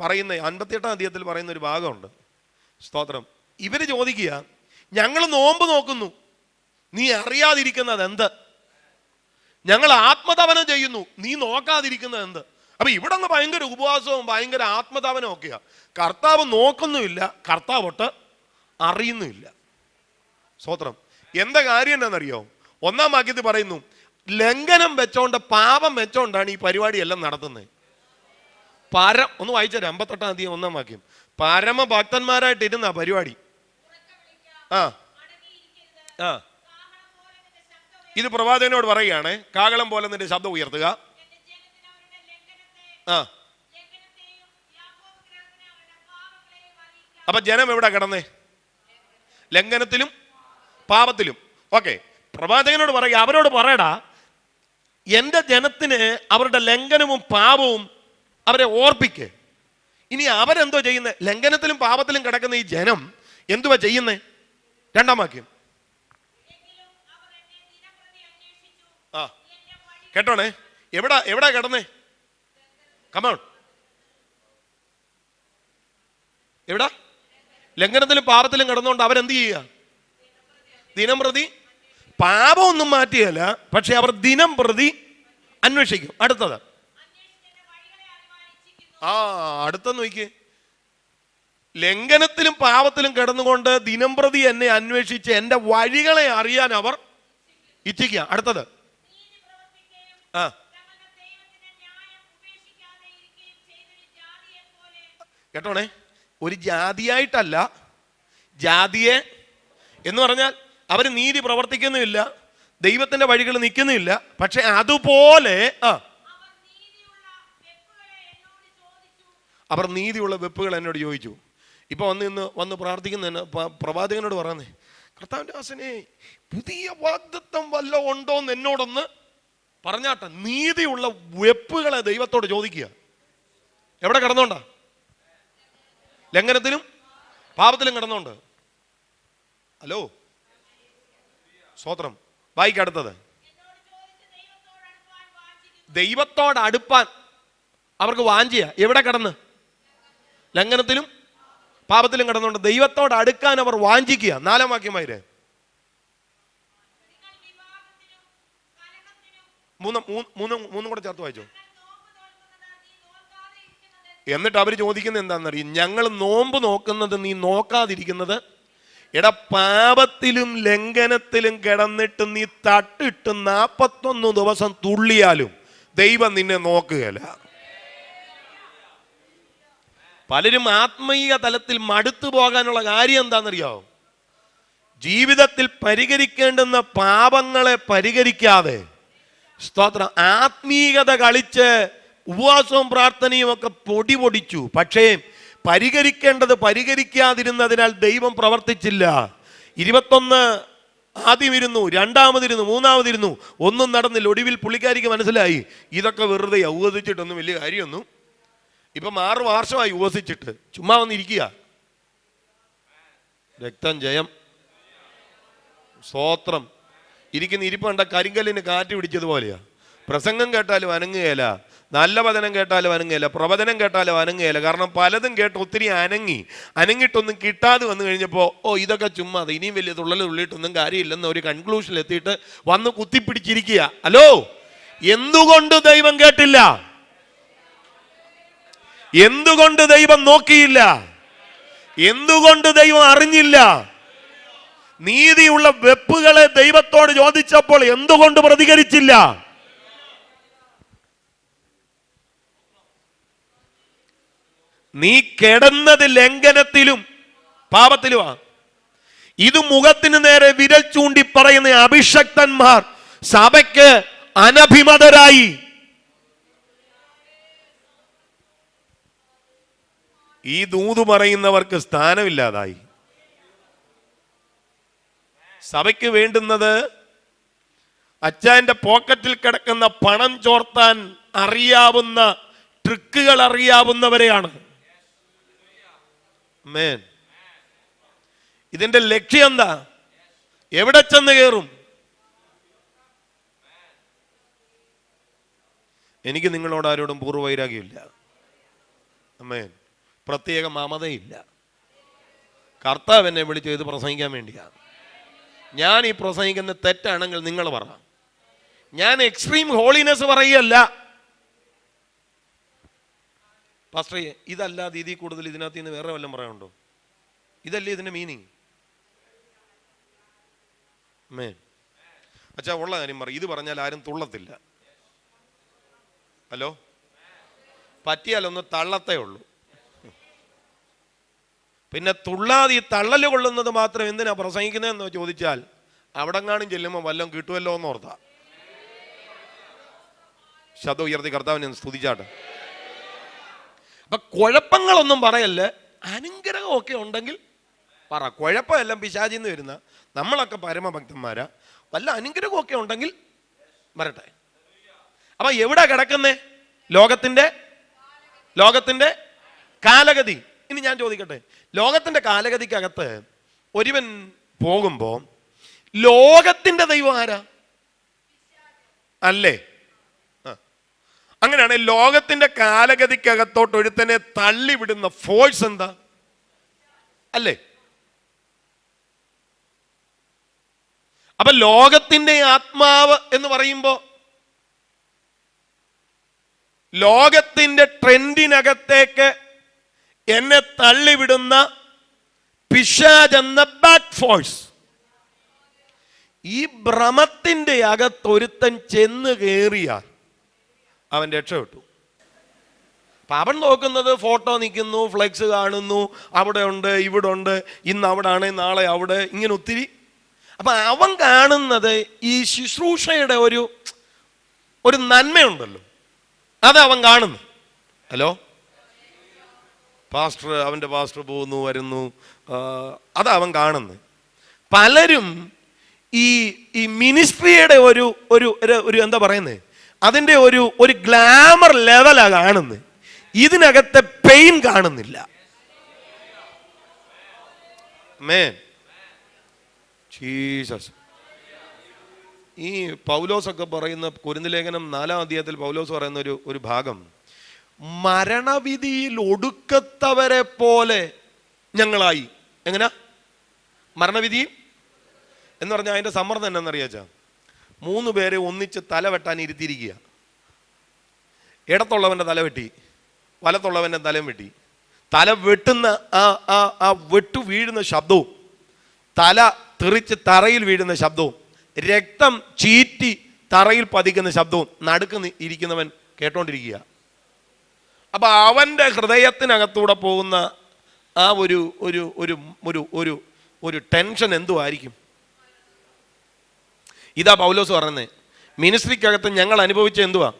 പറയുന്ന 58-ാം അധ്യായത്തിൽ പറയുന്ന ഒരു ഭാഗമുണ്ട്. സ്തോത്രം. ഇവര് ചോദിക്കുക, ഞങ്ങൾ നോമ്പ് നോക്കുന്നു, നീ അറിയാതിരിക്കുന്നത് എന്ത്? ഞങ്ങൾ ആത്മതപനം ചെയ്യുന്നു, നീ നോക്കാതിരിക്കുന്നത് എന്ത്? അപ്പൊ ഇവിടെ നിന്ന് ഭയങ്കര ഉപവാസവും ഭയങ്കര ആത്മതപനവും ഒക്കെയാ. കർത്താവ് നോക്കുന്നുമില്ല, കർത്താവ് ഒട്ട് അറിയുന്നുമില്ല. സ്തോത്രം. എന്താ കാര്യം എന്താണെന്നറിയോ? 1-ാം വാക്യത്തിൽ പറയുന്നു, ലംഘനം വെച്ചോണ്ട്, പാപം വെച്ചോണ്ടാണ് ഈ പരിപാടിയെല്ലാം നടത്തുന്നത്. ഒന്ന് വായിച്ചാൽ 58-ാം അധ്യായം 1-ാം വാക്യം. പരമഭക്തന്മാരായിട്ടിരുന്ന പരിപാടി. ഇത് പ്രവാചകനോട് പറയുകയാണ്, കാഹളം പോലെ നിന്റെ ശബ്ദം ഉയർത്തുക. അപ്പൊ ജനം എവിടെ കിടന്നേ? ലംഘനത്തിലും പാപത്തിലും. ഓക്കെ, പ്രവാചകനോട് പറയുക, അവരോട് പറയടാ, എന്റെ ജനത്തിന് അവരുടെ ലംഘനവും പാപവും അവരെ ഓർപ്പിക്കേ. ഇനി അവരെന്തോ ചെയ്യുന്നത്? ലംഘനത്തിലും പാപത്തിലും കിടക്കുന്ന ഈ ജനം എന്തുവാ ചെയ്യുന്നേ? 2-ാം വാക്യം. കേട്ടോണേ, എവിടാ കിടന്നേ? കമോൺ, എവിടാ? ലംഘനത്തിലും പാപത്തിലും കിടന്നുകൊണ്ട് അവരെന്ത് ചെയ്യുക? ദിനം പ്രതി. പാപമൊന്നും മാറ്റിയല്ല, പക്ഷെ അവർ ദിനം പ്രതി അന്വേഷിക്കും. അടുത്തത് അടുത്തെന്ന് നോക്കിയേ. ലംഘനത്തിലും പാപത്തിലും കിടന്നുകൊണ്ട് ദിനം പ്രതി എന്നെ അന്വേഷിച്ച് എന്റെ വഴികളെ അറിയാൻ അവർ ഇച്ഛിക്കുക. അടുത്തത് കേട്ടോണേ, ഒരു ജാതിയായിട്ടല്ല, ജാതിയെ എന്ന് പറഞ്ഞാൽ അവർ നീതി പ്രവർത്തിക്കുന്നുമില്ല, ദൈവത്തിന്റെ വഴികൾ നിൽക്കുന്നില്ല, പക്ഷെ അതുപോലെ അവർ നീതിയുള്ള വെപ്പുകൾ എന്നോട് ചോദിച്ചു. ഇപ്പൊ വന്ന് പ്രാർത്ഥിക്കുന്ന പ്രവാചകനോട് പറയുന്നേ, കർത്താവിന്റെ ദാസനെ, പുതിയ വാഗ്ദത്തം വല്ല ഉണ്ടോന്ന് എന്നോടൊന്ന് പറഞ്ഞാട്ടെ. നീതിയുള്ള വെപ്പുകളെ ദൈവത്തോട് ചോദിക്കുക. എവിടെ കിടന്നോണ്ടാ? ലംഘനത്തിലും പാപത്തിലും കിടന്നോണ്ട്. ഹലോ, സ്തോത്രം. വായിക്കടുത്തത്. ദൈവത്തോട് അടുപ്പാൻ അവർക്ക് വാഞ്ചിയ. എവിടെ കിടന്ന്? ലംഘനത്തിലും പാപത്തിലും കിടന്നുകൊണ്ട് ദൈവത്തോട് അടുക്കാൻ അവർ വാഞ്ചിക്കുക. 4-ാം വാക്യം വായിരേ. മൂന്നും കൂടെ ചേർത്ത് വായിച്ചോ. എന്നിട്ട് അവർ ചോദിക്കുന്നത് എന്താണെന്നറിയും? ഞങ്ങൾ നോമ്പ് നോക്കുന്നത് നീ നോക്കാതിരിക്കുന്നത്? എടാ, പാപത്തിലും ലംഘനത്തിലും കിടന്നിട്ട് നീ തട്ടിട്ട് 41 ദിവസം തുള്ളിയാലും ദൈവം നിന്നെ നോക്കുകയില്ല. പലരും ആത്മീയ തലത്തിൽ മടുത്തു പോകാനുള്ള കാര്യം എന്താണെന്നറിയാവോ? ജീവിതത്തിൽ പരിഹരിക്കേണ്ടുന്ന പാപങ്ങളെ പരിഹരിക്കാതെ, സ്തോത്രം, ആത്മീയത കളിച്ച് ഉപവാസവും പ്രാർത്ഥനയും ഒക്കെ പൊടിച്ചു. പക്ഷേ പരിഹരിക്കേണ്ടത് പരിഹരിക്കാതിരുന്നതിനാൽ ദൈവം പ്രവർത്തിച്ചില്ല. 21 ആദ്യം ഇരുന്നു, രണ്ടാമതിരുന്നു, മൂന്നാമതിരുന്നു, ഒന്നും നടന്നില്ല. ഒടുവിൽ പുള്ളിക്കാരിക്ക് മനസ്സിലായി ഇതൊക്കെ വെറുതെ ഉപവസിച്ചിട്ടൊന്നും വലിയ കാര്യമൊന്നും. ഇപ്പം 6 വർഷമായി ഉപവസിച്ചിട്ട് ചുമ്മാ വന്നിരിക്കുക. രക്തം ജയം. സ്തോത്രം. ഇരിക്കുന്ന ഇരിപ്പ് കണ്ട കരിങ്കല്ലിന് കാറ്റ് പിടിച്ചതുപോലെയാ. പ്രസംഗം കേട്ടാലും അനങ്ങുകയില്ല, നല്ല വചനം കേട്ടാലും അനങ്ങുകയില്ല, പ്രവചനം കേട്ടാലും അനങ്ങുകയില്ല. കാരണം പലതും കേട്ട് ഒത്തിരി അനങ്ങിയിട്ടൊന്നും കിട്ടാതെ വന്നു കഴിഞ്ഞപ്പോൾ ഇതൊക്കെ ചുമ്മാ, ഇനിയും വലിയ തുള്ളിയിട്ടൊന്നും കാര്യമില്ലെന്ന് ഒരു കൺക്ലൂഷനിൽ എത്തിയിട്ട് വന്ന് കുത്തിപ്പിടിച്ചിരിക്കുക. ഹലോ, എന്തുകൊണ്ട് ദൈവം കേട്ടില്ല? എന്തുകൊണ്ട് ദൈവം നോക്കിയില്ല? എന്തുകൊണ്ട് ദൈവം അറിഞ്ഞില്ല? നീതിയുള്ള വെപ്പുകളെ ദൈവത്തോട് ചോദിച്ചപ്പോൾ എന്തുകൊണ്ട് പ്രതികരിച്ചില്ല? നീ കിടന്നത് ലംഘനത്തിലും പാപത്തിലുമാണ്. ഇത് മുഖത്തിന് നേരെ വിരൽ ചൂണ്ടി പറയുന്ന അഭിഷക്തന്മാർ സഭയ്ക്ക് അനഭിമതരായി. ഈ ദൂത് പറയുന്നവർക്ക് സ്ഥാനമില്ലാതായി. സഭയ്ക്ക് വേണ്ടുന്നത് അച്ചായന്റെ പോക്കറ്റിൽ കിടക്കുന്ന പണം ചോർത്താൻ അറിയാവുന്ന ട്രിക്കുകൾ അറിയാവുന്നവരെയാണ്. ആമേൻ. ഇതിന്റെ ലക്ഷ്യം എന്താ? എവിടെ ചെന്ന് കയറും? എനിക്ക് നിങ്ങളോട് ആരോടും പൂർവ്വവൈരാഗ്യമില്ല. ആമേൻ. പ്രത്യേക മമതയില്ല. കർത്താവ് എന്നെ വിളിച്ച് ഇത് പ്രസംഗിക്കാൻ വേണ്ടിയാണ്. ഞാൻ ഈ പ്രസംഗിക്കുന്ന തെറ്റാണെങ്കിൽ നിങ്ങൾ പറ. ഞാൻ എക്സ്ട്രീം ഹോളിനെസ് പറയുകയല്ല. പാസ്റ്റർ, ഇതല്ലാതെ ഇതിൽ കൂടുതൽ ഇതിനകത്ത് നിന്ന് വേറെ വല്ലതും പറയാനുണ്ടോ? ഇതല്ലേ ഇതിന്റെ മീനിങ്? അച്ഛാ, ഉള്ള കാര്യം പറ. ഇത് പറഞ്ഞാൽ ആരും തുള്ളത്തില്ല. ഹലോ, പറ്റിയാലൊന്ന് തള്ളത്തേ ഉള്ളൂ. പിന്നെ തുള്ളാതെ ഈ തള്ളല് കൊള്ളുന്നത് മാത്രം എന്തിനാ പ്രസംഗിക്കുന്നതെന്ന് ചോദിച്ചാൽ അവിടെങ്ങാനും ചെല്ലുമ്പോൾ വല്ലതും കിട്ടുമല്ലോ എന്ന് ഓർത്താ. ശബ്ദം ഉയർത്തി കർത്താവിനെ സ്തുതിച്ചാട്ടെ. അപ്പൊ കുഴപ്പങ്ങളൊന്നും പറയല്ലേ, അനുഗ്രഹമൊക്കെ ഉണ്ടെങ്കിൽ പറ. കുഴപ്പമെല്ലാം പിശാചിന്ന് വരുന്ന നമ്മളൊക്കെ പരമഭക്തന്മാരാ. വല്ല അനുഗ്രഹമൊക്കെ ഉണ്ടെങ്കിൽ വരട്ടെ. അപ്പൊ എവിടെ കിടക്കുന്നേ? ലോകത്തിന്റെ കാലഗതി. ഇനി ഞാൻ ചോദിക്കട്ടെ, ലോകത്തിന്റെ കാലഗതിക്കകത്ത് ഒരുവൻ പോകുമ്പോ ലോകത്തിന്റെ ദൈവം ആരാ? അല്ലേ? അങ്ങനെയാണ് ലോകത്തിന്റെ കാലഗതിക്കകത്തോട്ട് ഒരുത്തനെ തള്ളിവിടുന്ന ഫോഴ്സ് എന്താ? അല്ലേ? അപ്പൊ ലോകത്തിന്റെ ആത്മാവ് എന്ന് പറയുമ്പോ ലോകത്തിന്റെ ട്രെൻഡിനകത്തേക്ക് എന്നെ തള്ളിവിടുന്ന പിശാചെന്ന ബാക്ക് ഫോഴ്സ്. ഈ ഭ്രമത്തിന്റെ അകത്തൊരുത്തൻ ചെന്ന് കയറിയാൽ അവൻ രക്ഷപ്പെട്ടു. അപ്പൊ അവൻ നോക്കുന്നത് ഫോട്ടോ നിൽക്കുന്നു, ഫ്ലെക്സ് കാണുന്നു, അവിടെ ഉണ്ട്, ഇവിടെ ഉണ്ട്, ഇന്ന് അവിടെ ആണ്, നാളെ അവിടെ, ഇങ്ങനെ ഒത്തിരി. അപ്പൊ അവൻ കാണുന്നത് ഈ ശുശ്രൂഷയുടെ ഒരു നന്മയുണ്ടല്ലോ, അത് അവൻ കാണുന്നു. ഹലോ, അവൻ്റെ പാസ്റ്റർ പോകുന്നു വരുന്നു, അതാ അവൻ കാണുന്നത്. പലരും ഈ മിനിസ്ട്രിയുടെ ഒരു എന്താ പറയുന്നത്, അതിൻ്റെ ഒരു ഗ്ലാമർ ലെവലാ കാണുന്നത്. ഇതിനകത്തെ പെയിൻ കാണുന്നില്ല. ജീസസ്. ഈ പൗലോസൊക്കെ പറയുന്ന കൊരിന്ത് ലേഖനം 4-ാം അധ്യായത്തിൽ പൗലോസ് പറയുന്ന ഒരു ഭാഗം, മരണവിധിയിൽ ഒടുക്കത്തവരെ പോലെ ഞങ്ങളായി. എങ്ങനാ മരണവിധി എന്ന് പറഞ്ഞാൽ അതിന്റെ സമ്മർദ്ദം എന്നാന്നറിയാച്ചാ, 3 പേരെ ഒന്നിച്ച് തല വെട്ടാൻ ഇരുത്തിയിരിക്കുക. ഇടത്തുള്ളവന്റെ തല വെട്ടി, വലത്തുള്ളവന്റെ തലം വെട്ടി. തല വെട്ടുന്ന ആ വെട്ടു വീഴുന്ന ശബ്ദവും, തല തെറിച്ച് തറയിൽ വീഴുന്ന ശബ്ദവും, രക്തം ചീറ്റി തറയിൽ പതിക്കുന്ന ശബ്ദവും നടുക്ക് ഇരിക്കുന്നവൻ കേട്ടോണ്ടിരിക്കുക. അപ്പൊ അവന്റെ ഹൃദയത്തിനകത്തൂടെ പോകുന്ന ആ ഒരു ടെൻഷൻ എന്തുമായിരിക്കും? ഇതാ പൗലോസ് പറയുന്നത്. മിനിസ്ട്രിക്കകത്ത് ഞങ്ങൾ അനുഭവിച്ച എന്തുവാ?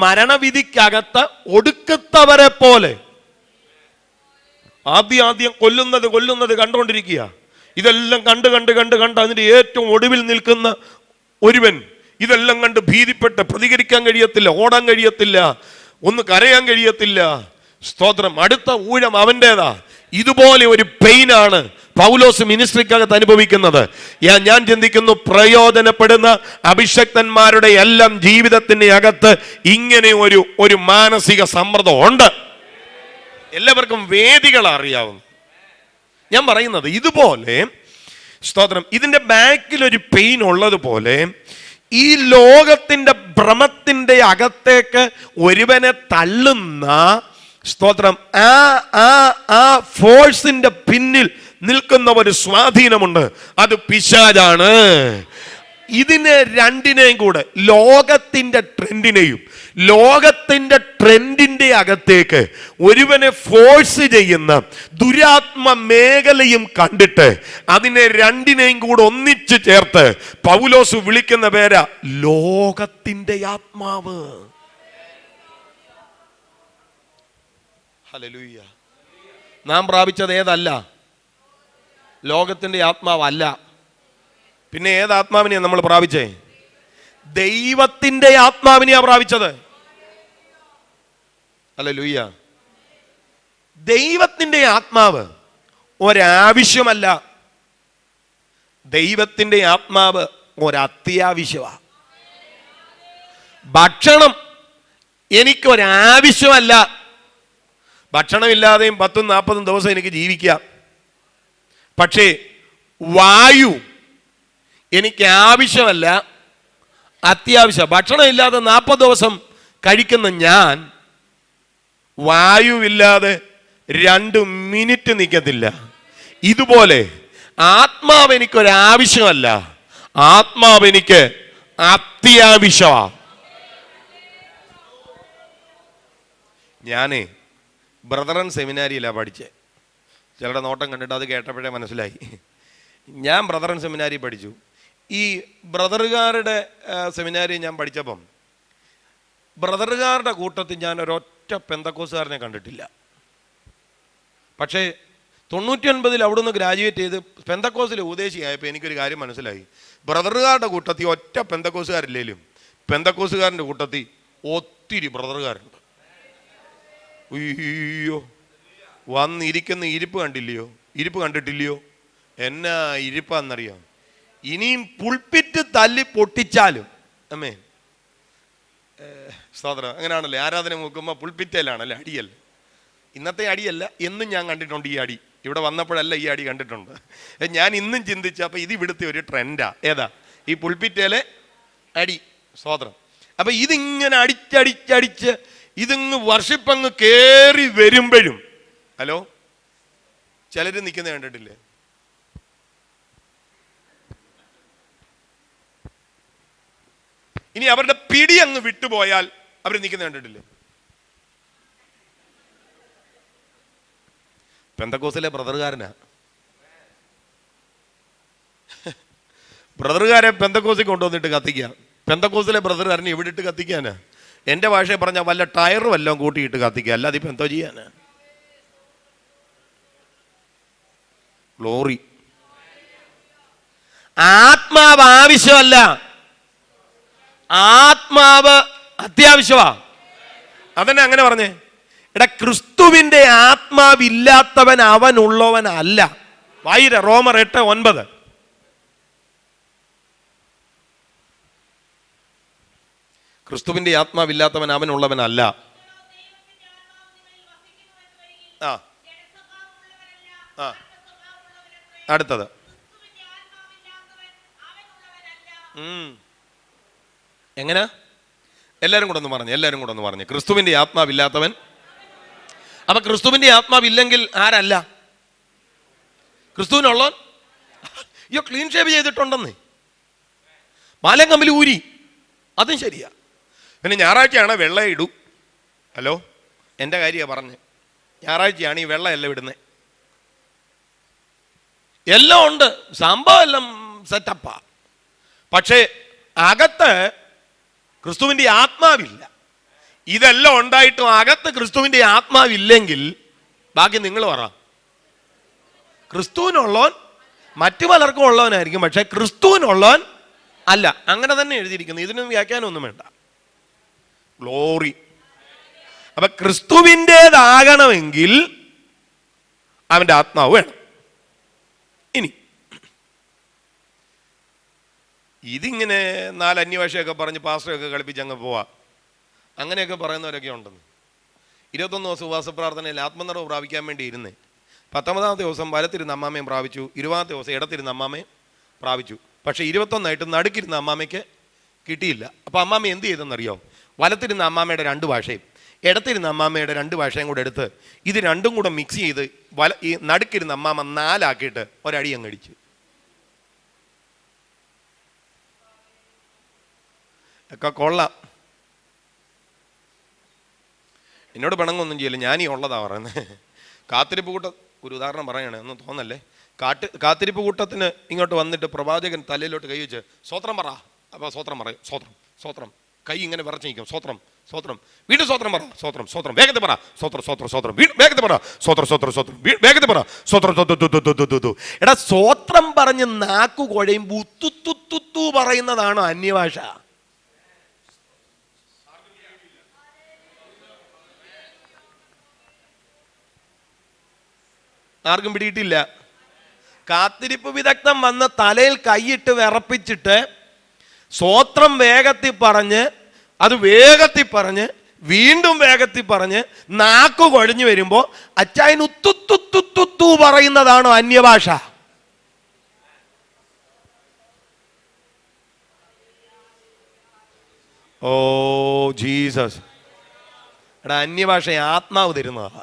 മരണവിധിക്കകത്ത് ഒടുക്കത്തവരെ പോലെ. ആദ്യം കൊല്ലുന്നത് കണ്ടുകൊണ്ടിരിക്കുക. ഇതെല്ലാം കണ്ട് അതിന്റെ ഏറ്റവും ഒടുവിൽ നിൽക്കുന്ന ഒരുവൻ ഇതെല്ലാം കണ്ട് ഭീതിപ്പെട്ട് പ്രതികരിക്കാൻ കഴിയത്തില്ല, ഓടാൻ കഴിയത്തില്ല, ഒന്ന് കരയാൻ കഴിയത്തില്ല. സ്തോത്രം. അടുത്ത ഊഴം അവൻ്റെതാ. ഇതുപോലെ ഒരു പെയിനാണ് പൗലോസ് മിനിസ്ട്രിക്കകത്ത് അനുഭവിക്കുന്നത്. ഞാൻ ചിന്തിക്കുന്നു, പ്രയോജനപ്പെടുന്ന അഭിഷക്തന്മാരുടെ എല്ലാം ജീവിതത്തിന്റെ അകത്ത് ഇങ്ങനെ ഒരു മാനസിക സമ്മർദ്ദം ഉണ്ട്. എല്ലാവർക്കും വേദികൾ അറിയാവുന്നു. ഞാൻ പറയുന്നത് ഇതുപോലെ, സ്തോത്രം, ഇതിന്റെ ബാക്കിൽ ഒരു പെയിൻ ഉള്ളതുപോലെ ഈ ലോകത്തിന്റെ ഭ്രമത്തിന്റെ അകത്തേക്ക് ഒരുവനെ തള്ളുന്ന, സ്തോത്രം, ആ ഫോഴ്സിന്റെ പിന്നിൽ നിൽക്കുന്ന ഒരു സ്വാധീനമുണ്ട്. അത് പിശാചാണ്. ഇതിനെ രണ്ടിനെയും കൂടെ, ലോകത്തിന്റെ ട്രെൻഡിന്റെ അകത്തേക്ക് ഒരുവനെ ഫോഴ്സ് ചെയ്യുന്ന ദുരാത്മ മേഖലയും കണ്ടിട്ട് അതിനെ രണ്ടിനെയും കൂടെ ഒന്നിച്ചു ചേർത്ത് പൗലോസ് വിളിക്കുന്ന പേരാ ലോകത്തിന്റെ ആത്മാവ്. ഹല്ലേലൂയ. നാം പ്രാപിച്ചത് ഏതല്ല? ലോകത്തിന്റെ ആത്മാവല്ല. പിന്നെ ഏതാത്മാവിനെയാണ് നമ്മൾ പ്രാപിച്ചേ? ദൈവത്തിന്റെ ആത്മാവിനെയാ പ്രാപിച്ചത്. ഹല്ലേലൂയ. ദൈവത്തിന്റെ ആത്മാവ് ഒരാവശ്യമല്ല, ദൈവത്തിന്റെ ആത്മാവ് ഒരത്യാവശ്യമാണ്. ഭക്ഷണം എനിക്കൊരാവശ്യമല്ല. ഭക്ഷണമില്ലാതെയും 10-40 ദിവസം എനിക്ക് ജീവിക്കാം. പക്ഷേ വായു എനിക്ക് ആവശ്യമല്ല, അത്യാവശ്യം. ഭക്ഷണമില്ലാതെ 40 ദിവസം കഴിക്കുന്ന ഞാൻ വായുവില്ലാതെ 2 മിനിറ്റ് നിൽക്കത്തില്ല. ഇതുപോലെ ആത്മാവ് എനിക്കൊരാവശ്യമല്ല, ആത്മാവ് എനിക്ക് അത്യാവശ്യമാണ്. ഞാനേ ബ്രദറൻ സെമിനാരിയിലാണ് പഠിച്ചത്. ചിലരുടെ നോട്ടം കണ്ടിട്ട് അത് കേട്ടപ്പോഴേ മനസ്സിലായി. ഞാൻ ബ്രദറൻ സെമിനാരി പഠിച്ചു. ഈ ബ്രദറുകാരുടെ സെമിനാരി ഞാൻ പഠിച്ചപ്പം ബ്രദറുകാരുടെ കൂട്ടത്തിൽ ഞാൻ ഒരൊറ്റ പെന്തക്കോസുകാരനെ കണ്ടിട്ടില്ല. പക്ഷേ 99 അവിടുന്ന് ഗ്രാജുവേറ്റ് ചെയ്ത് പെന്തക്കോസിൽ ഉപദേശിയായപ്പോൾ എനിക്കൊരു കാര്യം മനസ്സിലായി. ബ്രദറുകാരുടെ കൂട്ടത്തിൽ ഒറ്റ പെന്തക്കോസുകാരില്ലേലും പെന്തക്കോസുകാരൻ്റെ കൂട്ടത്തിൽ ഒത്തിരി ബ്രദറുകാരുണ്ട്. അയ്യോ, വന്നിരിക്കുന്ന ഇരിപ്പ് കണ്ടില്ലയോ? ഇരിപ്പ് കണ്ടിട്ടില്ലയോ? എന്നാ ഇരിപ്പാന്നറിയാം. ഇനിയും പുൾപ്പിറ്റ് തല്ലി പൊട്ടിച്ചാലും അമ്മേ സ്തോത്രം. അങ്ങനെയാണല്ലേ ആരാധന നോക്കുമ്പോൾ പുൾപ്പിറ്റയിലാണല്ലേ, അടിയല്ല. ഇന്നത്തെ അടിയല്ല, എന്നും ഞാൻ കണ്ടിട്ടുണ്ട് ഈ അടി. ഇവിടെ വന്നപ്പോഴല്ല ഈ അടി കണ്ടിട്ടുണ്ട്. ഞാൻ ഇന്നും ചിന്തിച്ചു, അപ്പം ഇത് ഇവിടുത്തെ ഒരു ട്രെൻഡാ. ഏതാ? ഈ പുൾപ്പിറ്റയിലെ അടി. സ്തോത്രം. അപ്പം ഇതിങ്ങനെ അടിച്ചടിച്ചടിച്ച് ഇതിങ്ങ് വർഷിപ്പങ്ങ് കയറി വരുമ്പോഴും ഹലോ ചിലർ നിൽക്കുന്നത് കണ്ടിട്ടില്ലേ? ഇനി അവരുടെ പിടി അങ്ങ് വിട്ടുപോയാൽ അവർ നിൽക്കുന്നത് കണ്ടിട്ടില്ലേ? പെന്തക്കോസിലെ ബ്രദറുകാരനാ. ബ്രദറുകാരെ പെന്തക്കോസിൽ കൊണ്ടുവന്നിട്ട് കത്തിക്കുക. പെന്തക്കോസിലെ ബ്രദറുകാരനെ ഇവിടെ ഇട്ട് കത്തിക്കാനാ? എൻ്റെ ഭാഷയെ പറഞ്ഞാൽ വല്ല ടയറും എല്ലാം കൂട്ടിയിട്ട് കത്തിക്കുക, അല്ലാതെ ഇപ്പം എന്തോ ചെയ്യാനാ? ഗ്ലോറി. ആത്മാവ് ആവശ്യമല്ല, ആത്മാവ് അത്യാവശ്യമാ. അതന്നെ അങ്ങനെ പറഞ്ഞേ. എടാ, ക്രിസ്തുവിന്റെ ആത്മാവില്ലാത്തവൻ അവനുള്ളവനല്ല. വായിര റോമർ 8:9. ക്രിസ്തുവിന്റെ ആത്മാവില്ലാത്തവൻ അവനുള്ളവനല്ല. ആ ആ അടുത്തത് എങ്ങനെ? എല്ലാവരും കൂടെ ഒന്ന് പറഞ്ഞേ. ക്രിസ്തുവിന്റെ ആത്മാവില്ലാത്തവൻ. അപ്പൊ ക്രിസ്തുവിന്റെ ആത്മാവില്ലെങ്കിൽ ആരല്ല? ക്രിസ്തുവിനുള്ളവൻ. അയ്യോ, ക്ലീൻ ഷേവ് ചെയ്തിട്ടുണ്ടെന്ന് മാലം കമ്പിൽ ഊരി, അതും ശരിയാ. പിന്നെ ഞായറാഴ്ചയാണ് വെള്ള ഇടൂ. ഹലോ, എൻ്റെ കാര്യമാണ് പറഞ്ഞ്. ഞായറാഴ്ചയാണ് ഈ വെള്ളമെല്ലാം ഇടുന്നത്. എല്ലാം ഉണ്ട്, സംഭവം എല്ലാം സെറ്റപ്പാ. പക്ഷേ അകത്ത് ക്രിസ്തുവിൻ്റെ ആത്മാവില്ല. ഇതെല്ലാം ഉണ്ടായിട്ടും അകത്ത് ക്രിസ്തുവിൻ്റെ ആത്മാവില്ലെങ്കിൽ ബാക്കി നിങ്ങൾ പറ. ക്രിസ്തുവിനുള്ളവൻ മറ്റു പലർക്കും ഉള്ളവനായിരിക്കും, പക്ഷെ ക്രിസ്തുവിനുള്ളവൻ അല്ല. അങ്ങനെ തന്നെ എഴുതിയിരിക്കുന്നു. ഇതിനൊന്നും വ്യാഖ്യാനമൊന്നും വേണ്ട. ഗ്ലോറി. അപ്പൊ ക്രിസ്തുവിൻ്റെതാകണമെങ്കിൽ അവൻ്റെ ആത്മാവ് വേണം. ഇനി ഇതിങ്ങനെ 4 അന്യഭാഷയൊക്കെ പറഞ്ഞ് പാസ്റ്ററൊക്കെ കളിപ്പിച്ച് അങ്ങ് പോവാ. അങ്ങനെയൊക്കെ പറയുന്നവരൊക്കെ ഉണ്ടെന്ന്. 21 ദിവസം ഉപവാസ പ്രാർത്ഥനയിൽ ആത്മനിറവ് പ്രാപിക്കാൻ വേണ്ടി ഇരുന്നേ. 19ാമത്തെ ദിവസം വലത്തിരുന്ന് അമ്മാമയും പ്രാപിച്ചു. 20ാമത്തെ ദിവസം ഇടത്തിരുന്ന് അമ്മാമയും പ്രാപിച്ചു. പക്ഷേ 21 നടുക്കിരുന്ന അമ്മാമയ്ക്ക് കിട്ടിയില്ല. അപ്പോൾ അമ്മാമ എന്ത് ചെയ്തെന്നറിയോ? വലത്തിരുന്ന അമ്മാമയുടെ 2 ഭാഷയും ഇടത്തിരുന്ന അമ്മാമയുടെ 2 ഭാഷയും കൂടെ എടുത്ത് ഇത് രണ്ടും കൂടെ മിക്സ് ചെയ്ത് ഈ നടുക്കിരുന്ന അമ്മാമ 4 ആക്കിയിട്ട് ഒരടി അങ്ങ് അടിച്ചു. ഒക്കെ കൊള്ളാം. എന്നോട് പിണങ്ങൊന്നും ചെയ്യില്ല, ഞാനീ ഉള്ളതാ പറയുന്നത്. കാത്തിരിപ്പ് കൂട്ടം ഒരു ഉദാഹരണം പറയണേ, ഒന്നും തോന്നല്ലേ. കാത്തിരിപ്പ് കൂട്ടത്തിന് ഇങ്ങോട്ട് വന്നിട്ട് പ്രവാചകൻ തലയിലോട്ട് കൈ വെച്ച് സ്വത്രം പറ. അപ്പോൾ സ്വത്രം പറയും. സ്വത്രം കൈ ഇങ്ങനെ വിറച്ച് നിൽക്കും. സ്വത്രം വീണ്ടും സ്വത്രം പറ. സ്വത്രം വേഗത്തിൽ പറ. സ്വത്രം വേഗത്തിൽ പറ. സ്വത്രം വേഗത്തിൽ പറ. സ്വത്രം. എടാ, സ്വത്രം പറഞ്ഞ് നാക്കു കുഴയും ബുത്തുത്തുത്തു പറയുന്നതാണോ അന്യഭാഷ? ആർക്കും പിടിയിട്ടില്ല. കാത്തിരിപ്പ് വിദഗ്ധം വന്ന് തലയിൽ കൈയിട്ട് വിറപ്പിച്ചിട്ട് സ്വത്രം വേഗത്തിൽ പറഞ്ഞ് അത് വേഗത്തിൽ പറഞ്ഞ് വീണ്ടും വേഗത്തിൽ പറഞ്ഞ് നാക്കു കുഴഞ്ഞു വരുമ്പോ അച്ചായൻ ഉത്തുത്തുത്തുത്തു പറയുന്നതാണോ അന്യഭാഷ? Oh Jesus. എടാ, അന്യഭാഷ ആത്മാവ് തരുന്നതാ,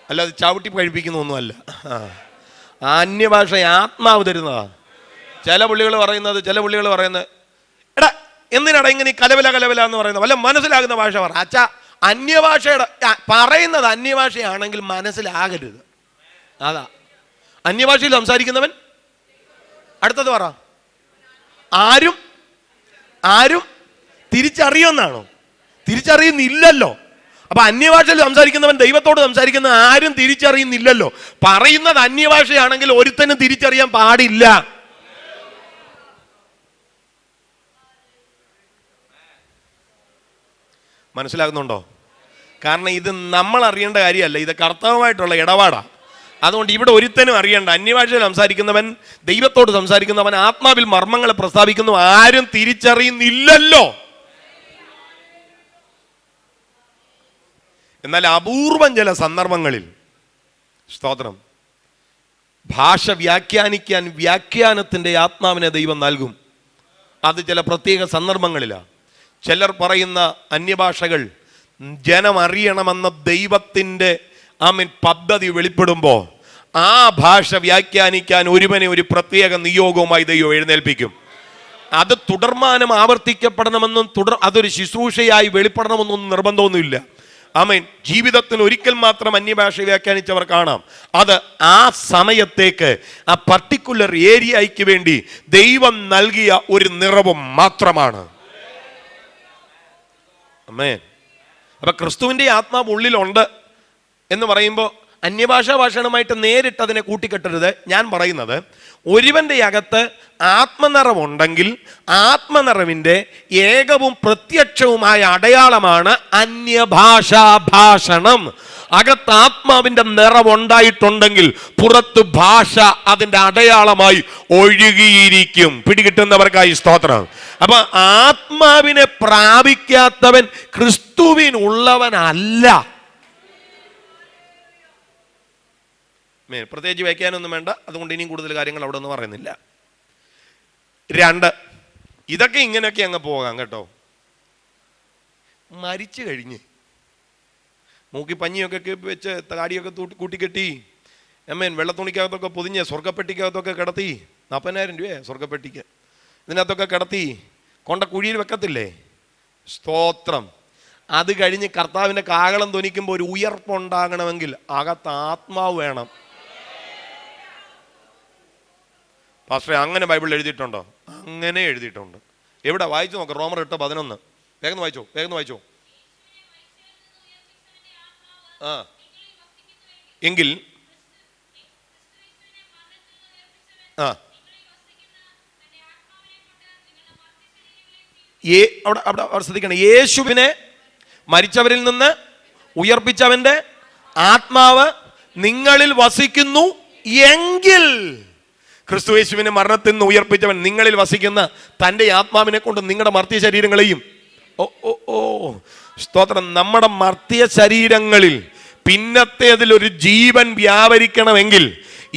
അല്ലാതെ ചവിട്ടി കഴിപ്പിക്കുന്ന ഒന്നുമല്ല. അന്യഭാഷ ആത്മാവ് തരുന്നതാ. ചില പുള്ളികൾ പറയുന്നത് എടാ എന്തിനാടാ ഇങ്ങനെ കലവല എന്ന് പറയുന്നത്? വല്ല മനസ്സിലാകുന്ന ഭാഷ പറ. അച്ഛാ, അന്യഭാഷയുടെ പറയുന്നത് അന്യഭാഷയാണെങ്കിൽ മനസ്സിലാകരുത്. അതാ അന്യഭാഷയിൽ സംസാരിക്കുന്നവൻ. അടുത്തത് പറ. ആരും തിരിച്ചറിയുമെന്നാണോ? തിരിച്ചറിയുന്നില്ലല്ലോ. അപ്പൊ അന്യഭാഷയിൽ സംസാരിക്കുന്നവൻ ദൈവത്തോട് സംസാരിക്കുന്ന ആരും തിരിച്ചറിയുന്നില്ലല്ലോ. പറയുന്നത് അന്യഭാഷയാണെങ്കിൽ ഒരുത്തനും തിരിച്ചറിയാൻ പാടില്ല. മനസ്സിലാകുന്നുണ്ടോ? കാരണം ഇത് നമ്മൾ അറിയേണ്ട കാര്യമല്ല, ഇത് കർത്തവ്യമായിട്ടുള്ള ഇടപാടാ. അതുകൊണ്ട് ഇവിടെ ഒരുത്തനും അറിയണ്ട. അന്യഭാഷയിൽ സംസാരിക്കുന്നവൻ ദൈവത്തോട് സംസാരിക്കുന്നവൻ ആത്മാവിൽ മർമ്മങ്ങളെ പ്രസ്താവിക്കുന്നു, ആരും തിരിച്ചറിയുന്നില്ലല്ലോ. എന്നാൽ അപൂർവം ചില സന്ദർഭങ്ങളിൽ, സ്തോത്രം, ഭാഷ വ്യാഖ്യാനിക്കാൻ വ്യാഖ്യാനത്തിൻ്റെ ആത്മാവിനെ ദൈവം നൽകും. അത് ചില പ്രത്യേക സന്ദർഭങ്ങളിലാണ്. ചിലർ പറയുന്ന അന്യഭാഷകൾ ജനം അറിയണമെന്ന ദൈവത്തിൻ്റെ പദ്ധതി വെളിപ്പെടുമ്പോൾ ആ ഭാഷ വ്യാഖ്യാനിക്കാൻ ഒരുവനെ ഒരു പ്രത്യേക നിയോഗവുമായി ദൈവം എഴുന്നേൽപ്പിക്കും. അത് തുടർമാനം ആവർത്തിക്കപ്പെടണമെന്നും അതൊരു ശുശ്രൂഷയായി വെളിപ്പെടണമെന്നൊന്നും നിർബന്ധമൊന്നുമില്ല. ആമേൻ. ജീവിതത്തിൽ ഒരിക്കൽ മാത്രം അന്യഭാഷ വ്യാഖ്യാനിച്ചവർ കാണാം. അത് ആ സമയത്തേക്ക്, ആ പർട്ടിക്കുലർ ഏരിയയ്ക്ക് വേണ്ടി ദൈവം നൽകിയ ഒരു നിറവ് മാത്രമാണ്. ആമേൻ. അപ്പൊ ക്രിസ്തുവിന്റെ ആത്മാവ് ഉള്ളിലുണ്ട് എന്ന് പറയുമ്പോൾ അന്യഭാഷാ ഭാഷണമായിട്ട് നേരിട്ട് അതിനെ കൂട്ടിക്കെട്ടരുത്. ഞാൻ പറയുന്നത്, ഒരുവന്റെ അകത്ത് ആത്മനിറവുണ്ടെങ്കിൽ ആത്മനിറവിൻ്റെ ഏകവും പ്രത്യക്ഷവുമായ അടയാളമാണ് അന്യഭാഷാ ഭാഷണം. അകത്ത് ആത്മാവിന്റെ നിറവുണ്ടായിട്ടുണ്ടെങ്കിൽ പുറത്ത് ഭാഷ അതിൻ്റെ അടയാളമായി ഒഴുകിയിരിക്കും. പിടികിട്ടുന്നവർക്കായി സ്തോത്രം. അപ്പൊ ആത്മാവിനെ പ്രാപിക്കാത്തവൻ ക്രിസ്തുവിനുള്ളവനല്ല. പ്രത്യേകിച്ച് വയ്ക്കാനൊന്നും വേണ്ട, അതുകൊണ്ട് ഇനിയും കൂടുതൽ കാര്യങ്ങൾ അവിടെ ഒന്നും പറയുന്നില്ല. 2, ഇതൊക്കെ ഇങ്ങനെയൊക്കെ അങ്ങ് പോകാം കേട്ടോ. മരിച്ചു കഴിഞ്ഞ് മൂക്കി പഞ്ഞിയൊക്കെ വെച്ച് താടിയൊക്കെ കൂട്ടിക്കെട്ടി, വെള്ളത്തുണിക്കകത്തൊക്കെ പൊതിഞ്ഞ് സ്വർഗ്ഗപ്പെട്ടിക്കകത്തൊക്കെ കിടത്തി, 40,000 രൂപയെ സ്വർഗ്ഗപ്പെട്ടിക്ക്, ഇതിനകത്തൊക്കെ കിടത്തി കൊണ്ട കുഴിയിൽ വെക്കത്തില്ലേ? സ്തോത്രം. അത് കഴിഞ്ഞ് കർത്താവിൻ്റെ കാഹളം ധ്വനിക്കുമ്പോൾ ഒരു ഉയർപ്പുണ്ടാകണമെങ്കിൽ അകത്ത് ആത്മാവ് വേണം. പാസ്റ്ററെ, അങ്ങനെ ബൈബിളിൽ എഴുതിയിട്ടുണ്ടോ? അങ്ങനെ എഴുതിയിട്ടുണ്ട്. എവിടെ? വായിച്ചു നോക്കാം. റോമർ 8:11. വേഗം വായിച്ചോ. എങ്കിൽ അവിടെ ശ്രദ്ധിക്കണം. യേശുവിനെ മരിച്ചവരിൽ നിന്ന് ഉയർപ്പിച്ചവന്റെ ആത്മാവ് നിങ്ങളിൽ വസിക്കുന്നു എങ്കിൽ, ക്രിസ്തു യേശുവിനെ മരണത്തിൽ നിന്ന് ഉയർപ്പിച്ചവൻ നിങ്ങളിൽ വസിക്കുന്ന തൻ്റെ ആത്മാവിനെ കൊണ്ട് നിങ്ങളുടെ മർത്യയ ശരീരങ്ങളെയും, സ്തോത്രം, നമ്മുടെ മർത്യയ ശരീരങ്ങളിൽ പിന്നത്തേതിലൊരു ജീവൻ വ്യാപരിക്കണമെങ്കിൽ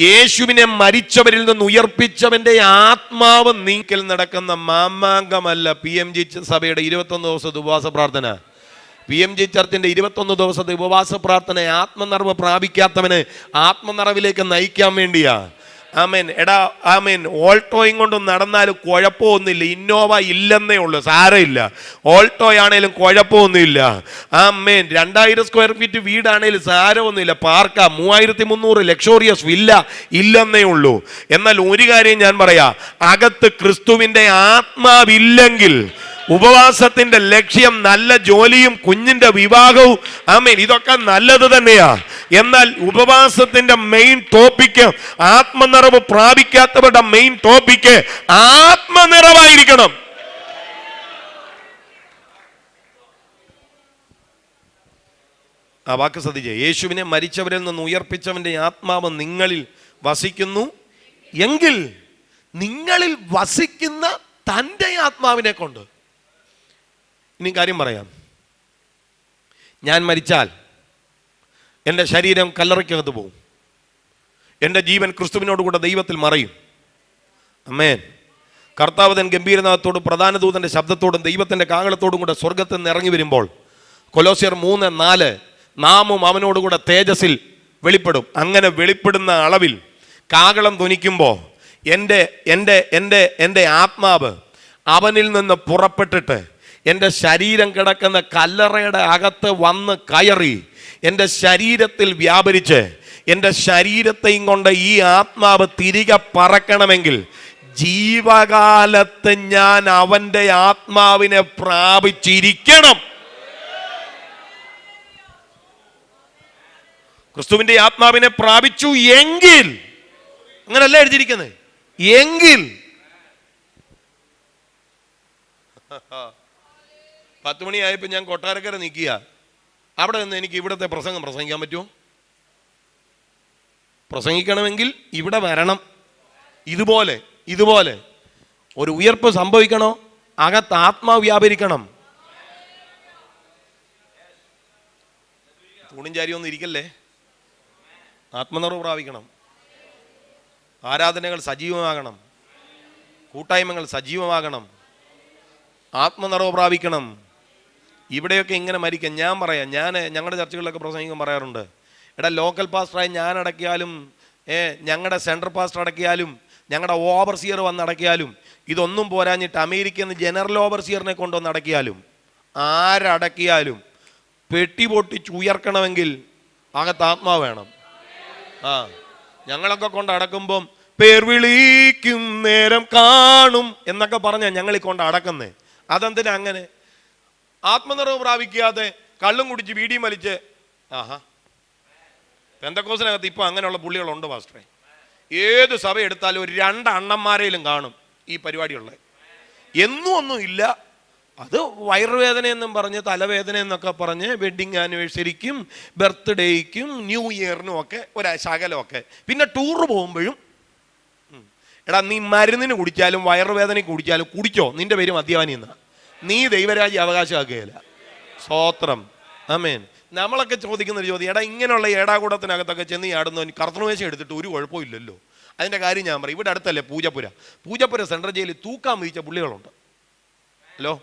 യേശുവിനെ മരിച്ചവരിൽ നിന്ന് ഉയർപ്പിച്ചവന്റെ ആത്മാവ് നീക്കൽ നടക്കുന്ന മാമാങ്കമല്ല. PMG സഭയുടെ 21 ദിവസത്തെ ഉപവാസ പ്രാർത്ഥന, PMG ചർച്ചിന്റെ 21 ദിവസത്തെ ഉപവാസ പ്രാർത്ഥന ആത്മനിറവ് പ്രാപിക്കാത്തവന് ആത്മനിറവിലേക്ക് നയിക്കാൻ വേണ്ടിയാ. ആമേൻ. എടാ, ആമേൻ. ഓൾട്ടോയും കൊണ്ടും നടന്നാലും കുഴപ്പമൊന്നുമില്ല. ഇന്നോവ ഇല്ലെന്നേ ഉള്ളൂ, സാരമില്ല. ഓൾട്ടോയാണേലും കുഴപ്പമൊന്നുമില്ല. ആമേൻ. 2000 സ്ക്വയർ ഫീറ്റ് വീടാണേലും സാരമൊന്നുമില്ല. പാർക്ക 3300 ലക്ഷോറിയസ് വില്ല ഇല്ലെന്നേ ഉള്ളൂ. എന്നാൽ ഒരു കാര്യം ഞാൻ പറയാം, അകത്ത് ക്രിസ്തുവിന്റെ ആത്മാവില്ലെങ്കിൽ ഉപവാസത്തിന്റെ ലക്ഷ്യം നല്ല ജോലിയും കുഞ്ഞിന്റെ വിവാഹവും, ആമേൻ, ഇതൊക്കെ നല്ലത് തന്നെയാ. എന്നാൽ ഉപവാസത്തിന്റെ മെയിൻ ടോപ്പിക്ക്, ആത്മനിറവ് പ്രാപിക്കാത്തവരുടെ മെയിൻ ടോപ്പിക്ക് ആത്മനിറവായിരിക്കണം. ആ വാക്ക് ശ്രദ്ധിച്ചേ. യേശുവിനെ മരിച്ചവരിൽ നിന്ന് ഉയർപ്പിച്ചവന്റെ ആത്മാവ് നിങ്ങളിൽ വസിക്കുന്നു എങ്കിൽ, നിങ്ങളിൽ വസിക്കുന്ന തൻ്റെ ആത്മാവിനെ കൊണ്ട്. ഇനി കാര്യം പറയാം. ഞാൻ മരിച്ചാൽ എൻ്റെ ശരീരം കല്ലറയ്ക്കകത്ത് പോകും, എൻ്റെ ജീവൻ ക്രിസ്തുവിനോടുകൂടെ ദൈവത്തിൽ മറയും. ആമേൻ. കർത്താവ് തൻ ഗംഭീരനാഥത്തോടും പ്രധാന ദൂതൻ്റെ ശബ്ദത്തോടും ദൈവത്തിൻ്റെ കാഹളത്തോടും കൂടെ സ്വർഗത്തിൽ നിന്ന് ഇറങ്ങി വരുമ്പോൾ, കൊലോസ്യർ 3:4, നാമും അവനോടുകൂടെ തേജസ്സിൽ വെളിപ്പെടും. അങ്ങനെ വെളിപ്പെടുന്ന അളവിൽ കാഹളം ധ്വനിക്കുമ്പോൾ എൻ്റെ ആത്മാവ് അവനിൽ നിന്ന് പുറപ്പെട്ടിട്ട് എൻ്റെ ശരീരം കിടക്കുന്ന കല്ലറയുടെ അകത്ത് വന്ന് കയറി എൻ്റെ ശരീരത്തിൽ വ്യാപരിച്ച് എൻ്റെ ശരീരത്തെയും കൊണ്ട് ഈ ആത്മാവ് തിരികെ പറക്കണമെങ്കിൽ ജീവകാലത്ത് ഞാൻ അവൻ്റെ ആത്മാവിനെ പ്രാപിച്ചിരിക്കണം. ക്രിസ്തുവിന്റെ ആത്മാവിനെ പ്രാപിച്ചു എങ്കിൽ, അങ്ങനല്ല എഴുതിയിരിക്കുന്നത്, എങ്കിൽ 10 മണിയായപ്പോൾ ഞാൻ കൊട്ടാരക്കര നിൽക്കുക. അവിടെ നിന്ന് എനിക്ക് ഇവിടുത്തെ പ്രസംഗം പ്രസംഗിക്കാൻ പറ്റുമോ? പ്രസംഗിക്കണമെങ്കിൽ ഇവിടെ വരണം. ഇതുപോലെ ഒരു ഉയർപ്പ് സംഭവിക്കണോ? അകത്ത് ആത്മാവ് വ്യാപരിക്കണം. തൂണും ചാരിയൊന്നും ഇരിക്കല്ലേ, ആത്മനിറവ് പ്രാപിക്കണം. ആരാധനകൾ സജീവമാകണം, കൂട്ടായ്മകൾ സജീവമാകണം, ആത്മനിറവ് പ്രാപിക്കണം. ഇവിടെയൊക്കെ ഇങ്ങനെ മരിക്കാം. ഞാൻ പറയാം, ഞങ്ങളുടെ ചർച്ചകളിലൊക്കെ പ്രസംഗിക്കാൻ പറയാറുണ്ട്, എടാ ലോക്കൽ പാസ്റ്ററായി ഞാൻ അടക്കിയാലും ഞങ്ങളുടെ സെൻട്രൽ പാസ്റ്റർ അടക്കിയാലും ഞങ്ങളുടെ ഓവർസിയർ വന്ന് അടക്കിയാലും ഇതൊന്നും പോരാഞ്ഞിട്ട് അമേരിക്കയിൽ നിന്ന് ജനറൽ ഓവർസിയറിനെ കൊണ്ടുവന്ന് അടക്കിയാലും ആരടക്കിയാലും പെട്ടി പൊട്ടിച്ച് ഉയർക്കണമെങ്കിൽ അകത്ത് ആത്മാവ് വേണം. ഞങ്ങളൊക്കെ കൊണ്ട് അടക്കുമ്പം പേർ വിളിക്കും നേരം കാണും എന്നൊക്കെ പറഞ്ഞാ ഞങ്ങളീ കൊണ്ട് അടക്കുന്നേ. അതെന്തിനാ അങ്ങനെ? ആത്മനിറവ് പ്രാപിക്കാതെ കള്ളും കുടിച്ച് വീടിയും വലിച്ച് പെന്തക്കോസിനകത്ത് ഇപ്പൊ അങ്ങനെയുള്ള പുള്ളികളുണ്ട് പാസ്റ്ററെ. ഏത് സഭ എടുത്താലും ഒരു 2 അണ്ണന്മാരേലും കാണും ഈ പരിപാടിയുള്ളത്. ഒന്നും ഇല്ല, അത് വയറുവേദന എന്നും പറഞ്ഞ് തലവേദന എന്നൊക്കെ പറഞ്ഞ് വെഡിങ് ആനിവേഴ്സറിക്കും ബർത്ത്ഡേക്കും ന്യൂ ഇയറിനും ഒക്കെ ഒരു ശകലമൊക്കെ. പിന്നെ ടൂറ് പോകുമ്പോഴും എടാ നീ മരുന്നിന് കുടിച്ചാലും വയറുവേദനയ്ക്ക് കുടിച്ചാലും കുടിച്ചോ, നിന്റെ പേര് മദ്യപാനി എന്നാ, നീ ദൈവരാജ്യം അവകാശമാക്കുകയില്ല. സ്തോത്രം. ആമേൻ. നമ്മളൊക്കെ ചോദിക്കുന്ന ഒരു ചോദ്യം, എടാ ഇങ്ങനെയുള്ള ഏടാകൂടത്തിനകത്തൊക്കെ ചെന്ന് ചാടുന്നവൻ കർത്തൃമേശം എടുത്തിട്ട് ഒരു കുഴപ്പമില്ലല്ലോ. അതിൻ്റെ കാര്യം ഞാൻ പറയും. ഇവിടെ അടുത്തല്ലേ പൂജപ്പുര സെൻട്രൽ ജയിലിൽ തൂക്കാൻ വീഴ്ച പുള്ളികളുണ്ട്. ഹലോ,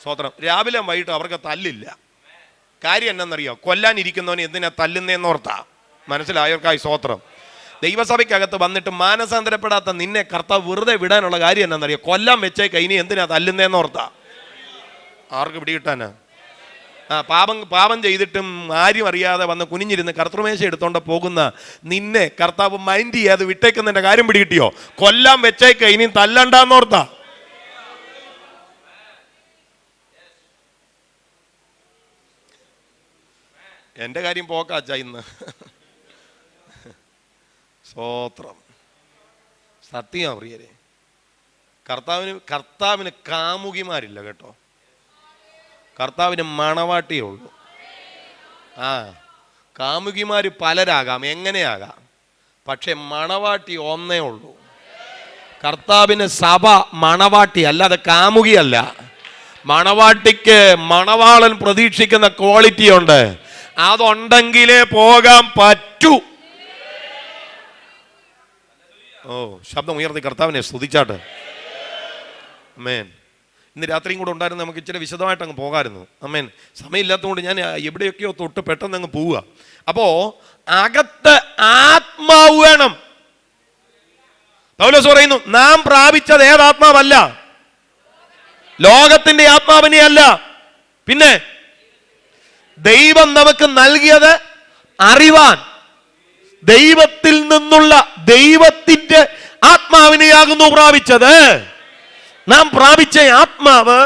സ്തോത്രം. രാവിലെ വൈകിട്ട് അവർക്ക് തല്ലില്ല. കാര്യം എന്നാന്നറിയോ? കൊല്ലാനിരിക്കുന്നവന് എന്തിനാ തല്ലുന്നേന്നോർത്താ. മനസ്സിലായവർക്കായി സ്തോത്രം. ദൈവസഭയ്ക്കകത്ത് വന്നിട്ട് മാനസാന്തരപ്പെടാത്ത നിന്നെ കർത്താവ് വെറുതെ വിടാനുള്ള കാര്യം എന്നാന്നറിയോ? കൊല്ലാൻ വെച്ചേ കൈനി എന്തിനാ തല്ലുന്നേന്നോർത്താ. ആർക്ക് പിടികിട്ടാനാ? പാപം ചെയ്തിട്ടും ആരും അറിയാതെ വന്ന് കുനിഞ്ഞിരുന്ന് കർത്തൃമേശ എടുത്തോണ്ട് പോകുന്ന നിന്നെ കർത്താവ് മൈൻഡ് ചെയ്യാതെ വിട്ടേക്കുന്നതിന്റെ കാര്യം പിടികിട്ടിയോ? കൊല്ലാൻ വെച്ചേക്ക, ഇനി തല്ലണ്ടാന്നോർത്താ. എന്റെ കാര്യം പോക്കാച്ച ഇന്ന്. സ്തോത്രം. സത്യം പ്രിയരെ, കർത്താവിന് കാമുകിമാരില്ല കേട്ടോ. കർത്താവിന് മണവാട്ടിയേ ഉള്ളൂ. കാമുകിമാര് പലരാകാം, എങ്ങനെയാകാം, പക്ഷെ മണവാട്ടി ഒന്നേ ഉള്ളൂ. കർത്താവിന് സഭ മണവാട്ടി അല്ലാതെ കാമുകിയല്ല. മണവാട്ടിക്ക് മണവാളൻ പ്രതീക്ഷിക്കുന്ന ക്വാളിറ്റി ഉണ്ട്. അതുണ്ടെങ്കിലേ പോകാൻ പറ്റൂ. ശബ്ദം ഉയർത്തി കർത്താവിനെ സ്തുതിച്ചാട്ട്. ആമേൻ. ഇന്ന് രാത്രിയും കൂടെ ഉണ്ടായിരുന്നു, നമുക്ക് ഇച്ചിരി വിശദമായിട്ട് അങ്ങ് പോകാമായിരുന്നു. ആമേൻ. സമയമില്ലാത്തതുകൊണ്ട് ഞാൻ എവിടെയൊക്കെയോ തൊട്ട് പെട്ടെന്ന് അങ്ങ് പോവുക. അപ്പോ അകത്ത് ആത്മാവ് വേണം. പൗലോസ് പറയുന്നു, നാം പ്രാപിച്ചത് ഏതാത്മാവല്ല, ലോകത്തിന്റെ ആത്മാവിനെ അല്ല, പിന്നെ ദൈവം നമുക്ക് നൽകിയത് അറിവാൻ ദൈവത്തിൽ നിന്നുള്ള ദൈവത്തിന്റെ ആത്മാവിനെയാകുന്നു പ്രാപിച്ചത്. നാം പ്രാപിച്ച ആത്മാവ്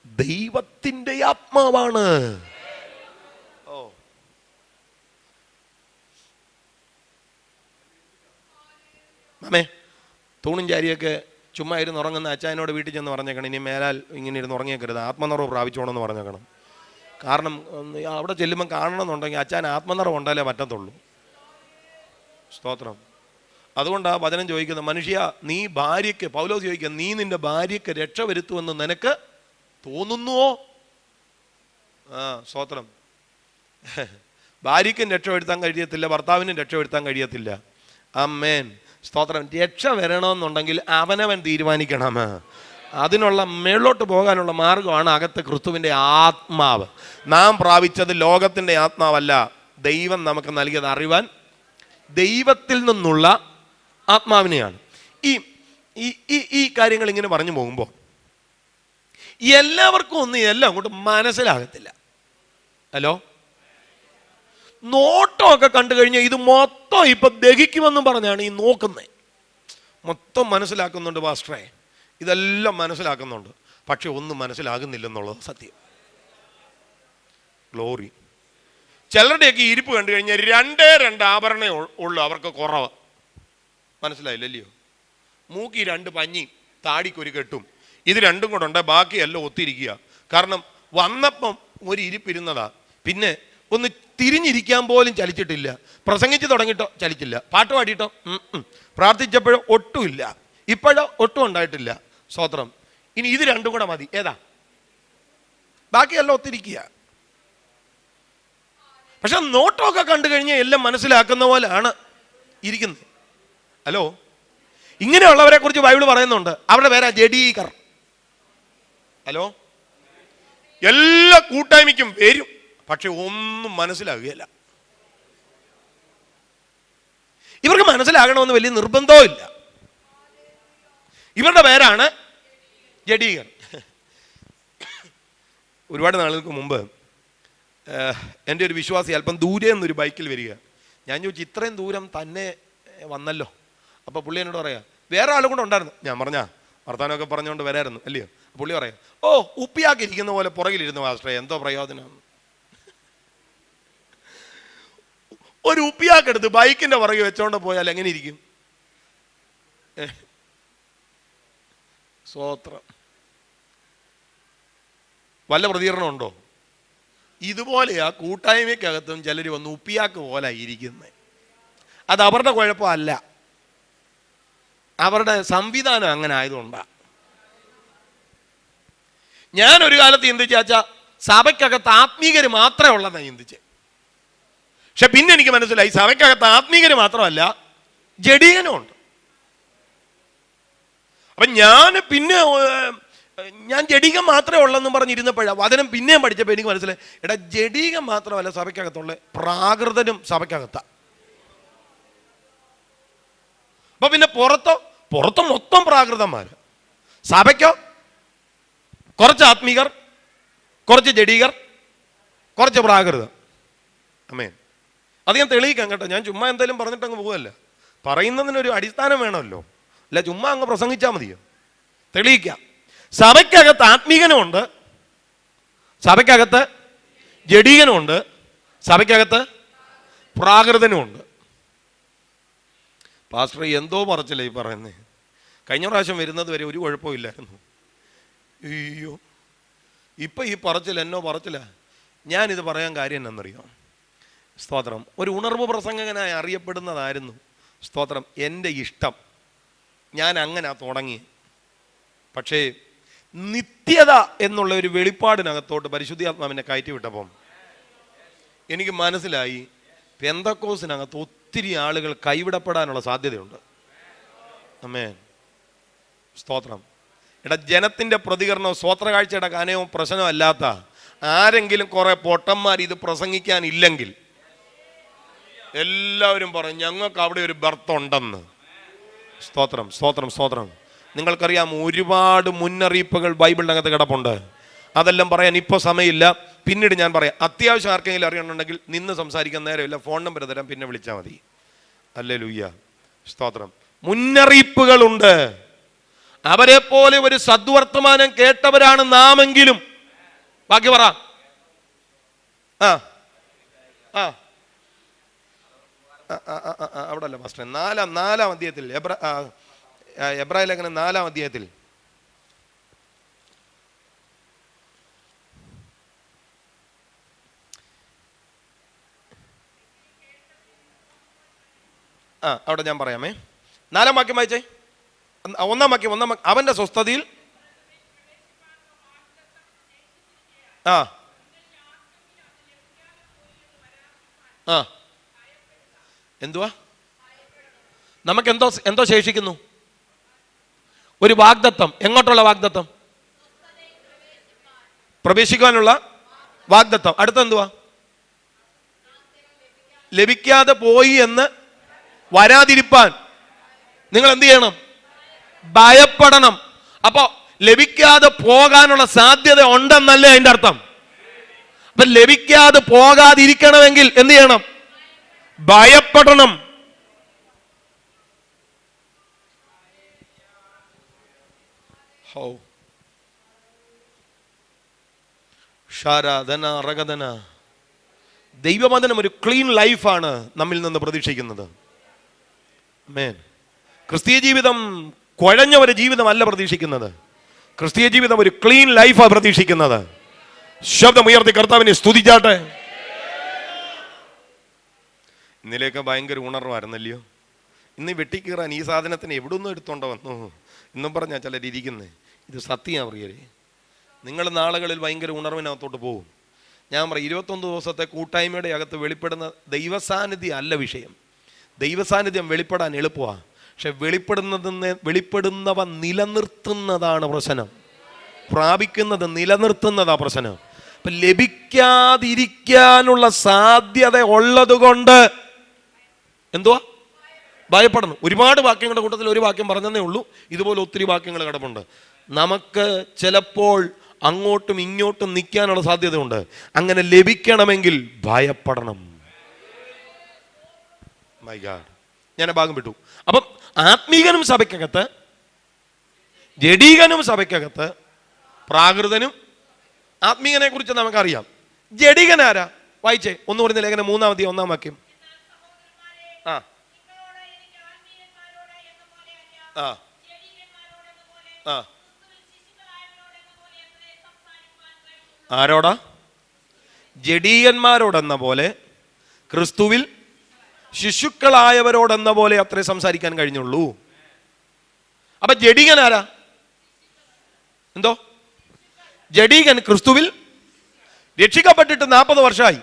ദൈവത്തിന്റെ ആത്മാവാണ്. മാമേ, തൂണും ചാരിയൊക്കെ ചുമ്മാ ഇരുന്ന് ഉറങ്ങുന്ന അച്ചായനോട് വീട്ടിൽ ചെന്ന് പറഞ്ഞേക്കണം, ഇനി മേലാൽ ഇങ്ങനെ ഇരുന്ന് ഉറങ്ങിയേക്കരുത്, ആത്മനിറവ് പ്രാപിച്ചോണമെന്ന് പറഞ്ഞേക്കണം. കാരണം അവിടെ ചെല്ലുമ്പോൾ കാണണമെന്നുണ്ടെങ്കിൽ അച്ചാൻ ആത്മനിറവ് ഉണ്ടാലേ പറ്റത്തുള്ളൂ. സ്തോത്രം. അതുകൊണ്ട് ആ വചനം ചോദിക്കുന്ന, മനുഷ്യ നീ ഭാര്യയ്ക്ക്, പൗലോസ് ചോദിക്കുക, നീ നിന്റെ ഭാര്യയ്ക്ക് രക്ഷ വരുത്തുമെന്ന് നിനക്ക് തോന്നുന്നുവോ? സ്തോത്രം. ഭാര്യയ്ക്കും രക്ഷപ്പെടുത്താൻ കഴിയത്തില്ല, ഭർത്താവിനും രക്ഷപ്പെടുത്താൻ കഴിയത്തില്ല. ആമേൻ. സ്തോത്രം. രക്ഷ വരണമെന്നുണ്ടെങ്കിൽ അവനവൻ തീരുമാനിക്കണം. അതിനുള്ള മേളോട്ട് പോകാനുള്ള മാർഗമാണ് അകത്ത് ക്രിസ്തുവിൻ്റെ ആത്മാവ്. നാം പ്രാപിച്ചത് ലോകത്തിൻ്റെ ആത്മാവല്ല, ദൈവം നമുക്ക് നൽകിയത് അറിവാൻ ദൈവത്തിൽ നിന്നുള്ള ആത്മാവിനെയാണ്. ഈ കാര്യങ്ങൾ ഇങ്ങനെ പറഞ്ഞു പോകുമ്പോൾ എല്ലാവർക്കും ഒന്നും എല്ലാം അങ്ങോട്ട് മനസ്സിലാകത്തില്ല. ഹലോ, നോട്ടമൊക്കെ കണ്ടു കഴിഞ്ഞാൽ ഇത് മൊത്തം ഇപ്പൊ ദഹിക്കുമെന്നും പറഞ്ഞാണ് ഈ നോക്കുന്നത്. മൊത്തം മനസ്സിലാക്കുന്നുണ്ട് പാസ്റ്ററെ, ഇതെല്ലാം മനസ്സിലാക്കുന്നുണ്ട്, പക്ഷെ ഒന്നും മനസ്സിലാകുന്നില്ലെന്നുള്ളത് സത്യം. ഗ്ലോറി. ചിലരുടെയൊക്കെ ഇരിപ്പ് കണ്ടു കഴിഞ്ഞാൽ 2 ആഭരണേ ഉള്ളൂ, അവർക്ക് കുറവ്. മനസ്സിലായില്ലല്ലയോ? മൂക്കി 2 പഞ്ഞി, താടിക്കൊരു കെട്ടും, ഇത് രണ്ടും കൂടെ ഉണ്ട്, ബാക്കിയെല്ലാം ഒത്തിരിക്കുക. കാരണം വന്നപ്പം ഒരു ഇരിപ്പിരുന്നതാ, പിന്നെ ഒന്ന് തിരിഞ്ഞിരിക്കാൻ പോലും ചലിച്ചിട്ടില്ല. പ്രസംഗിച്ച് തുടങ്ങിയിട്ടോ ചലിച്ചില്ല, പാട്ട് പാടിയിട്ടോ പ്രാർത്ഥിച്ചപ്പോഴോ ഒട്ടുമില്ല, ഇപ്പോഴോ ഒട്ടും ഉണ്ടായിട്ടില്ല. സ്തോത്രം. ഇനി ഇത് രണ്ടും കൂടെ മതി, ഏതാ? ബാക്കിയെല്ലാം ഒത്തിരിക്കുക. പക്ഷെ നോട്ടമൊക്കെ കണ്ടു കഴിഞ്ഞാൽ എല്ലാം മനസ്സിലാക്കുന്ന പോലെയാണ് ഇരിക്കുന്നത്. ഹലോ, ഇങ്ങനെയുള്ളവരെ കുറിച്ച് ബൈബിൾ പറയുന്നുണ്ട്, അവരുടെ പേരാ ജഡീകർ. ഹലോ, എല്ലാ കൂട്ടായ്മയ്ക്കും വരും, പക്ഷെ ഒന്നും മനസ്സിലാകുകയില്ല. ഇവർക്ക് മനസ്സിലാകണമെന്ന് വലിയ നിർബന്ധവും ഇല്ല. ഇവരുടെ പേരാണ് ജഡീകർ. ഒരുപാട് നാളുകൾക്ക് മുമ്പ് എൻ്റെ ഒരു വിശ്വാസി അല്പം ദൂരെ നിന്നൊരു ബൈക്കിൽ വരിക. ഞാൻ ചോദിച്ചു, ഇത്രയും ദൂരം തന്നെ വന്നല്ലോ. അപ്പോൾ പുള്ളി എന്നോട് പറയാം, വേറെ ആളും കൂടെ ഉണ്ടായിരുന്നു. ഞാൻ പറഞ്ഞാ വർത്താനമൊക്കെ പറഞ്ഞുകൊണ്ട് വരായിരുന്നു അല്ലയോ? പുള്ളി പറയാം, ഓ ഉപ്പിയാക്കിയിരിക്കുന്ന പോലെ പുറകിലിരുന്നു പാസ്റ്ററെ, എന്തോ പ്രയോജനം. ഒരു ഉപ്പിയാക്കെടുത്ത് ബൈക്കിന്റെ പുറകെ വെച്ചോണ്ട് പോയാൽ എങ്ങനെ ഇരിക്കും? സ്തോത്രം. വല്ല പ്രതികരണം ഉണ്ടോ? ഇതുപോലെയാ കൂട്ടായ്മയ്ക്കകത്തും ചിലർ വന്ന് ഉപ്പിയാക്ക് പോലെ ഇരിക്കുന്നത്. അത് അവരുടെ കുഴപ്പമല്ല, അവരുടെ സംവിധാനം അങ്ങനെ ആയതുകൊണ്ടാണ്. ഞാനൊരു കാലത്ത് ചിന്തിച്ചാ സഭയ്ക്കകത്ത് ആത്മീകര് മാത്രമേ ഉള്ളതാണ് ചിന്തിച്ചേ. പക്ഷെ പിന്നെ എനിക്ക് മനസ്സിലായി, സഭയ്ക്കകത്ത് ആത്മീകര് മാത്രമല്ല ജഡീകനും ഉണ്ട്. അപ്പൊ ഞാൻ ജഡീകം മാത്രമേ ഉള്ളെന്ന് പറഞ്ഞിരുന്നപ്പോഴാണ് വചനം പിന്നെയും പഠിച്ചപ്പോൾ എനിക്ക് മനസ്സിലായി, എടാ ജഡീകം മാത്രമല്ല സഭയ്ക്കകത്തുള്ള, പ്രാകൃതനും സഭയ്ക്കകത്താ. അപ്പൊ പിന്നെ പുറത്ത് മൊത്തം പ്രാകൃതന്മാര്, സഭയ്ക്കോ കുറച്ച് ആത്മീകർ, കുറച്ച് ജഡീകർ, കുറച്ച് പ്രാകൃതം. അമേൻ. അത് ഞാൻ തെളിയിക്കാം കേട്ടോ. ഞാൻ ചുമ്മാ എന്തായാലും പറഞ്ഞിട്ടങ്ങ് പോവല്ല, പറയുന്നതിനൊരു അടിസ്ഥാനം വേണമല്ലോ. അല്ല ചുമ്മാ അങ്ങ് പ്രസംഗിച്ചാൽ മതിയോ? തെളിയിക്കാം. സഭയ്ക്കകത്ത് ആത്മീകനുമുണ്ട്, സഭയ്ക്കകത്ത് ജഡീകനുമുണ്ട്, സഭയ്ക്കകത്ത് പ്രാകൃതനുമുണ്ട്. പാസ്റ്റർ എന്തോ പറച്ചില്ലേ ഈ പറയുന്നേ? കഴിഞ്ഞ പ്രാവശ്യം വരുന്നത് വരെ ഒരു കുഴപ്പമില്ലായിരുന്നു. അയ്യോ, ഇപ്പം ഈ പറച്ചിൽ എന്നോ പറച്ചില്ല. ഞാനിത് പറയാൻ കാര്യം എന്നറിയാം. സ്തോത്രം. ഒരു ഉണർവ് പ്രസംഗകനായി അറിയപ്പെടുന്നതായിരുന്നു സ്തോത്രം എൻ്റെ ഇഷ്ടം. ഞാൻ അങ്ങനെ തുടങ്ങി. പക്ഷേ നിത്യത എന്നുള്ള ഒരു വെളിപ്പാടിനകത്തോട്ട് പരിശുദ്ധാത്മാവിനെ കയറ്റി വിട്ടപ്പം എനിക്ക് മനസ്സിലായി, പെന്തക്കോസിനകത്ത് ഒത്തിരി ആളുകൾ കൈവിടപ്പെടാനുള്ള സാധ്യതയുണ്ട്. ആമേൻ. സ്തോത്രം. എടാ, ജനത്തിൻ്റെ പ്രതികരണവും സ്വോത്രകാഴ്ചയുടെ ഗാനവും പ്രശ്നമല്ലാത്ത ആരെങ്കിലും കുറെ പൊട്ടന്മാർ ഇത് പ്രസംഗിക്കാനില്ലെങ്കിൽ എല്ലാവരും പറയും ഞങ്ങൾക്ക് അവിടെ ഒരു ബർത്ത് ഉണ്ടെന്ന്. സ്തോത്രം, സ്തോത്രം, സ്തോത്രം. നിങ്ങൾക്കറിയാം, ഒരുപാട് മുന്നറിയിപ്പുകൾ ബൈബിളിനകത്ത് കിടപ്പുണ്ട്. അതെല്ലാം പറയാൻ ഇപ്പോൾ സമയമില്ല, പിന്നീട് ഞാൻ പറയാം. അത്യാവശ്യം ആർക്കെങ്കിലും അറിയണമെന്നുണ്ടെങ്കിൽ നിന്ന് സംസാരിക്കാൻ നേരമില്ല, ഫോൺ നമ്പർ തരാം, പിന്നെ വിളിച്ചാൽ മതി. ഹല്ലേലൂയ. സ്തോത്രം. മുന്നറിയിപ്പുകളുണ്ട്. അവരെ പോലെ ഒരു സദ്വർത്തമാനം കേട്ടവരാണ് നാമെങ്കിലും. ബാക്കി പറ. അവിടെ അല്ല പാസ്റ്റർ, നാലാം അധ്യായത്തിൽ, എബ്രായ ലേഖനം 4-ാം അധ്യായത്തിൽ അവിടെ ഞാൻ പറയാമേ. 4-ാം വാക്യം വായിച്ചേ. 1-ാം വാക്യം. അവന്റെ സ്വസ്ഥതയിൽ ആ, എന്തുവാ? നമുക്ക് എന്തോ ശേഷിക്കുന്നു? ഒരു വാഗ്ദത്തം. എങ്ങോട്ടുള്ള വാഗ്ദത്തം? പ്രവേശിക്കാനുള്ള വാഗ്ദത്തം. അടുത്തെന്തുവാ? ലഭിക്കാതെ പോയി എന്ന് വരാതിരിപ്പാൻ നിങ്ങൾ എന്ത് ചെയ്യണം? ഭയപ്പെടണം. അപ്പൊ ലഭിക്കാതെ പോകാനുള്ള സാധ്യത ഉണ്ടെന്നല്ലേ അതിന്റെ അർത്ഥം? അപ്പൊ ലഭിക്കാതെ പോകാതിരിക്കണമെങ്കിൽ എന്ത് ചെയ്യണം? ഭയപ്പെടണം. ദൈവവചനം ഒരു ക്ലീൻ ലൈഫാണ് നമ്മിൽ നിന്ന് പ്രതീക്ഷിക്കുന്നത്. ക്രിസ്തീയ ജീവിതം കുഴഞ്ഞ ഒരു ജീവിതമല്ല പ്രതീക്ഷിക്കുന്നത്. ക്രിസ്തീയ ജീവിതം ഒരു ക്ലീൻ ലൈഫാണ് പ്രതീക്ഷിക്കുന്നത്. ശബ്ദമുയർത്തി കർത്താവിനെ സ്തുതിച്ചാട്ടെ. ഇന്നലെയൊക്കെ ഭയങ്കര ഉണർവായിരുന്നല്ലയോ? ഇന്ന് വെട്ടിക്കീറാൻ ഈ സാധനത്തിന് എവിടുന്നും എടുത്തോണ്ട് വന്നു എന്നും പറഞ്ഞാൽ ചിലരിയ്ക്കുന്നത്. ഇത് സത്യമാണ് പ്രിയരെ. നിങ്ങൾ നാളുകളിൽ ഭയങ്കര ഉണർവിനകത്തോട്ട് പോകും. ഞാൻ പറയും, 21 ദിവസത്തെ കൂട്ടായ്മയുടെ അകത്ത് വെളിപ്പെടുന്ന ദൈവസാന്നിധ്യം അല്ല വിഷയം. ദൈവസാന്നിധ്യം വെളിപ്പെടാൻ എളുപ്പമാണ്. പക്ഷെ വെളിപ്പെടുന്നവ നിലനിർത്തുന്നതാണ് പ്രശ്നം. പ്രാപിക്കുന്നത് നിലനിർത്തുന്നതാ പ്രശ്നം. അപ്പൊ ലഭിക്കാതിരിക്കാനുള്ള സാധ്യത ഉള്ളത് കൊണ്ട് എന്തുവാ? ഭയപ്പെടണം. ഒരുപാട് വാക്യങ്ങളുടെ കൂട്ടത്തിൽ ഒരു വാക്യം പറഞ്ഞതേ ഉള്ളൂ. ഇതുപോലെ ഒത്തിരി വാക്യങ്ങൾ കിടപ്പുണ്ട്. നമുക്ക് ചിലപ്പോൾ അങ്ങോട്ടും ഇങ്ങോട്ടും നിൽക്കാനുള്ള സാധ്യതയുണ്ട്. അങ്ങനെ ലഭിക്കണമെങ്കിൽ ഭയപ്പെടണം. മൈ ഗാഡ്, ഞാൻ ഭാഗം വിട്ടു. അപ്പം ആത്മീകനും സഭയ്ക്കകത്ത്, ജഡീകനും സഭയ്ക്കകത്ത്, പ്രാകൃതനും. ആത്മീകനെ കുറിച്ച് നമുക്കറിയാം. ജഡീകൻ ആരാ? വായിച്ചേ, 1 കൊരിന്ത്യർ ലേഖനം 3-1 വാക്യം. ആ ആ ആ ആരോടാ? ജഡീകന്മാരോടെന്ന പോലെ, ക്രിസ്തുവിൽ ശിശുക്കളായവരോടെന്ന പോലെ അത്രേ സംസാരിക്കാൻ കഴിഞ്ഞുള്ളൂ. അപ്പൊ ജഡീകൻ ആരാ? എന്തോ? ജഡീകൻ ക്രിസ്തുവിൽ രക്ഷിക്കപ്പെട്ടിട്ട് 40 വർഷമായി.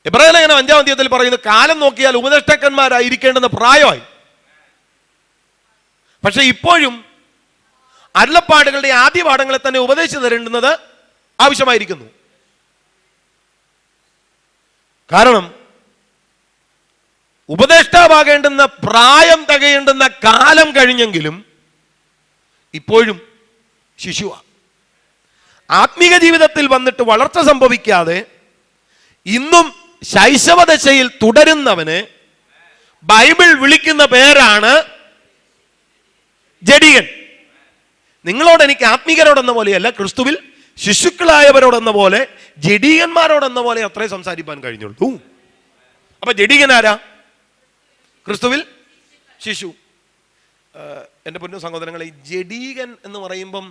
എബ്രായ ലേഖനം 5-ാം അധ്യായത്തിൽ പറയുന്നു, കാലം നോക്കിയാൽ ഉപദേഷ്ടാക്കന്മാരായിരിക്കേണ്ടുന്ന പ്രായമായി. പക്ഷെ ഇപ്പോഴും അരുളപ്പാടുകളുടെ ആദ്യ പാഠങ്ങളെ തന്നെ ഉപദേശിച്ചു തരേണ്ടുന്നത് ആവശ്യമായിരിക്കുന്നു. കാരണം ഉപദേഷ്ടാവാകേണ്ടുന്ന പ്രായം തികയേണ്ടുന്ന കാലം കഴിഞ്ഞെങ്കിലും ഇപ്പോഴും ശിശുവാ. ആത്മീക ജീവിതത്തിൽ വന്നിട്ട് വളർച്ച സംഭവിക്കാതെ ഇന്നും ശൈശവദശയിൽ തുടരുന്നവന് ബൈബിൾ വിളിക്കുന്ന പേരാണ് ജഡീകൻ. നിങ്ങളോട് എനിക്ക് ആത്മീകരോടെന്ന പോലെയല്ല, ക്രിസ്തുവിൽ ശിശുക്കളായവരോടെന്ന പോലെ, ജഡീകന്മാരോടെന്ന പോലെ അത്രേ സംസാരിക്കാൻ കഴിഞ്ഞുള്ളൂ. അപ്പൊ ജഡീകൻ ആരാ? ക്രിസ്തുവിൽ ശിശു. എൻ്റെ പൊന്നു സഹോദരങ്ങളെ, ജഡീകൻ എന്ന് പറയുമ്പം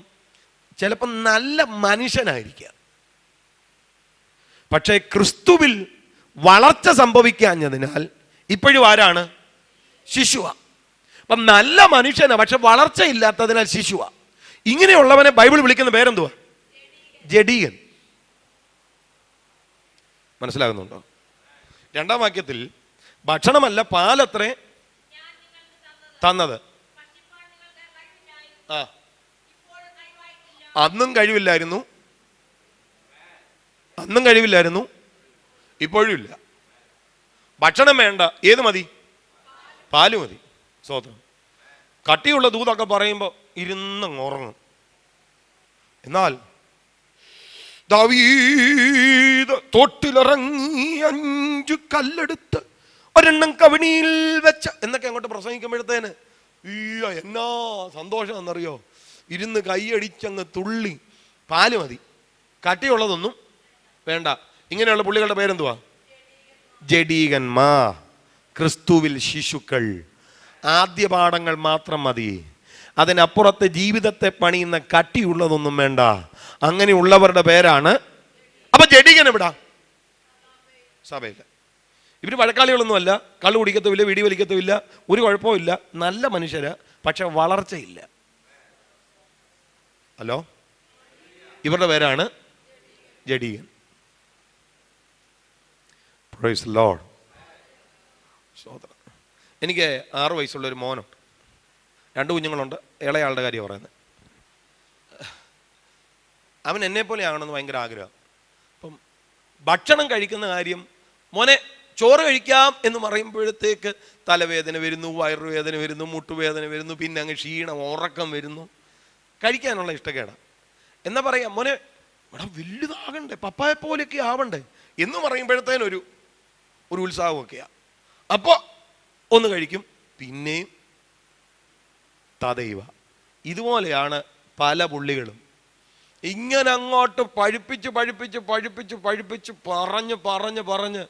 ചിലപ്പം നല്ല മനുഷ്യനായിരിക്കാം, പക്ഷേ ക്രിസ്തുവിൽ വളർച്ച സംഭവിക്കാഞ്ഞതിനാൽ ഇപ്പോഴും ആരാണ്? ശിശുവ. അപ്പം നല്ല മനുഷ്യനാ, പക്ഷെ വളർച്ചയില്ലാത്തതിനാൽ ശിശുവ. ഇങ്ങനെയുള്ളവനെ ബൈബിൾ വിളിക്കുന്ന പേരെന്തുവാ? ജഡീകൻ. മനസ്സിലാകുന്നുണ്ടോ? 2-ാം വാക്യത്തിൽ ഭക്ഷണമല്ല പാലത്രേ തന്നത്. ആ, അന്നും കഴിവില്ലായിരുന്നു, ഇപ്പോഴും ഇല്ല. ഭക്ഷണം വേണ്ട, ഏത് മതി? പാല് മതി. സ്വതന്ത്രം. കട്ടിയുള്ള ദൂതൊക്കെ പറയുമ്പോൾ ഇരുന്നങ്ങ് ഉറങ്ങും. എന്നാൽ ദാവീദ് തോട്ടിലിറങ്ങി 5 കല്ലെടുത്ത് ഒരെണ്ണം കവിണിയിൽ വെച്ച എന്നൊക്കെ അങ്ങോട്ട് പ്രസംഗിക്കുമ്പോഴത്തേന് എന്നാ സന്തോഷം എന്നറിയോ? ഇരുന്ന് കൈയടിച്ചങ്ങ് തുള്ളി. പാല് മതി, കട്ടിയുള്ളതൊന്നും വേണ്ട. ഇങ്ങനെയുള്ള പുള്ളികളുടെ പേരെന്തുവാ? ജഡീകന്മാർ. ക്രിസ്തുവിൽ ശിശുക്കൾ. ആദ്യ പാഠങ്ങൾ മാത്രം മതി, അതിനപ്പുറത്തെ ജീവിതത്തെ പണിയുന്ന കട്ടിയുള്ളതൊന്നും വേണ്ട. അങ്ങനെയുള്ളവരുടെ പേരാണ്. അപ്പൊ ജഡീകൻ എവിടാ? സഭയില്ല. ഇവര് വഴക്കാളികളൊന്നുമല്ല, കള്ളു കുടിക്കത്തുമില്ല, വീടി വലിക്കത്തുമില്ല, ഒരു കുഴപ്പമില്ല, നല്ല മനുഷ്യരാ, പക്ഷെ വളർച്ചയില്ല. ഹലോ, ഇവരുടെ പേരാണ് ജഡീകൻ. Praise Lord. എനിക്ക് 6 വയസ്സുള്ളൊരു മോനുണ്ട്, 2 കുഞ്ഞുങ്ങളുണ്ട്. ഇളയാളുടെ കാര്യം പറയുന്നത്. അവൻ എന്നെപ്പോലെ ആകണമെന്ന് ഭയങ്കര ആഗ്രഹം. അപ്പം ഭക്ഷണം കഴിക്കുന്ന കാര്യം, മോനെ ചോറ് കഴിക്കാം എന്ന് പറയുമ്പോഴത്തേക്ക് തലവേദന വരുന്നു, വയറുവേദന വരുന്നു, മുട്ടുവേദന വരുന്നു, പിന്നെ അങ്ങ് ക്ഷീണം, ഉറക്കം വരുന്നു, കഴിക്കാനുള്ള ഇഷ്ടക്കേടാണ്. എന്നാ പറയാം, മോനെ ഇവിടെ വലുതാകണ്ടേ, പപ്പായെ പോലെയൊക്കെ ആവണ്ടേ എന്ന് പറയുമ്പോഴത്തേനൊരു ഉത്സാഹമൊക്കെയാണ്. അപ്പോൾ ഒന്ന് കഴിക്കും, പിന്നെയും തദൈവ. ഇതുപോലെയാണ് പല പുള്ളികളും. ഇങ്ങനെ അങ്ങോട്ട് പഴുപ്പിച്ച് പഴുപ്പിച്ച് പഴുപ്പിച്ച് പഴുപ്പിച്ച് പറഞ്ഞ് പറഞ്ഞ് പറഞ്ഞ്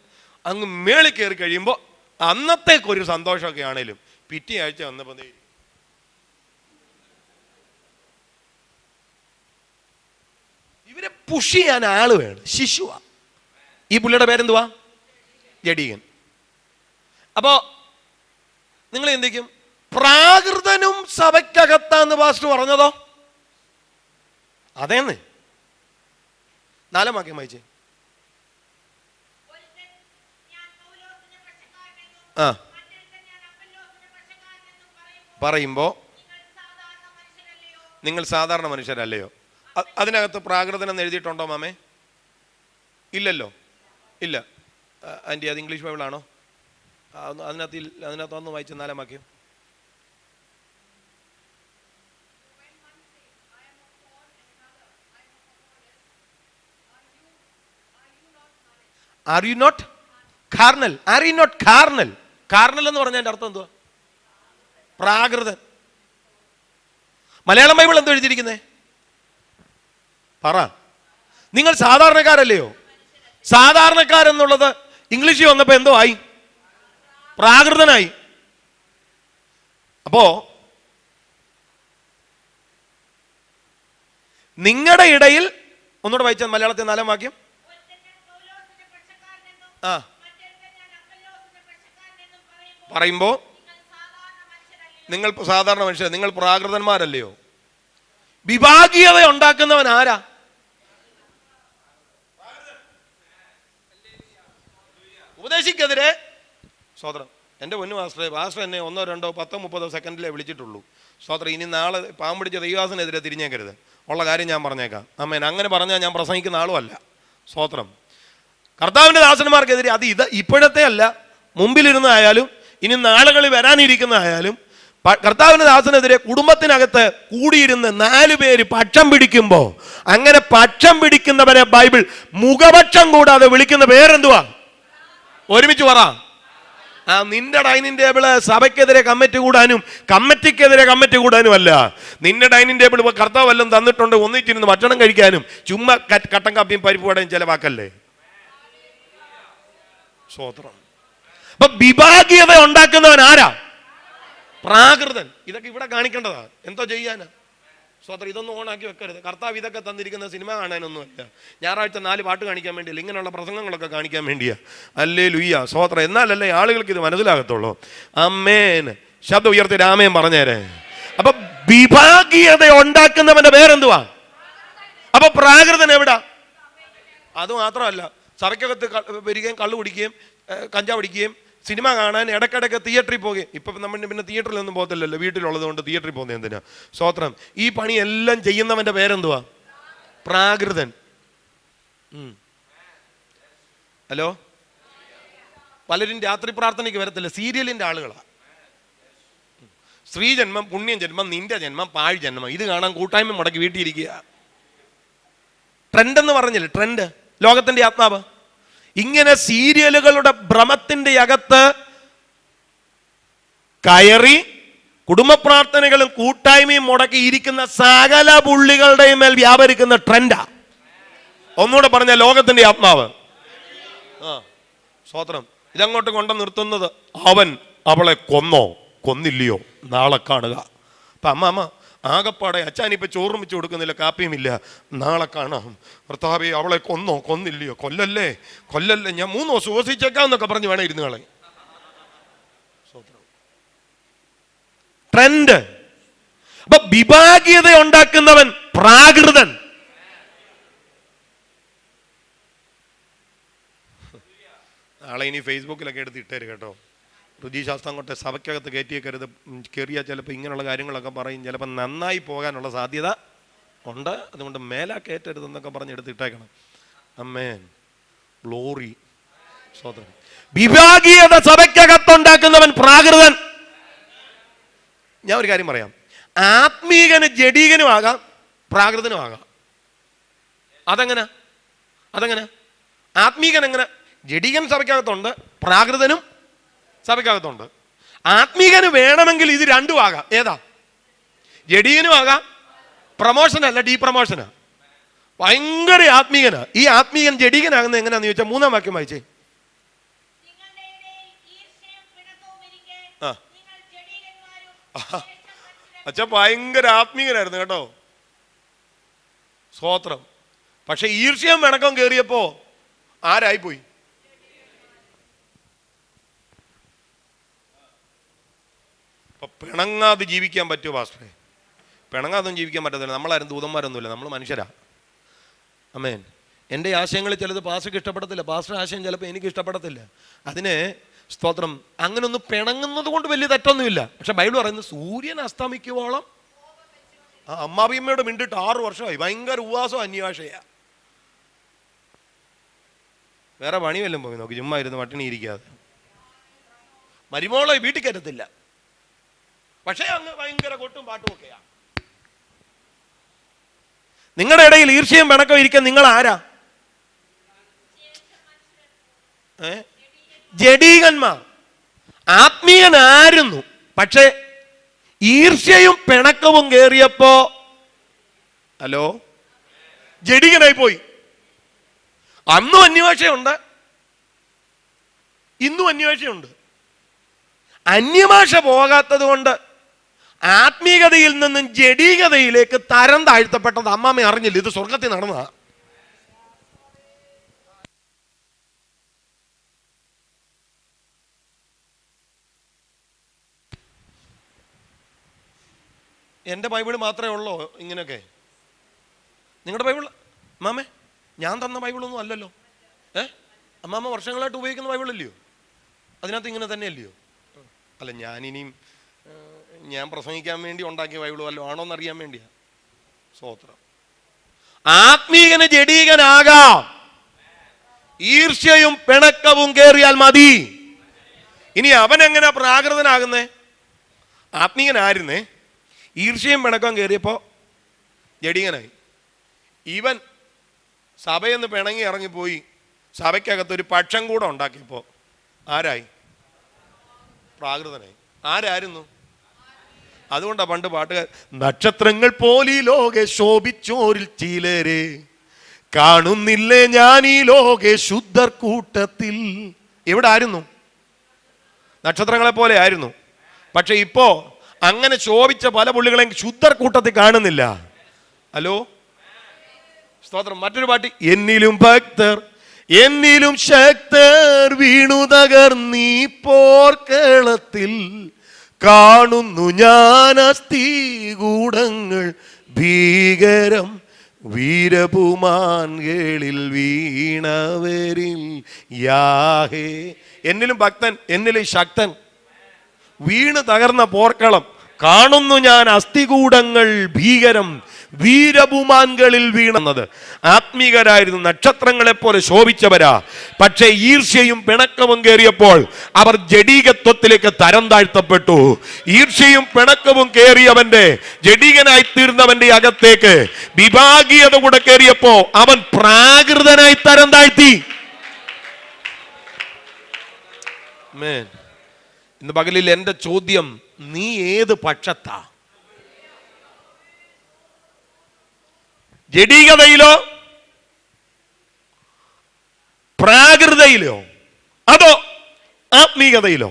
അങ്ങ് മേളിൽ കയറി കഴിയുമ്പോൾ അന്നത്തേക്കൊരു സന്തോഷമൊക്കെ ആണേലും പിറ്റേ ആഴ്ച വന്നപ്പോൾ ഇവരെ പുഷ് ചെയ്യാൻ ആള് വേണം. ശിശുവാ. ഈ പുള്ളിയുടെ പേരെന്തുവാ? ജഡീകൻ. അപ്പോ നിങ്ങൾ എന്തിക്കും? പ്രാകൃതനും സഭയ്ക്കകത്താന്ന് പാസ്റ്റർ പറഞ്ഞതോ? അതേന്ന് 4 വാക്യം വായിച്ചേ. പറയുമ്പോ നിങ്ങൾ സാധാരണ മനുഷ്യരല്ലയോ? അതിനകത്ത് പ്രാകൃതനെന്ന് എഴുതിയിട്ടുണ്ടോ മാമേ? ഇല്ലല്ലോ, ഇല്ല. ആൻറ്റി, അത് ഇംഗ്ലീഷ് ബൈബിളാണോ? അതിനകത്തൊന്ന് വായിച്ച് 4 വാക്യം. Are you not carnal? Are you not carnal? Carnal എന്ന് പറഞ്ഞതിന്റെ അർത്ഥം എന്തുവാ? പ്രാകൃതൻ. മലയാളം ബൈബിൾ എന്തോ എഴുതിയിരിക്കുന്നേ? പറ. നിങ്ങൾ സാധാരണക്കാരല്ലയോ? സാധാരണക്കാരെന്നുള്ളത് ഇംഗ്ലീഷിൽ വന്നപ്പോ എന്തോ ആയി? പ്രാകൃതനായി. അപ്പോ നിങ്ങളുടെ ഇടയിൽ, ഒന്നുകൂടെ വായിച്ചാൽ മലയാളത്തിൽ 4 വാക്യം. പറയുമ്പോ നിങ്ങൾ സാധാരണ മനുഷ്യർ, നിങ്ങൾ പ്രാകൃതന്മാരല്ലയോ? വിഭാഗീയത ഉണ്ടാക്കുന്നവൻ ആരാ? ഉപദേശിക്കെതിരെ. സ്തോത്രം. എൻ്റെ പൊന്നു പാസ്റ്റർ എന്നെ 1, 2, 10, 30 സെക്കൻഡിലേ വിളിച്ചിട്ടുള്ളൂ. സ്തോത്രം. ഇനി നാളെ പാവം പിടിച്ച ദൈവദാസനെതിരെ തിരിഞ്ഞേക്കരുത്. ഉള്ള കാര്യം ഞാൻ പറഞ്ഞേക്കാം. അമ്മേൻ, അങ്ങനെ പറഞ്ഞാൽ ഞാൻ പ്രസംഗിക്കുന്ന ആളും അല്ല. സ്തോത്രം. കർത്താവിൻ്റെ ദാസന്മാർക്കെതിരെ, അത് ഇപ്പോഴത്തെ അല്ല, മുമ്പിലിരുന്നതായാലും ഇനി നാളുകളിൽ വരാനിരിക്കുന്നതായാലും, കർത്താവിൻ്റെ ദാസനെതിരെ കുടുംബത്തിനകത്ത് കൂടിയിരുന്ന് 4 പേര് പക്ഷം പിടിക്കുമ്പോൾ, അങ്ങനെ പക്ഷം പിടിക്കുന്നവരെ ബൈബിൾ മുഖപക്ഷം കൂടാതെ വിളിക്കുന്ന പേരെന്തുവാ? ഒരുമിച്ച് പറ. നിന്റെ ഡൈനിങ് ടേബിള് സഭയ്ക്കെതിരെ കമ്മിറ്റി കൂടാനും കമ്മിറ്റിക്കെതിരെ കമ്മിറ്റി കൂടാനും അല്ല. നിന്റെ ഡൈനിങ് ടേബിൾ കർത്താവ് വല്ലതും തന്നിട്ടുണ്ട് ഒന്നിച്ചിരുന്ന് ഭക്ഷണം കഴിക്കാനും ചുമ്മാ കട്ടൻ കാപ്പിയും പരിപ്പ് വടയും ചിലവാക്കല്ലേ. സ്വോത്രം. അപ്പൊ വിഭാഗീയത ഉണ്ടാക്കുന്നവൻ ആരാ? പ്രാകൃതൻ. ഇതൊക്കെ ഇവിടെ കാണിക്കേണ്ടതാ. എന്തോ ചെയ്യാനാ? സ്വോത്രം. ഇതൊന്നും ഓണാക്കി വെക്കരുത്. കർത്താവ് ഇതൊക്കെ തന്നിരിക്കുന്ന സിനിമ കാണാനൊന്നുമല്ല, ഞായറാഴ്ച 4 പാട്ട് കാണിക്കാൻ വേണ്ടിയല്ല, ഇങ്ങനെയുള്ള പ്രസംഗങ്ങളൊക്കെ കാണിക്കാൻ വേണ്ടിയാ. ഹല്ലേലൂയ. സ്വോത്രം. എന്നാലല്ലേ ആളുകൾക്ക് ഇത് മനസ്സിലാകത്തുള്ളൂ. ആമേൻ. ശബ്ദം ഉയർത്തി രാമേൻ പറഞ്ഞേരെ. അപ്പൊ വിഭാഗീയത ഉണ്ടാക്കുന്നവന്റെ പേരെന്തുവാ? അപ്പൊ പ്രാകൃതൻ എവിടാ? അത് മാത്രമല്ല, സഭയ്ക്കകത്ത് വരികയും കള്ളു കുടിക്കുകയും കഞ്ചാവ് പിടിക്കുകയും സിനിമ കാണാൻ ഇടയ്ക്കിടയ്ക്ക് തിയേറ്ററിൽ പോകുകയും. ഇപ്പം നമ്മൾ പിന്നെ തിയേറ്ററിലൊന്നും പോകത്തില്ലല്ലോ, വീട്ടിലുള്ളത് കൊണ്ട് തിയേറ്ററിൽ പോകുന്നത് എന്തിനാ? സ്തോത്രം. ഈ പണിയെല്ലാം ചെയ്യുന്നവന്റെ പേരെന്തുവാ? പ്രാകൃതൻ. ഹലോ. പലരും രാത്രി പ്രാർത്ഥനയ്ക്ക് വരത്തില്ല, സീരിയലിന്റെ ആളുകളാ. സ്ത്രീ ജന്മം, പുണ്യം ജന്മം, നിന്റെ ജന്മം, പാഴ് ജന്മം, ഇത് കാണാൻ കൂട്ടായ്മ മുടക്കി വീട്ടിലിരിക്കുക. ട്രെൻഡ് എന്ന് പറഞ്ഞില്ലേ, ട്രെൻഡ്, ലോകത്തിന്റെ ആത്മാവ്. ഇങ്ങനെ സീരിയലുകളുടെ ഭ്രമത്തിന്റെ അകത്ത് കയറി കുടുംബ പ്രാർത്ഥനകളും കൂട്ടായ്മയും മുടക്കി ഇരിക്കുന്ന സകല പുള്ളികളുടെയും മേൽ വ്യാപരിക്കുന്ന ട്രെൻഡാ. ഒന്നുകൂടെ പറഞ്ഞ ലോകത്തിന്റെ ആത്മാവ്. സ്തോത്രം. ഇതങ്ങോട്ട് കൊണ്ടു നിർത്തുന്നത്, അവൻ അവളെ കൊന്നോ കൊന്നില്ലയോ നാളെ കാണുക. അപ്പൊ അമ്മ ആകപ്പാടെ അച്ഛനിപ്പോൾ ചോറും വെച്ച് കൊടുക്കുന്നില്ല, കാപ്പിയുമില്ല, നാളെ കാണാം. ഭർത്താവേ അവളെ കൊന്നോ കൊന്നില്ലയോ? കൊല്ലല്ലേ കൊല്ലല്ലേ, ഞാൻ 3 ദിവസം ഉപസിച്ചേക്കാന്നൊക്കെ പറഞ്ഞ് വേണം ഇരുന്നുകളെ. ട്രെൻഡ്. അപ്പൊ വിഭാഗീയത ഉണ്ടാക്കുന്നവൻ പ്രാകൃതൻ. നാളെ ഇനി ഫേസ്ബുക്കിലൊക്കെ എടുത്ത് ഇട്ടേര് കേട്ടോ. രുചി ശാസ്ത്രം കൊണ്ട് സഭയ്ക്കകത്ത് കയറ്റിയേക്കരുത്, കയറിയാൽ ചിലപ്പോൾ ഇങ്ങനെയുള്ള കാര്യങ്ങളൊക്കെ പറയും, ചിലപ്പോൾ നന്നായി പോകാനുള്ള സാധ്യത ഉണ്ട്. അതുകൊണ്ട് മേലാ കയറ്റരുതെന്നൊക്കെ പറഞ്ഞ് എടുത്തിട്ടേക്കണം. അമ്മേൻ, ഗ്ലോറി, സ്വതന്ത്രം. വിഭാഗീയത സഭയ്ക്കകത്തുണ്ടാക്കുന്നവൻ പ്രാകൃതൻ. ഞാൻ ഒരു കാര്യം പറയാം, ആത്മീകന് ജഡീകനും ആകാം, പ്രാകൃതനും ആകാം. അതെങ്ങനെ ആത്മീകൻ എങ്ങനെ? ജഡീകൻ സഭയ്ക്കകത്തുണ്ട്, പ്രാകൃതനും സഭയ്ക്കകത്തുണ്ട്. ആത്മീകന് വേണമെങ്കിൽ ഇത് രണ്ടും ആകാം. ഏതാ? ജഡീകനും ആകാം, പ്രമോഷനല്ല ഡീപ്രമോഷനാ. ഭയങ്കര ആത്മീകനാ. ഈ ആത്മീകൻ ജഡീകനാകുന്നത് എങ്ങനെയാന്ന് ചോദിച്ചാൽ 3-ാം വാക്യം വായിച്ചേ. അച്ഛാ ഭയങ്കര ആത്മീകനായിരുന്നു കേട്ടോ, സ്തോത്രം. പക്ഷെ ഈർഷ്യം പിണക്കം കയറിയപ്പോ ആരായിപ്പോയി? അപ്പൊ പിണങ്ങാതെ ജീവിക്കാൻ പറ്റുമോ പാസ്റ്ററെ? പിണങ്ങാതൊന്നും ജീവിക്കാൻ പറ്റത്തില്ല. നമ്മളാരും ദൂതന്മാരൊന്നുമില്ല, നമ്മൾ മനുഷ്യരാ. അമേൻ. എൻ്റെ ആശയങ്ങളിൽ ചിലത് പാസ്റ്റർക്ക് ഇഷ്ടപ്പെടത്തില്ല, പാസ്റ്റർ ആശയം ചിലപ്പോൾ എനിക്ക് ഇഷ്ടപ്പെടത്തില്ല. അതിന് സ്തോത്രം, അങ്ങനൊന്ന് പിണങ്ങുന്നത് കൊണ്ട് വലിയ തെറ്റൊന്നുമില്ല. പക്ഷെ ബൈബിൾ പറയുന്നത് സൂര്യൻ അസ്തമിക്കുവോളം. അമ്മാവിയമ്മയോട് മിണ്ടിട്ട് 6 വർഷമായി, ഭയങ്കര ഉപവാസം, അന്യഭാഷയാ. വേറെ പണി വല്ലതും പോയി നോക്കി, ചുമ്മാ ഇരുന്ന് പട്ടിണി ഇരിക്കാതെ. മരുമോളെ വീട്ടിൽ കയറ്റത്തില്ല, പക്ഷേ അങ്ങ് ഭയങ്കര കൊട്ടും പാട്ടും ഒക്കെയാ. നിങ്ങളുടെ ഇടയിൽ ഈർഷ്യയും പിണക്കം ഇരിക്കാൻ നിങ്ങൾ ആരാ? ജഡീകന്മാർ. ആത്മീയനായിരുന്നു, പക്ഷേ ഈർഷ്യയും പിണക്കവും കേറിയപ്പോ ജഡീകനായി പോയി. അന്നും അന്യഭാഷയുണ്ട്, ഇന്നും അന്യഭാഷയുണ്ട്. അന്യഭാഷ പോകാത്തത് കൊണ്ട് ആത്മീയതയിൽ നിന്നും ജഡീകതയിലേക്ക് തരം താഴ്ത്തപ്പെട്ടത് അമ്മാമ്മ അറിഞ്ഞില്ല. ഇത് സ്വർഗത്തിൽ നടന്നതാ. എൻ്റെ ബൈബിൾ മാത്രമേ ഉള്ളൂ ഇങ്ങനെയൊക്കെ? നിങ്ങളുടെ ബൈബിൾ അമ്മാമ്മേ ഞാൻ തന്ന ബൈബിളൊന്നും അല്ലല്ലോ. അമ്മാമ്മ വർഷങ്ങളായിട്ട് ഉപയോഗിക്കുന്ന ബൈബിളല്ലയോ? അതിനകത്ത് ഇങ്ങനെ തന്നെ അല്ലയോ? അല്ല, ഞാനിനിയും ഞാൻ പ്രസംഗിക്കാൻ വേണ്ടി ഉണ്ടാക്കിയ ബൈബിൾ വല്ലതും ആണോന്ന് അറിയാൻ വേണ്ടിയാ. സ്തോത്രം. ആത്മീകന് ജഡീകനാകാം, ഈർഷ്യയും പിണക്കവും കേറിയാൽ മതി. ഇനി അവൻ എങ്ങനെ പ്രാകൃതനാകുന്നേ? ആത്മീകനായിരുന്നേ, ഈർഷ്യയും പിണക്കവും കയറിയപ്പോ ജഡീകനായി. ഇവൻ സഭയെന്ന് പിണങ്ങി ഇറങ്ങിപ്പോയി, സഭയ്ക്കകത്തൊരു പക്ഷം കൂടെ ഉണ്ടാക്കിയപ്പോ ആരായി? പ്രാകൃതനായി. ആരായിരുന്നു? അതുകൊണ്ടാ പണ്ട് പാട്ടുകാർ, നക്ഷത്രങ്ങൾ പോലീ ലോകെ ശോഭിച്ചോരിൽ ചിലരെ കാണുന്നില്ലേ ഞാൻ ഈ ലോകെ ശുദ്ധർ കൂട്ടത്തിൽ. എവിടെ ആയിരുന്നു? നക്ഷത്രങ്ങളെ പോലെ ആയിരുന്നു. പക്ഷെ ഇപ്പോ അങ്ങനെ ശോഭിച്ച പല പുള്ളികളെയും ശുദ്ധർ കൂട്ടത്തിൽ കാണുന്നില്ല. ഹലോ, സ്തോത്രം. മറ്റൊരു പാട്ട്, എന്നിലും ഭക്തർ എന്നിലും ശക്തർ വീണു തകർന്നീ പോർക്കളത്തിൽ കാണുന്നു ഞാൻ അസ്ഥികൂടങ്ങൾ ഭീകരം വീരപുമാൻകളിൽ വീണവരിൽ യാഹേ. എന്നിലും ഭക്തൻ എന്നിലും ശക്തൻ വീണ് തകർന്ന പോർക്കളം കാണുന്നു ഞാൻ അസ്ഥികൂടങ്ങൾ ഭീകരം വീരഭൂമാൻകളിൽ വീണെന്നത്. ആത്മീകരായിരുന്നു, നക്ഷത്രങ്ങളെ പോലെ ശോഭിച്ചവരാ. പക്ഷേ ഈർഷ്യയും പിണക്കവും കയറിയപ്പോൾ അവർ ജഡീകത്വത്തിലേക്ക് തരം താഴ്ത്തപ്പെട്ടു. ഈർഷ്യയും പിണക്കവും കയറിയവന്റെ, ജഡീകനായി തീർന്നവന്റെ അകത്തേക്ക് വിഭാഗീയത കൂടെ കയറിയപ്പോ അവൻ പ്രാകൃതനായി തരം താഴ്ത്തി. ഇന്ന് പകലിൽ എന്റെ ചോദ്യം, നീ ഏത് പക്ഷത്താ? ജഡീകതയിലോ പ്രാകൃതയിലോ അതോ ആത്മീകതയിലോ?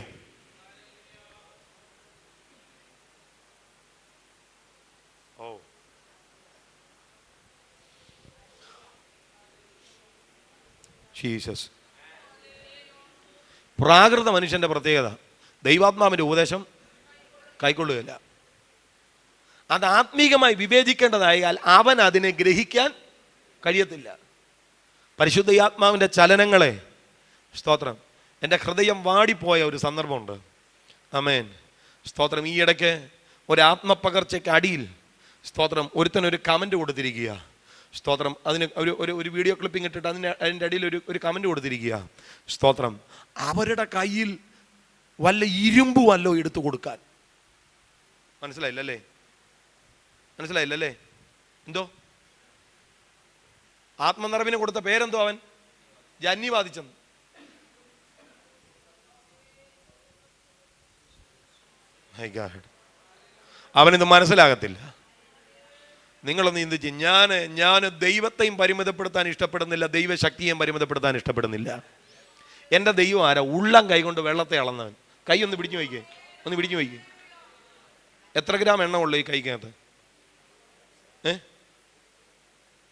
ജീസസ്. പ്രാകൃത മനുഷ്യന്റെ പ്രത്യേകത ദൈവാത്മാവിന്റെ ഉപദേശം കൈക്കൊള്ളുകയില്ല. അത് ആത്മീകമായി വിവേചിക്കേണ്ടതായാൽ അവൻ അതിനെ ഗ്രഹിക്കാൻ കഴിയത്തില്ല. പരിശുദ്ധ ആത്മാവിൻ്റെ ചലനങ്ങളെ, സ്തോത്രം, എൻ്റെ ഹൃദയം വാടിപ്പോയ ഒരു സന്ദർഭമുണ്ട്. ആമേൻ, സ്തോത്രം. ഈ ഇടയ്ക്ക് ഒരു ആത്മപകർച്ചയ്ക്ക് അടിയിൽ, സ്തോത്രം, ഒരുത്തനൊരു കമൻറ്റ് കൊടുത്തിരിക്കുക. സ്തോത്രം. അതിന് ഒരു വീഡിയോ ക്ലിപ്പിംഗ് ഇട്ടിട്ട് അതിൻ്റെ അടിയിൽ ഒരു കമൻറ്റ് കൊടുത്തിരിക്കുക. സ്തോത്രം. അവരുടെ കയ്യിൽ വല്ല ഇരുമ്പ് വല്ലോ എടുത്തു കൊടുക്കാൻ. മനസ്സിലായില്ലല്ലേ? എന്തോ ആത്മനിറവിന് കൊടുത്ത പേരെന്തോ? അവൻ ജന്നി ബാധിച്ചെന്ന്. അവനിത് മനസ്സിലാകത്തില്ല. നിങ്ങളൊന്ന് ചിന്തിച്ച്, ഞാൻ ദൈവത്തെയും പരിമിതപ്പെടുത്താൻ ഇഷ്ടപ്പെടുന്നില്ല, ദൈവശക്തിയെയും പരിമിതപ്പെടുത്താൻ ഇഷ്ടപ്പെടുന്നില്ല. എൻ്റെ ദൈവം ആരാ? ഉള്ളം കൈ കൊണ്ട് വെള്ളത്തെ അളന്നവൻ. കൈ ഒന്ന് പിടിച്ചു വയ്ക്കേ. എത്ര ഗ്രാം എണ്ണ ഉള്ളു ഈ കൈക്കകത്ത്?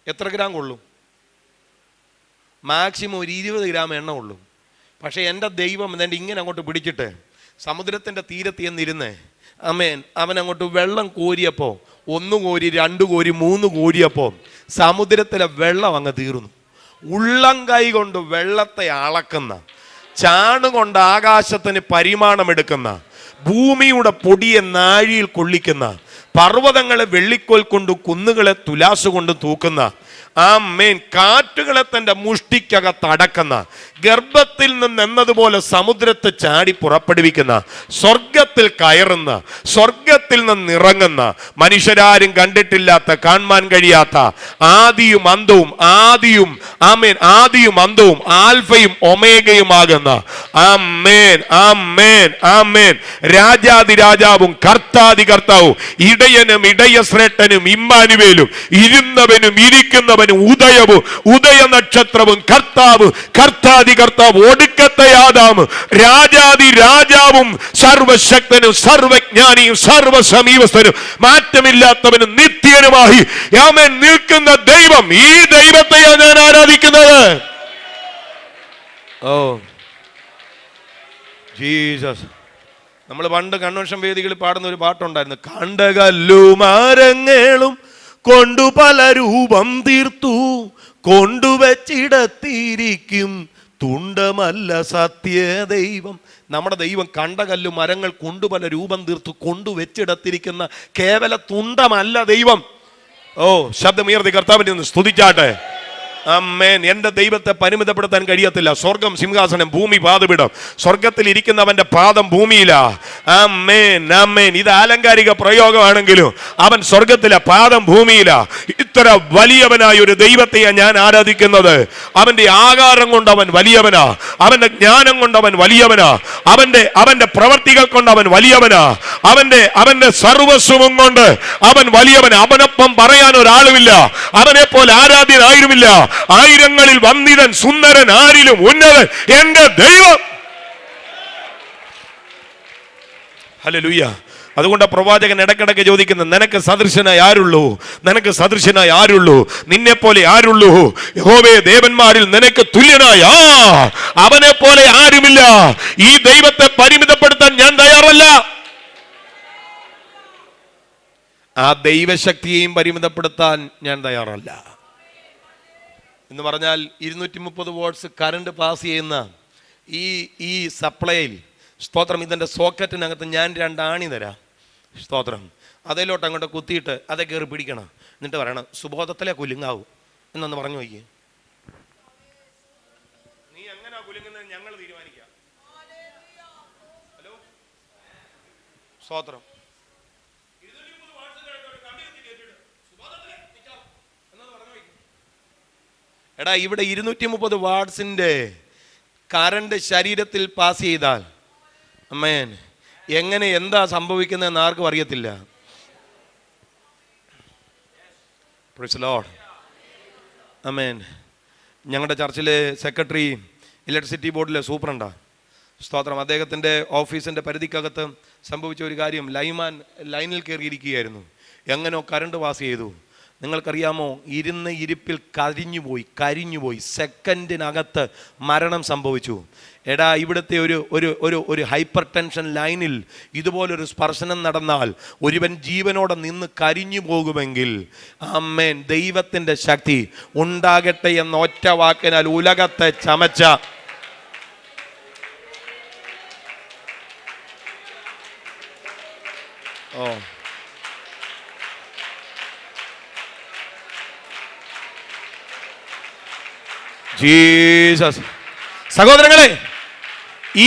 എത്ര ഗ്രാം കൊള്ളും? മാക്സിമം ഒരു 20 ഗ്രാം എണ്ണ ഉള്ളൂ. പക്ഷേ എൻ്റെ ദൈവം എന്നിട്ട് ഇങ്ങനെ അങ്ങോട്ട് പിടിച്ചിട്ട് സമുദ്രത്തിൻ്റെ തീരത്ത് ചെന്നിരുന്നേ, ആമേൻ, അവൻ അങ്ങോട്ട് വെള്ളം കോരിയപ്പോൾ 1 കോരി 2 കോരി 3 കോരിയപ്പോൾ സമുദ്രത്തിലെ വെള്ളം അങ്ങ് തീർന്നു. ഉള്ളം കൈ കൊണ്ട് വെള്ളത്തെ അളക്കുന്ന, ചാണുകൊണ്ട് ആകാശത്തിന് പരിമാണമെടുക്കുന്ന, ഭൂമിയുടെ പൊടിയെ നാഴിയിൽ കൊള്ളിക്കുന്ന, പർവ്വതങ്ങളെ വെള്ളിക്കോൽ കൊണ്ട്, കുന്നുകളെ തുലാസ് കൊണ്ട് തൂക്കുന്ന, ആമേൻ, കാറ്റുകളെ തൻ്റെ മുഷ്ടിക്കകത്ത് അടക്കുന്ന, ഗർഭത്തിൽ നിന്ന് എന്നതുപോലെ സമുദ്രത്തെ ചാടി പുറപ്പെടുവിക്കുന്ന, സ്വർഗത്തിൽ കയറുന്ന, സ്വർഗത്തിൽ നിന്ന് ഇറങ്ങുന്ന, മനുഷ്യരാരും കണ്ടിട്ടില്ലാത്ത, കാണാൻ കഴിയാത്ത, ആദിയും അന്തവും, ആമേൻ, ആദിയും അന്തവും, ആൽഫയും ഒമേഗയുമാകുന്ന, ആമേൻ, ആമേൻ, ആമേൻ, രാജാതിരാജാവും കർത്താതി കർത്താവും, ഇടയനും ഇടയശ്രേഷ്ഠനും ഇമ്മാനുവേലും, ഇരുന്നവനും ഇരിക്കുന്നവനും, ഉദയവും ഉദയ നക്ഷത്രവും, കർത്താവ് കർത്താതി കർത്താവ്, ഒടുക്കത്തെ ആദാമും, രാജാതി രാജാവും, സർവശക്തനും സർവജ്ഞാനിയും സർവസമീപസ്ഥനും മാറ്റമില്ലാത്തവനും നിത്യനുമായി ആമേൻ നിൽക്കുന്ന ദൈവം, ഈ ദൈവത്തെയാണ് ഞാൻ ആരാധിക്കുന്നത്. Oh Jesus. നമ്മൾ പണ്ട് കൺവെൻഷൻ വേദികളിൽ പാടുന്ന ഒരു പാട്ടുണ്ടായിരുന്നു. കണ്ടകല്ലുമാരങ്ങളും കൊണ്ടു പല രൂപം തീർത്തു, കൊണ്ടുവച്ചിടത്തിരിക്കും തുണ്ടമല്ല സത്യദൈവം. നമ്മുടെ ദൈവം കണ്ടകല്ലു മരങ്ങൾ കൊണ്ടു പല രൂപം തീർത്തു കൊണ്ടുവച്ചിടത്തിരിക്കുന്ന കേവല തുണ്ടമല്ല ദൈവം. ഓ, ശബ്ദമുയർത്തി കർത്താവിനെ ഒന്ന് സ്തുതിച്ചാട്ടെ. ആമേൻ. എൻ്റെ ദൈവത്തെ പരിമിതപ്പെടുത്താൻ കഴിയത്തില്ല. സ്വർഗം സിംഹാസനം, ഭൂമി പാദപീഠം. സ്വർഗത്തിൽ ഇരിക്കുന്നവന്റെ പാദം ഭൂമിയിലാ. ആമേൻ, ആമേൻ. ഇത് ആലങ്കാരിക പ്രയോഗമാണെങ്കിലും അവൻ സ്വർഗത്തിലെ പാദം ഭൂമിയിലാ. ഇത്ര വലിയവനായ ഒരു ദൈവത്തെയാണ് ഞാൻ ആരാധിക്കുന്നത്. അവന്റെ ആകാരം കൊണ്ട് അവൻ വലിയവനാ, അവന്റെ ജ്ഞാനം കൊണ്ട് അവൻ വലിയവനാ, അവന്റെ പ്രവർത്തികൾ കൊണ്ട് അവൻ വലിയവനാ, അവന്റെ സർവസ്വവും കൊണ്ട് അവൻ വലിയവൻ. അവനൊപ്പം പറയാൻ ഒരാളുമില്ല, അവനെ പോലെ ആരാധ്യനായിരുമില്ല. ആയിരങ്ങളിൽ വന്ദിതൻ, സുന്ദരൻ, ആരിലും ഉന്നതൻ എന്റെ ദൈവം. ഹല്ലേലൂയ. അതുകൊണ്ട് പ്രവാചകൻ ഇടക്കിടക്ക് ചോദിക്കുന്നത്, നിനക്ക് സദൃശനായി ആരുള്ളൂ? നിനക്ക് സദൃശനായി ആരുള്ളൂ? നിന്നെ പോലെ ആരുള്ളൂ? യഹോവേ, ദേവന്മാരിൽ നിനക്ക് തുല്യനായ അവനെ പോലെ ആരുമില്ല. ഈ ദൈവത്തെ പരിമിതപ്പെടുത്താൻ ഞാൻ തയ്യാറല്ല. ആ ദൈവശക്തിയെയും പരിമിതപ്പെടുത്താൻ ഞാൻ തയ്യാറല്ല. എന്ന് പറഞ്ഞാൽ 230 വോൾട്ട്സ് കറണ്ട് പാസ് ചെയ്യുന്ന ഈ സപ്ലൈയിൽ, സ്തോത്രം, ഇതിൻ്റെ സോക്കറ്റിനകത്ത് ഞാൻ 2 ആണി തരാം. സ്തോത്രം. അതിലോട്ട് അങ്ങോട്ട് കുത്തിയിട്ട് അതേ കയറി പിടിക്കണം. എന്നിട്ട് പറയണം, സുബോധത്തിലെ കുലുങ്ങാവൂ എന്നൊന്ന് പറഞ്ഞു നോക്കി. നീ എങ്ങനെയാ കുലുങ്ങുന്നത് ഞങ്ങൾ തീരുമാനിക്കാം. ഹലോ, സ്തോത്രം. എടാ, ഇവിടെ 230 വാട്ട്സിന്റെ കറണ്ട് ശരീരത്തിൽ പാസ് ചെയ്താൽ, അമ്മേൻ, എങ്ങനെ എന്താ സംഭവിക്കുന്നതെന്ന് ആർക്കും അറിയത്തില്ല. Praise the lord. അമ്മേൻ. ഞങ്ങളുടെ ചർച്ചിലെ സെക്രട്ടറി, ഇലക്ട്രിസിറ്റി ബോർഡിലെ സൂപ്രണ്ടാ. സ്തോത്രം. അദ്ദേഹത്തിൻ്റെ ഓഫീസിൻ്റെ പരിധിക്കകത്ത് സംഭവിച്ച ഒരു കാര്യം, ലൈനിൽ കയറിയിരിക്കുകയായിരുന്നു. എങ്ങനെയോ കറണ്ട് പാസ് ചെയ്തു. നിങ്ങൾക്കറിയാമോ, ഇരുന്ന ഇരിപ്പിൽ കരിഞ്ഞുപോയി. സെക്കൻഡിനകത്ത് മരണം സംഭവിച്ചു. എടാ, ഇവിടുത്തെ ഒരു ഹൈപ്പർ ടെൻഷൻ ലൈനിൽ ഇതുപോലൊരു സ്പർശനം നടന്നാൽ ഒരുവൻ ജീവനോടെ നിന്ന് കരിഞ്ഞു പോകുമെങ്കിൽ, ആമേൻ, ദൈവത്തിൻ്റെ ശക്തി ഉണ്ടാകട്ടെ എന്ന ഒറ്റ വാക്കിനാൽ ഉലകത്തെ ചമച്ച ജീസസ്. സഹോദരങ്ങളെ,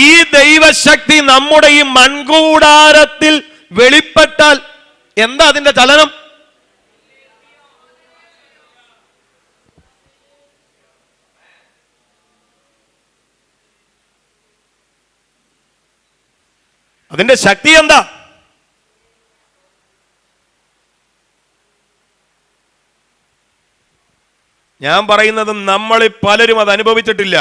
ഈ ദൈവശക്തി നമ്മുടെ ഈ മൺകൂടാരത്തിൽ വെളിപ്പെട്ടാൽ എന്താ അതിന്റെ ചലനം? അതിന്റെ ശക്തി എന്താ? ഞാൻ പറയുന്നത് നമ്മളിൽ പലരും അത് അനുഭവിച്ചിട്ടില്ല.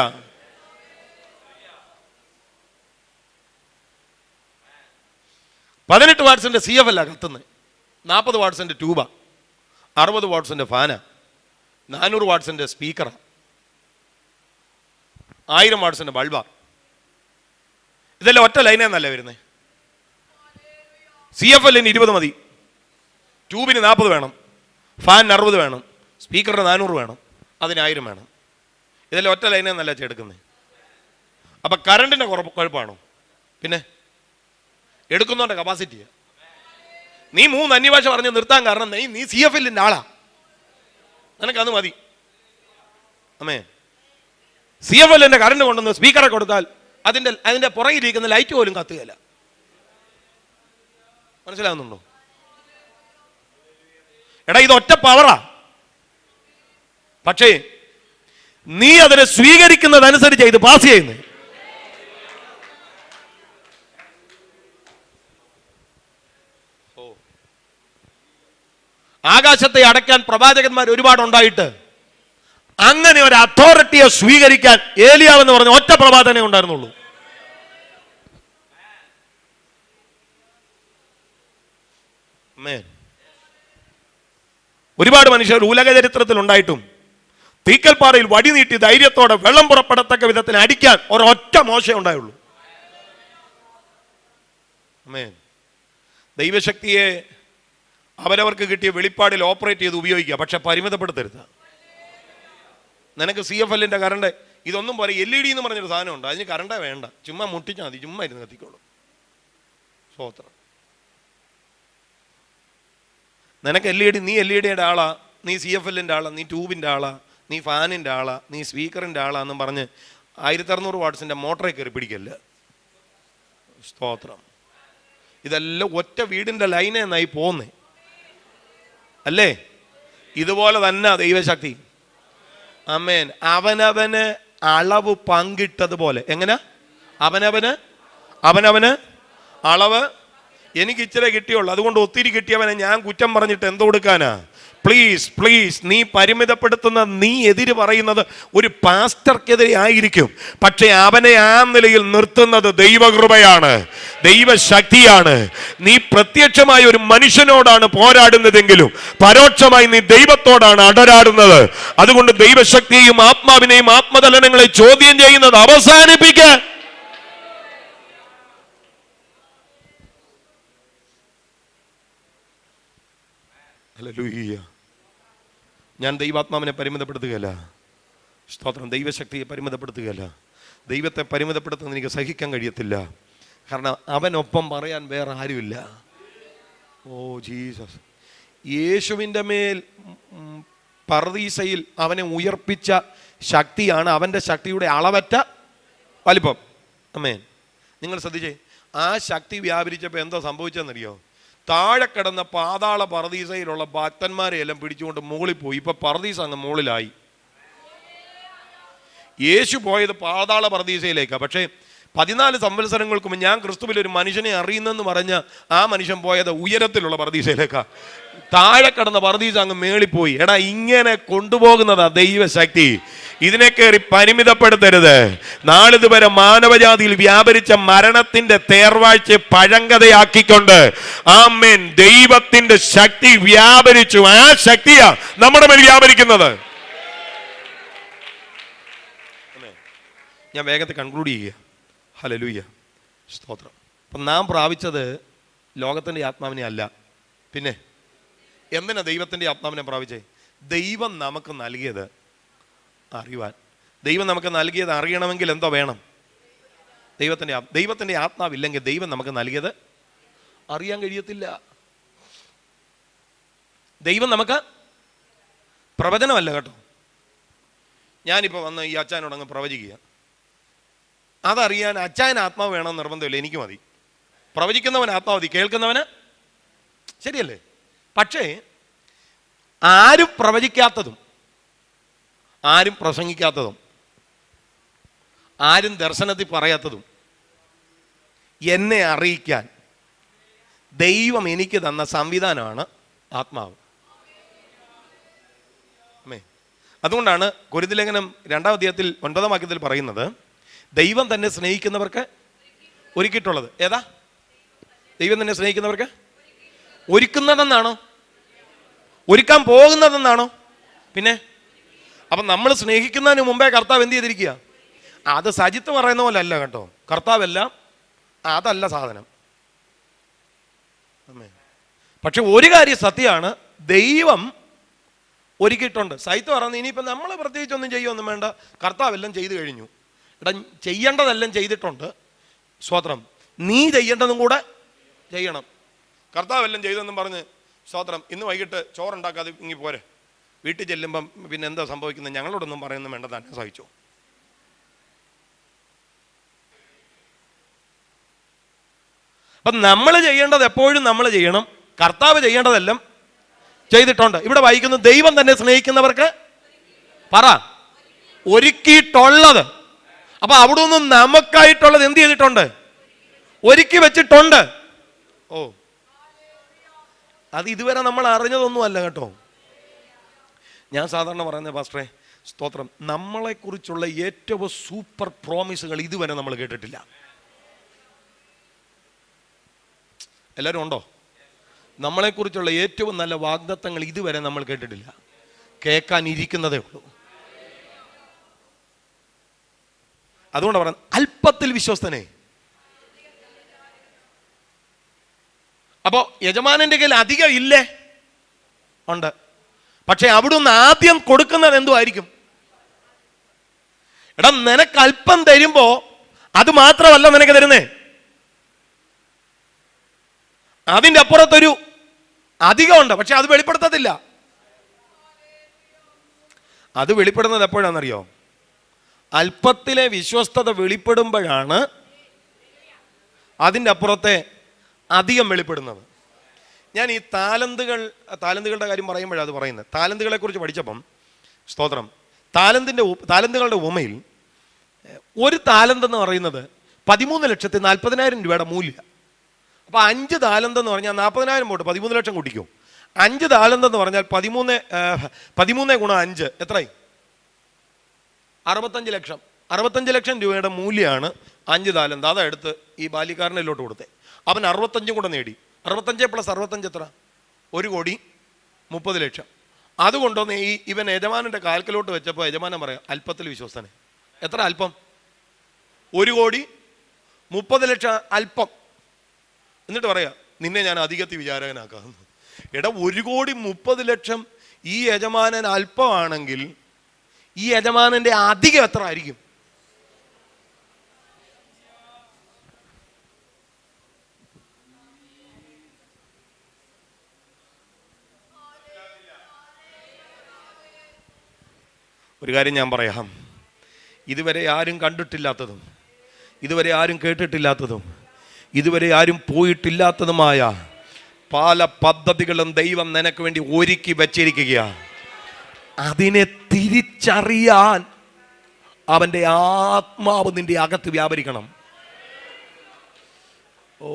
പതിനെട്ട് വാട്സിന്റെ CF അല്ല കത്തുന്നത്, 40 വാട്സിന്റെ ട്യൂബ, 60 വാട്സിന്റെ ഫാന, 400 വാട്സിന്റെ സ്പീക്കറാ, 1000 വാട്സിന്റെ ബൾബാ. ഇതെല്ലാം ഒറ്റ ലൈനെന്നല്ല വരുന്നത്. CFLന് 20 മതി, ട്യൂബിന് 40 വേണം, ഫാനിന് 60 വേണം, സ്പീക്കറിന് 400 വേണം, അതിന് 1000 വേണം. ഇതെല്ലാം ഒറ്റ ലൈനെന്നല്ല എടുക്കുന്നത്. അപ്പൊ കറണ്ടിന്റെ കുഴപ്പമാണോ? പിന്നെ എടുക്കുന്നവന്റെ കപ്പാസിറ്റിയാ. നീ 3 അന്യഭാഷ പറഞ്ഞ് നിർത്താൻ കാരണം നീ CFLന്റെ ആളാ, നിനക്കത് മതി. അമ്മേ, CFLന്റെ കറണ്ട് കൊണ്ടുവന്ന് സ്പീക്കറെ കൊടുത്താൽ അതിന്റെ പുറകിലിരിക്കുന്ന ലൈറ്റ് പോലും കത്തുകയില്ല. മനസ്സിലാകുന്നുണ്ടോ? എടാ, ഇത് ഒറ്റ പവറാ. പക്ഷേ നീ അതിനെ സ്വീകരിക്കുന്നതനുസരിച്ച് ഇത് പാസ് ചെയ്യുന്നത്. ആകാശത്തെ അടയ്ക്കാൻ പ്രവാചകന്മാർ ഒരുപാടുണ്ടായിട്ട് അങ്ങനെ ഒരു അതോറിറ്റിയെ സ്വീകരിക്കാൻ ഏലിയാവെന്ന് പറഞ്ഞ ഒറ്റ പ്രവാചകനെ ഉണ്ടായിരുന്നുള്ളൂ. ഒരുപാട് മനുഷ്യർ ഉലക ചരിത്രത്തിൽ ഉണ്ടായിട്ടും തീക്കൽപ്പാറയിൽ വടി നീട്ടി ധൈര്യത്തോടെ വെള്ളം പുറപ്പെടത്തക്ക വിധത്തിൽ അടിക്കാൻ ഒരൊറ്റ മോശ ഉണ്ടായുള്ളൂ. ദൈവശക്തിയെ അവരവർക്ക് കിട്ടിയ വെളിപ്പാടിൽ ഓപ്പറേറ്റ് ചെയ്ത് ഉപയോഗിക്കുക, പക്ഷെ പരിമിതപ്പെടുത്തരുത്. നിനക്ക് CFLന്റെ കറണ്ട് ഇതൊന്നും പോലെ LED എന്ന് പറഞ്ഞൊരു സാധനമുണ്ട്, അതിന് കറണ്ടേ വേണ്ട, ചുമ്മാ മുട്ടിച്ചാൽ മതി, ചുമ്മാ ഇരുന്ന് കത്തിക്കോളും. സ്വോത്രം. നിനക്ക് LED, നീ LED-യുടെ ആളാ, നീ CFLന്റെ ആളാ, നീ ട്യൂബിൻ്റെ ആളാ, നീ ഫാനിൻ്റെ ആളാ, നീ സ്പീക്കറിൻ്റെ ആളാന്നും പറഞ്ഞ് 1600 വാട്സിന്റെ മോട്ടറെ കയറി പിടിക്കല്ല. സ്തോത്രം. ഇതെല്ലാം ഒറ്റ വീടിന്റെ ലൈനെ നന്നായി പോന്നേ അല്ലേ? ഇതുപോലെ തന്നെ ദൈവശക്തി. ആമേൻ. അവനവന് അളവ് പങ്കിട്ടതുപോലെ. എങ്ങനെ? അവനവന് അളവ്. എനിക്ക് ഇച്ചിരി കിട്ടിയുള്ളൂ, അതുകൊണ്ട് ഒത്തിരി കിട്ടിയവനെ ഞാൻ കുറ്റം പറഞ്ഞിട്ട് എന്തോ കൊടുക്കാനാ? പ്ലീസ്, നീ പരിമിതപ്പെടുത്തുന്ന, നീ എതിര് പറയുന്നത് ഒരു പാസ്റ്റർക്കെതിരെ ആയിരിക്കും, പക്ഷെ അവനെ ആ നിലയിൽ നിർത്തുന്നത് ദൈവകൃപയാണ്, ദൈവശക്തിയാണ്. നീ പ്രത്യക്ഷമായ ഒരു മനുഷ്യനോടാണ് പോരാടുന്നതെങ്കിലും പരോക്ഷമായി നീ ദൈവത്തോടാണ് അടരാടുന്നത്. അതുകൊണ്ട് ദൈവശക്തിയെയും ആത്മാവിനെയും ആത്മതലനങ്ങളെ ചോദ്യം ചെയ്യുന്നത് അവസാനിപ്പിക്കാൻ. ഹല്ലേലൂയ. ഞാൻ ദൈവാത്മാവിനെ പരിമിതപ്പെടുത്തുകയല്ല, സ്തോത്രം, ദൈവശക്തിയെ പരിമിതപ്പെടുത്തുകയല്ല. ദൈവത്തെ പരിമിതപ്പെടുത്തുന്നത് എനിക്ക് സഹിക്കാൻ കഴിയത്തില്ല, കാരണം അവനൊപ്പം പറയാൻ വേറെ ആരുമില്ല. Oh Jesus. യേശുവിൻ്റെ മേൽ പർദീസയിൽ അവനെ ഉയർപ്പിച്ച ശക്തിയാണ് അവൻ്റെ ശക്തിയുടെ അളവറ്റ വലിപ്പം. ആമേൻ. നിങ്ങൾ ശ്രദ്ധിച്ചേ, ആ ശക്തി വ്യാപരിച്ചപ്പോൾ എന്തോ സംഭവിച്ചെന്നറിയോ? താഴെ കിടന്ന പാതാള പർദീസയിലുള്ള ഭക്തന്മാരെ എല്ലാം പിടിച്ചുകൊണ്ട് മുകളിൽ പോയി. ഇപ്പൊ പർദീസ അങ്ങ് മുകളിലായി. യേശു പോയത് പാതാള പർദീസയിലേക്കാണ്, പക്ഷേ 14 സംവത്സരങ്ങൾക്ക് മുമ്പ് ഞാൻ ക്രിസ്തുവിൽ ഒരു മനുഷ്യനെ അറിയുന്നെന്ന് പറഞ്ഞ ആ മനുഷ്യൻ പോയത് ഉയരത്തിലുള്ള പർദീസയിലേക്കാ. താഴെ കിടന്ന പർദീസ അങ്ങ് മേളിപ്പോയി. എടാ, ഇങ്ങനെ കൊണ്ടുപോകുന്നതാ ദൈവശക്തി. ഇതിനെ കയറി പരിമിതപ്പെടുത്തരുത്. നാളിതുവരെ മാനവജാതിയിൽ വ്യാപരിച്ച മരണത്തിന്റെ തേർവാഴ്ച പഴങ്കതയാക്കിക്കൊണ്ട് ആമേൻ ദൈവത്തിന്റെ ശക്തി വ്യാപരിച്ചു. ആ ശക്തിയാ നമ്മുടെ മേൽ വ്യാപരിക്കുന്നത്. ഞാൻ വേഗത്തിൽ കൺക്ലൂഡ് ചെയ്യുക. ഹല്ലേലൂയ, സ്തോത്രം. അപ്പം നാം പ്രാപിച്ചത് ലോകത്തിൻ്റെ ആത്മാവിനെ അല്ല, പിന്നെ എന്തിനാ ദൈവത്തിൻ്റെ ആത്മാവിനെ പ്രാപിച്ചേ? ദൈവം നമുക്ക് നൽകിയത് അറിയുവാൻ. ദൈവം നമുക്ക് നൽകിയത് അറിയണമെങ്കിൽ എന്തോ വേണം? ദൈവത്തിൻ്റെ ആത്മാവില്ലെങ്കിൽ ദൈവം നമുക്ക് നൽകിയത് അറിയാൻ കഴിയത്തില്ല. ദൈവം നമുക്ക് പ്രവചനമല്ല കേട്ടോ. ഞാനിപ്പോൾ വന്ന് ഈ അച്ചായനോടങ്ങ് പ്രവചിക്കുക. അതറിയാൻ അച്ചായൻ ആത്മാവ് വേണമെന്ന് നിർബന്ധമില്ല, എനിക്ക് മതി. പ്രവചിക്കുന്നവൻ ആത്മാവ് മതി, കേൾക്കുന്നവന് ശരിയല്ലേ? പക്ഷേ ആരും പ്രവചിക്കാത്തതും ആരും പ്രസംഗിക്കാത്തതും ആരും ദർശനത്തിൽ പറയാത്തതും എന്നെ അറിയിക്കാൻ ദൈവം എനിക്ക് തന്ന സംവിധാനമാണ് ആത്മാവ്. അതുകൊണ്ടാണ് കൊരിന്ത്യർ ലേഖനം 2-ാം അധ്യായത്തിൽ 9-ാം വാക്യത്തിൽ പറയുന്നത്, ദൈവം തന്നെ സ്നേഹിക്കുന്നവർക്ക് ഒരുക്കിയിട്ടുള്ളത്. ഏതാ? ദൈവം തന്നെ സ്നേഹിക്കുന്നവർക്ക് ഒരുക്കുന്നതെന്നാണോ? ഒരുക്കാൻ പോകുന്നതെന്നാണോ? പിന്നെ അപ്പം നമ്മൾ സ്നേഹിക്കുന്നതിന് മുമ്പേ കർത്താവ് എന്ത് ചെയ്തിരിക്കുക? അത് സജിത്ത് പറയുന്ന പോലെ അല്ല കേട്ടോ. കർത്താവെല്ലാം അതല്ല സാധനം. പക്ഷെ ഒരു കാര്യം സത്യമാണ്, ദൈവം ഒരുക്കിയിട്ടുണ്ട്. സൈത്ത് പറയുന്നത് ഇനിയിപ്പോൾ നമ്മൾ പ്രത്യേകിച്ചൊന്നും ചെയ്യുമൊന്നും വേണ്ട, കർത്താവെല്ലാം ചെയ്തു കഴിഞ്ഞു. എടാ, ചെയ്യേണ്ടതെല്ലാം ചെയ്തിട്ടുണ്ട്. സ്തോത്രം. നീ ചെയ്യേണ്ടതും കൂടെ ചെയ്യണം. കർത്താവെല്ലാം ചെയ്തെന്നും പറഞ്ഞ് സ്തോത്രം ഇന്ന് വൈകിട്ട് ചോറുണ്ടാക്കാതെ ഇങ്ങി പോരെ, വീട്ടിൽ ചെല്ലുമ്പം പിന്നെ എന്താ സംഭവിക്കുന്നത്? ഞങ്ങളോടൊന്നും പറയുന്നത് വേണ്ട, തന്നെ സഹിച്ചോ. അപ്പം നമ്മൾ ചെയ്യേണ്ടത് എപ്പോഴും നമ്മൾ ചെയ്യണം. കർത്താവ് ചെയ്യേണ്ടതെല്ലാം ചെയ്തിട്ടുണ്ട്. ഇവിടെ വായിക്കുന്നു, ദൈവം തന്നെ സ്നേഹിക്കുന്നവർക്ക് പറ ഒരുക്കിയിട്ടുള്ളത്. അപ്പൊ അവിടെ നിന്നും നമുക്കായിട്ടുള്ളത് എന്ത് ചെയ്തിട്ടുണ്ട്? ഒരുക്കി വെച്ചിട്ടുണ്ട്. ഓ, അത് ഇതുവരെ നമ്മൾ അറിഞ്ഞതൊന്നുമല്ല കേട്ടോ. ഞാൻ സാധാരണ പറയുന്നത് പാസ്റ്ററെ, സ്തോത്രം, നമ്മളെക്കുറിച്ചുള്ള ഏറ്റവും സൂപ്പർ പ്രോമിസുകൾ ഇതുവരെ നമ്മൾ കേട്ടിട്ടില്ല. എല്ലാവരും ഉണ്ടോ? നമ്മളെക്കുറിച്ചുള്ള ഏറ്റവും നല്ല വാഗ്ദത്തങ്ങൾ ഇതുവരെ നമ്മൾ കേട്ടിട്ടില്ല, കേൾക്കാനിരിക്കുന്നതേ ഉള്ളൂ. അതുകൊണ്ട് പറയാം, അല്പത്തിൽ വിശ്വസ്തനെ. അപ്പോ യജമാനന്റെ കയ്യിൽ അധികം ഇല്ലേ? ഉണ്ട്. പക്ഷെ അവിടുന്ന് ആദ്യം കൊടുക്കുന്നത് എന്തുമായിരിക്കും? എടാ, നിനക്ക് അല്പം തരുമ്പോ അത് മാത്രമല്ല നിനക്ക് തരുന്നേ, അതിൻ്റെ അപ്പുറത്തൊരു അധികമുണ്ട്. പക്ഷെ അത് വെളിപ്പെടുത്തത്തില്ല. അത് വെളിപ്പെടുന്നത് എപ്പോഴാണെന്നറിയോ? അല്പത്തിലെ വിശ്വസ്തത വെളിപ്പെടുമ്പോഴാണ് അതിൻ്റെ അപ്പുറത്തെ അധികം വെളിപ്പെടുന്നത്. ഞാൻ ഈ താലന്തുകളുടെ കാര്യം പറയുമ്പോഴാണ് അത് പറയുന്നത്. താലന്തുകളെ കുറിച്ച് പഠിച്ചപ്പം സ്തോത്രം, താലന്തുകളുടെ ഉപമയിൽ ഒരു താലന്ത് എന്ന് പറയുന്നത് 13,40,000 രൂപയുടെ മൂല്യം. അപ്പോൾ 5 താലന്ത് എന്ന് പറഞ്ഞാൽ 40,000 പോട്ട് 13 ലക്ഷം കൂട്ടിക്കോ. 5 താലന്ത് എന്ന് പറഞ്ഞാൽ 13 ഗുണം 5 എത്രയായി? 65 ലക്ഷം. 65 ലക്ഷം രൂപയുടെ മൂല്യമാണ് 5 താലന്ത്. അതെടുത്ത് ഈ ബാല്യക്കാരനിലോട്ട് കൊടുത്തേ. അവൻ 65 കൂടെ നേടി. 65 + 65 എത്ര? 1,30,00,000. അതുകൊണ്ടൊന്ന് ഇവൻ യജമാനന്റെ കാൽക്കലോട്ട് വെച്ചപ്പോൾ യജമാനൻ പറയാം, അല്പത്തിൽ വിശ്വസ്തനെ. എത്ര അല്പം? 1,30,00,000 അല്പം. എന്നിട്ട് പറയാ, നിന്നെ ഞാൻ അധികത്തിൽ വിചാരകനാക്കാം. എടാ, 1,30,00,000 ഈ യജമാനൻ അല്പമാണെങ്കിൽ ഈ യജമാനന്റെ അധികം എത്ര ആയിരിക്കും? ഒരു കാര്യം ഞാൻ പറയാം, ഇതുവരെ ആരും കണ്ടിട്ടില്ലാത്തതും ഇതുവരെ ആരും കേട്ടിട്ടില്ലാത്തതും ഇതുവരെ ആരും പോയിട്ടില്ലാത്തതുമായ പല പദ്ധതികളും ദൈവം നിനക്ക് വേണ്ടി ഒരുക്കി വച്ചിരിക്കുകയാണ്. അതിനെ തിരിച്ചറിയാൻ അവൻ്റെ ആത്മാവ് നിന്റെ അകത്ത് വ്യാപരിക്കണം. ഓ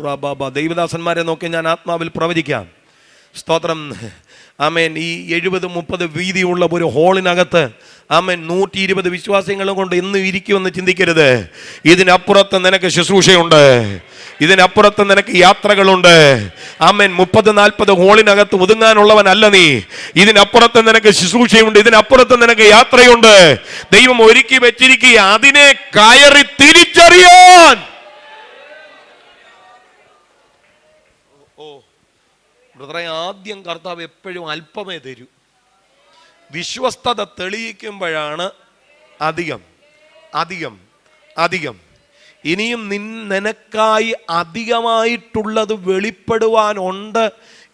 റബബ, ദൈവദാസന്മാരെ നോക്കി ഞാൻ ആത്മാവിൽ പ്രവചിക്കാം. സ്തോത്രം. ആമേൻ. ഈ 70-30 വീതിയുള്ള ഒരു ഹോളിനകത്ത് ആമേൻ 120 വിശ്വാസങ്ങളും കൊണ്ട് എന്നും ഇരിക്കുമെന്ന് ചിന്തിക്കരുത്. ഇതിനപ്പുറത്ത് നിനക്ക് ശുശ്രൂഷയുണ്ട്, ഇതിനപ്പുറത്ത് നിനക്ക് യാത്രകളുണ്ട്. ആമേൻ. 30-40 ഹോളിനകത്ത് ഒതുങ്ങാനുള്ളവനല്ല നീ. ഇതിനപ്പുറത്ത് നിനക്ക് ശുശ്രൂഷയുണ്ട്, ഇതിനപ്പുറത്ത് നിനക്ക് യാത്രയുണ്ട്. ദൈവം ഒരുക്കി വെച്ചിരിക്കുക. അതിനെ കയറി തിരിച്ചറിയാൻ ബ്രദറെ, ആദ്യം കർത്താവ് എപ്പോഴും അല്പമേ തരൂ. വിശ്വസ്തത തെളിയിക്കുമ്പോഴാണ് അധികം അധികം അധികം. ഇനിയും നിനക്കായി അധികമായിട്ടുള്ളത് വെളിപ്പെടുവാനുണ്ട്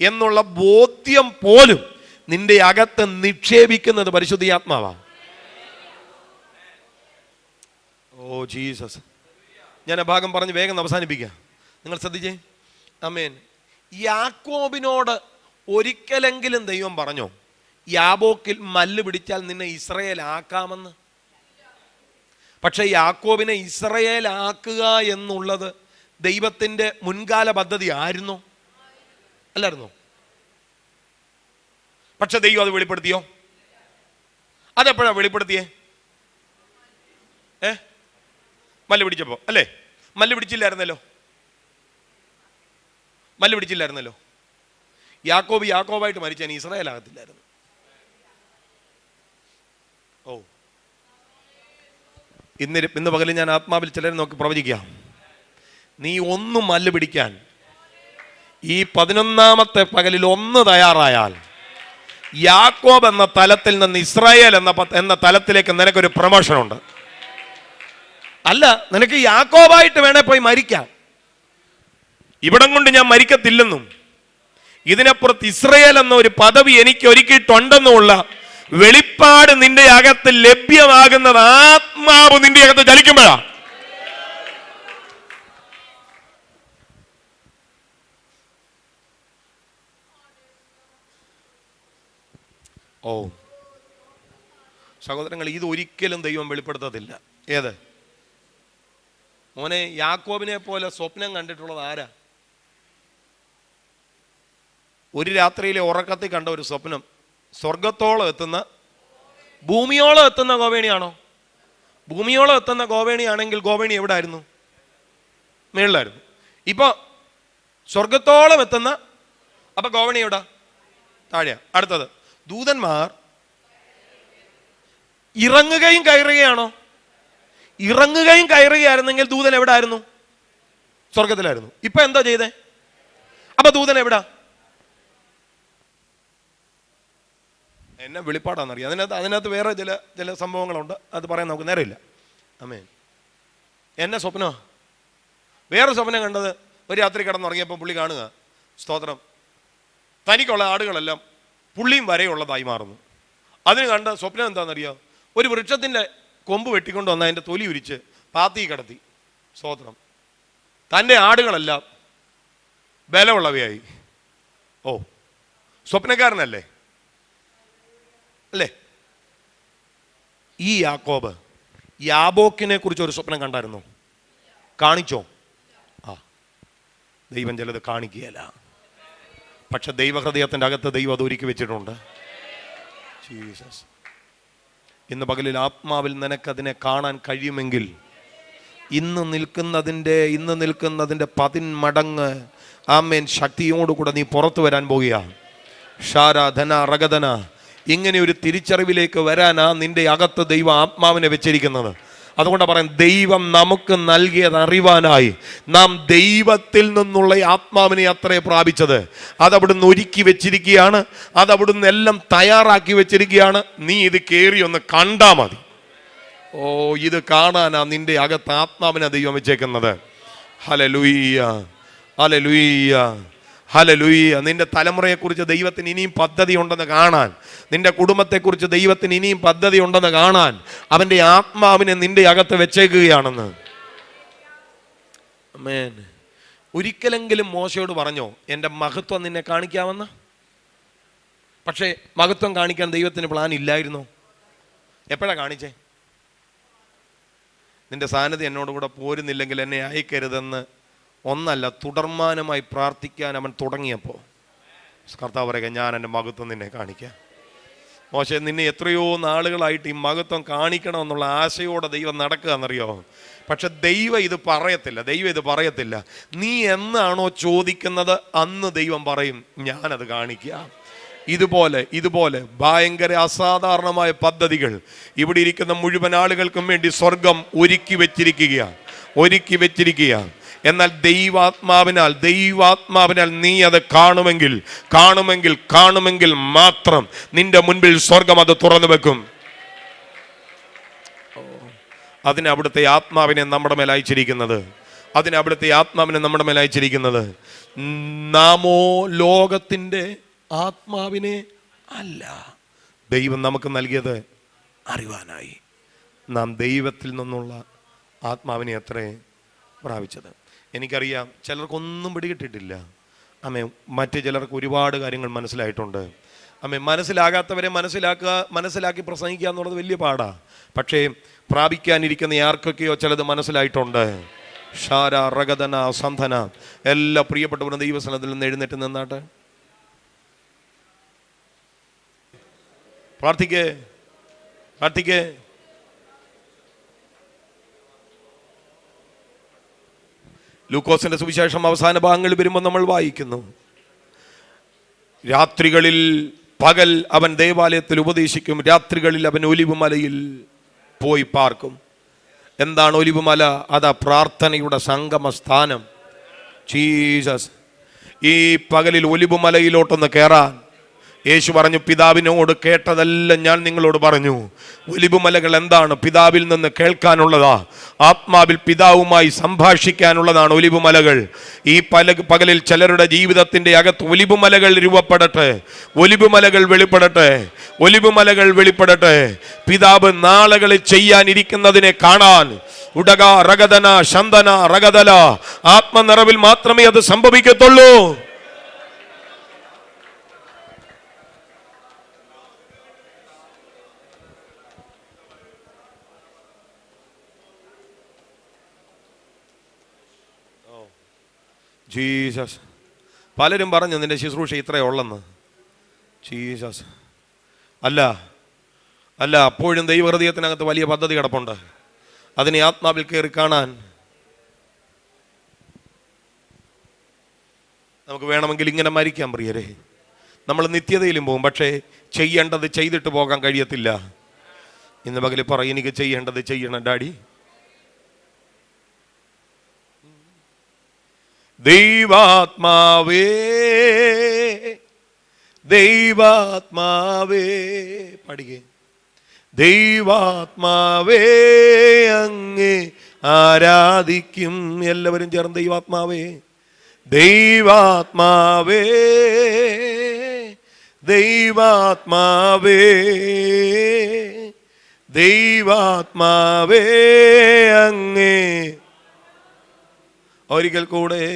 എന്നുള്ള ബോധ്യം പോലും നിന്റെ അകത്ത് നിക്ഷേപിക്കുന്നത് പരിശുദ്ധാത്മാവാണ്. Oh Jesus. ഞാൻ ആ ഭാഗം പറഞ്ഞ് വേഗം അവസാനിപ്പിക്കാം. നിങ്ങൾ ശ്രദ്ധിച്ചേ. ആമേൻ. യാക്കോബിനോട് ഒരിക്കലെങ്കിലും ദൈവം പറഞ്ഞോ യാബോക്കിൽ മല്ല് പിടിച്ചാൽ നിന്നെ ഇസ്രയേൽ ആക്കാമെന്ന്? പക്ഷെ യാക്കോബിനെ ഇസ്രയേൽ ആക്കുക എന്നുള്ളത് ദൈവത്തിൻ്റെ മുൻകാല പദ്ധതി ആയിരുന്നോ? അല്ലായിരുന്നോ? പക്ഷെ ദൈവം അത് വെളിപ്പെടുത്തിയോ? അതെപ്പോഴാ വെളിപ്പെടുത്തിയേ? മല്ല് പിടിച്ചപ്പോ അല്ലേ? മല്ല് പിടിച്ചില്ലായിരുന്നല്ലോ. മല്ല് പിടിച്ചില്ലായിരുന്നല്ലോ. യാക്കോബ് യാക്കോബായിട്ട് മരിച്ചാൽ ഇസ്രായേൽ ആകത്തില്ലായിരുന്നു. ഓ, ഇന്ന് പകല് ഞാൻ ആത്മാവിൽ ചിലരെ നോക്കി പ്രവചിക്കാം. നീ ഒന്ന് മല്ല് പിടിക്കാൻ ഈ 11ാമത്തെ പകലിൽ ഒന്ന് തയ്യാറായാൽ യാക്കോബ് എന്ന തലത്തിൽ നിന്ന് ഇസ്രായേൽ എന്ന തലത്തിലേക്ക് നിനക്കൊരു പ്രമോഷൻ ഉണ്ട്. അല്ല, നിനക്ക് യാക്കോബായിട്ട് വേണേ പോയി മരിക്കാം. ഇവിടം കൊണ്ട് ഞാൻ മരിക്കത്തില്ലെന്നും ഇതിനപ്പുറത്ത് ഇസ്രായേൽ എന്ന ഒരു പദവി എനിക്ക് ഒരുക്കിയിട്ടുണ്ടെന്നുമുള്ള വെളിപ്പാട് നിന്റെ അകത്ത് ലഭ്യമാകുന്നത് ആത്മാവ് നിന്റെ അകത്ത് ചലിക്കുമ്പോഴാ. ഓ സഹോദരങ്ങൾ, ഇത് ഒരിക്കലും ദൈവം വെളിപ്പെടുത്തത്തില്ല. ഏത് മോനെ? യാക്കോബിനെ പോലെ സ്വപ്നം കണ്ടിട്ടുള്ളത് ആരാ? ഒരു രാത്രിയിലെ ഉറക്കത്തിൽ കണ്ട ഒരു സ്വപ്നം സ്വർഗത്തോളം എത്തുന്ന, ഭൂമിയോളം എത്തുന്ന ഗോവേണിയാണോ? ഭൂമിയോളം എത്തുന്ന ഗോവേണിയാണെങ്കിൽ ഗോവേണി എവിടെ ആയിരുന്നു? മേളിലായിരുന്നു. ഇപ്പൊ സ്വർഗത്തോളം എത്തുന്ന, അപ്പൊ ഗോവേണി എവിടെ? താഴെയാ. അടുത്തത് ദൂതന്മാർ ഇറങ്ങുകയും കയറുകയാണോ? ഇറങ്ങുകയും കയറുകയായിരുന്നെങ്കിൽ ദൂതൻ എവിടെ ആയിരുന്നു? സ്വർഗത്തിലായിരുന്നു. ഇപ്പൊ എന്താ ചെയ്തേ? അപ്പൊ ദൂതൻ എവിടാ? എന്നെ വെളിപ്പാടാന്നറിയാം. അതിനകത്ത് വേറെ ചില സംഭവങ്ങളുണ്ട്, അത് പറയാൻ നമുക്ക് നേരമില്ല. ആമേൻ. എന്നെ സ്വപ്നോ? വേറെ സ്വപ്നം കണ്ടത്, ഒരു രാത്രി കിടന്നുറങ്ങിയപ്പോൾ പുള്ളി കാണുക, സ്തോത്രം, തനിക്കുള്ള ആടുകളെല്ലാം പുള്ളിയും വരെയുള്ളതായി മാറുന്നു. അതിന് കണ്ട സ്വപ്നം എന്താണെന്നറിയാം? ഒരു വൃക്ഷത്തിൻ്റെ കൊമ്പ് വെട്ടിക്കൊണ്ട് വന്ന് അതിൻ്റെ തൊലി ഉരിച്ച് പാത്തി കിടത്തി. സ്തോത്രം, തൻ്റെ ആടുകളെല്ലാം ബലമുള്ളവയായി. ഓ, സ്വപ്നക്കാരനല്ലേ അല്ലേ? ഈ യാക്കോബ് യാബോക്കിനെ കുറിച്ച് ഒരു സ്വപ്നം കണ്ടായിരുന്നോ? കാണിച്ചോ? ആ, ദൈവം ചിലത് കാണിക്കുകയല്ല, പക്ഷെ ദൈവഹൃദയത്തിൻ്റെ അകത്ത് ദൈവം അത് ഒരുക്കി വെച്ചിട്ടുണ്ട്. ജീസസ്. ഇന്ന് പകലിൽ ആത്മാവിൽ നിനക്കതിനെ കാണാൻ കഴിയുമെങ്കിൽ ഇന്ന് നിൽക്കുന്നതിൻ്റെ 10 മടങ്ങ് ആമേൻ ശക്തിയോടുകൂടെ നീ പുറത്തു വരാൻ പോകുക. ഷാര ധന റഗധന, ഇങ്ങനെ ഒരു തിരിച്ചറിവിലേക്ക് വരാനാ നിന്റെ അകത്ത് ദൈവം ആത്മാവിനെ വെച്ചിരിക്കുന്നത്. അതുകൊണ്ട് പറയാം, ദൈവം നമുക്ക് നൽകിയത് അറിവാനായി നാം ദൈവത്തിൽ നിന്നുള്ള ആത്മാവിനെ അത്രേ പ്രാപിച്ചത്. അതവിടുന്ന് ഒരുക്കി വെച്ചിരിക്കുകയാണ്, അതവിടുന്ന് എല്ലാം തയ്യാറാക്കി വെച്ചിരിക്കുകയാണ്. നീ ഇത് കയറി ഒന്ന് കണ്ടാ മതി. ഓ, ഇത് കാണാനാ നിന്റെ അകത്ത് ആത്മാവിനെ ദൈവം വെച്ചേക്കുന്നത്. Hallelujah, hallelujah, hallelujah. നിന്റെ തലമുറയെക്കുറിച്ച് ദൈവത്തിന് ഇനിയും പദ്ധതി ഉണ്ടെന്ന് കാണാൻ, നിന്റെ കുടുംബത്തെക്കുറിച്ച് ദൈവത്തിന് ഇനിയും പദ്ധതി ഉണ്ടെന്ന് കാണാൻ അവൻ്റെ ആത്മാവിനെ നിന്റെ അകത്ത് വെച്ചേക്കുകയാണെന്ന്. ആമേൻ. ഒരിക്കലെങ്കിലും മോശയോട് പറഞ്ഞോ എൻ്റെ മഹത്വം നിന്നെ കാണിക്കാമെന്ന്? പക്ഷേ മഹത്വം കാണിക്കാൻ ദൈവത്തിന് പ്ലാൻ ഇല്ലായിരുന്നോ? എപ്പോഴാണ് കാണിച്ചേ? നിന്റെ സാന്നിധ്യം എന്നോടുകൂടെ പോരുന്നില്ലെങ്കിൽ എന്നെ അയക്കരുതെന്ന് ഒന്നല്ല, തുടർമാനമായി പ്രാർത്ഥിക്കാൻ അവൻ തുടങ്ങിയപ്പോൾ കർത്താവ് പറയുക, ഞാൻ എൻ്റെ മഹത്വം നിന്നെ കാണിക്കാം. മോശെ, നിന്നെ എത്രയോ നാളുകളായിട്ട് ഈ മഹത്വം കാണിക്കണമെന്നുള്ള ആശയോടെ ദൈവം നടക്കുക എന്നറിയോ? പക്ഷെ ദൈവം ഇത് പറയത്തില്ല. നീ എന്നാണോ ചോദിക്കുന്നത് അന്ന് ദൈവം പറയും, ഞാനത് കാണിക്കാം. ഇതുപോലെ ഭയങ്കര അസാധാരണമായ പദ്ധതികൾ ഇവിടെ ഇരിക്കുന്ന മുഴുവൻ ആളുകൾക്കും വേണ്ടി സ്വർഗം ഒരുക്കി വെച്ചിരിക്കുക. എന്നാൽ ദൈവാത്മാവിനാൽ നീ അത് കാണുമെങ്കിൽ മാത്രം നിന്റെ മുൻപിൽ സ്വർഗം അത് തുറന്നു വെക്കും. അതിന് അവിടുത്തെ ആത്മാവിനെ നമ്മുടെ മേൽ അയച്ചിരിക്കുന്നത്. നാമോ ലോകത്തിൻ്റെ ആത്മാവിനെ അല്ല, ദൈവം നമുക്ക് നൽകിയത് അറിവാനായി. നാം ദൈവത്തിൽ നിന്നുള്ള ആത്മാവിനെ അത്രേ പ്രാപിച്ചത്. എനിക്കറിയാം ചിലർക്കൊന്നും പിടികിട്ടിട്ടില്ല. അമ്മേ, മറ്റ് ചിലർക്ക് ഒരുപാട് കാര്യങ്ങൾ മനസ്സിലായിട്ടുണ്ട്. അമ്മേ, മനസ്സിലാകാത്തവരെ മനസ്സിലാക്കി പ്രസംഗിക്കുക എന്നുള്ളത് വലിയ പാടാണ്. പക്ഷേ പ്രാപിക്കാനിരിക്കുന്ന ആർക്കൊക്കെയോ ചിലത് മനസ്സിലായിട്ടുണ്ട്. ഷാര, റഗദന, സന്ധന, എല്ലാ പ്രിയപ്പെട്ടവരും ദൈവസനത്തിൽ നിന്ന് എഴുന്നേറ്റ് നിന്നാട്ടെ. പ്രാർത്ഥിക്കേ. ലൂക്കോസിന്റെ സുവിശേഷം അവസാന ഭാഗങ്ങളിൽ വരുമ്പോൾ നമ്മൾ വായിക്കുന്നു, രാത്രികളിൽ പകൽ അവൻ ദേവാലയത്തിൽ ഉപദേശിക്കും, രാത്രികളിൽ അവൻ ഒലിവുമലയിൽ പോയി പാർക്കും. എന്താണ് ഒലിവുമല? അതാ പ്രാർത്ഥനയുടെ സംഗമ സ്ഥാനം. ജീസസ്. ഈ പകലിൽ ഒലിവുമലയിലോട്ടൊന്ന് കയറാൻ യേശു പറഞ്ഞു, പിതാവിനോട് കേട്ടതെല്ലാം ഞാൻ നിങ്ങളോട് പറഞ്ഞു. ഒലിവുമലകൾ എന്താണ്? പിതാവിൽ നിന്ന് കേൾക്കാനുള്ളതാ. ആത്മാവിൽ പിതാവുമായി സംഭാഷിക്കാനുള്ളതാണ് ഒലിവുമലകൾ. ഈ പകലിൽ ചിലരുടെ ജീവിതത്തിന്റെ അകത്ത് ഒലിവുമലകൾ രൂപപ്പെടട്ടെ, ഒലിവുമലകൾ വെളിപ്പെടട്ടെ. പിതാവ് നാളുകളിൽ ചെയ്യാനിരിക്കുന്നതിനെ കാണാൻ ഉടക, റഗദന, ശന്തന, റഗദല, ആത്മനിറവിൽ മാത്രമേ അത് സംഭവിക്കത്തുള്ളൂ. ജീസസ്. പലരും പറഞ്ഞു നിന്റെ ശുശ്രൂഷ ഇത്രയേ ഉള്ളെന്ന്. ജീസസ്. അല്ല, അപ്പോഴും ദൈവഹൃദയത്തിനകത്ത് വലിയ പദ്ധതി കിടപ്പുണ്ട്. അതിനെ ആത്മാവിൽ കയറി കാണാൻ നമുക്ക് വേണമെങ്കിൽ ഇങ്ങനെ മരിക്കാൻ പ്രിയരെ. നമ്മൾ നിത്യതയിലും പോകും, പക്ഷേ ചെയ്യേണ്ടത് ചെയ്തിട്ട് പോകാൻ കഴിയത്തില്ല. ഇന്ന് പകല് പറയും, എനിക്ക് ചെയ്യേണ്ടത് ചെയ്യണം ഡാഡി. ദൈവാത്മാവേ പഠിക്കേ. ദൈവാത്മാവേ അങ്ങേ ആരാധിക്കും. എല്ലാവരും ചേർന്ന് ദൈവാത്മാവേ, ദൈവാത്മാവേ, ദൈവാത്മാവേ, ദൈവാത്മാവേ അങ്ങേ. ഒരിക്കൽ കൂടെ,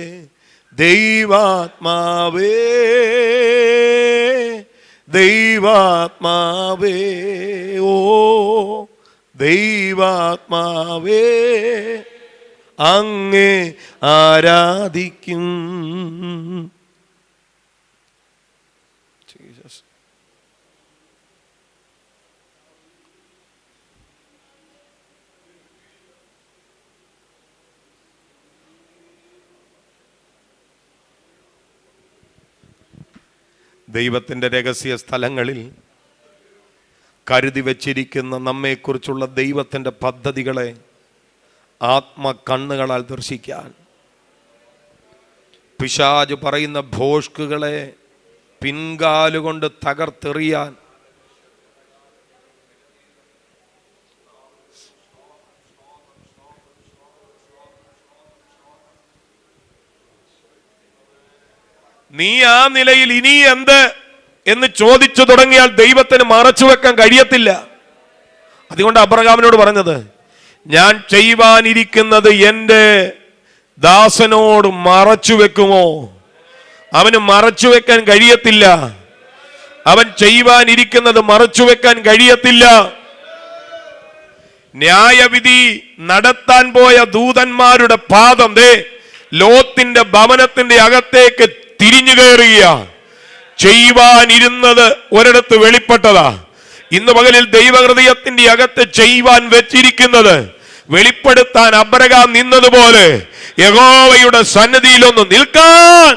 ദൈവാത്മാവേ, ദൈവാത്മാവേ, ഓ ദൈവാത്മാവേ അങ്ങേ ആരാധിക്കും. ജീസസ്. ദൈവത്തിൻ്റെ രഹസ്യ സ്ഥലങ്ങളിൽ കരുതി വച്ചിരിക്കുന്ന നമ്മെക്കുറിച്ചുള്ള ദൈവത്തിൻ്റെ പദ്ധതികളെ ആത്മകണ്ണുകളാൽ ദർശിക്കാൻ, പിശാച് പറയുന്ന ഭോഷ്കുകളെ പിൻകാലുകൊണ്ട് തകർത്തെറിയാൻ, നീ ആ നിലയിൽ ഇനി എന്ത് എന്ന് ചോദിച്ചു തുടങ്ങിയാൽ ദൈവത്തിന് മറച്ചു വെക്കാൻ കഴിയത്തില്ല. അതുകൊണ്ട് അബ്രഹാമിനോട് പറഞ്ഞത്, ഞാൻ ചെയ്യുവാനിരിക്കുന്നത് എൻ്റെ ദാസനോട് മറച്ചു വെക്കുമോ? അവന് മറച്ചു വെക്കാൻ കഴിയത്തില്ല. അവൻ ചെയ്യുവാനിരിക്കുന്നത് മറച്ചു വെക്കാൻ കഴിയത്തില്ല. ന്യായവിധി നടത്താൻ പോയ ദൂതന്മാരുടെ പാദം ലോത്തിന്റെ ഭവനത്തിന്റെ അകത്തേക്ക് തിരിഞ്ഞു കയറുക. ചെയ്യുവാനിരുന്നത് ഒരിടത്ത് വെളിപ്പെട്ടതാ. ഇന്ന് പകലിൽ ദൈവഹൃദയത്തിന്റെ അകത്ത് ചെയ്യുവാൻ വെച്ചിരിക്കുന്നത് വെളിപ്പെടുത്താൻ അബ്രഹാം നിന്നതുപോലെ യഹോവയുടെ സന്നിധിയിലൊന്ന് നിൽക്കാൻ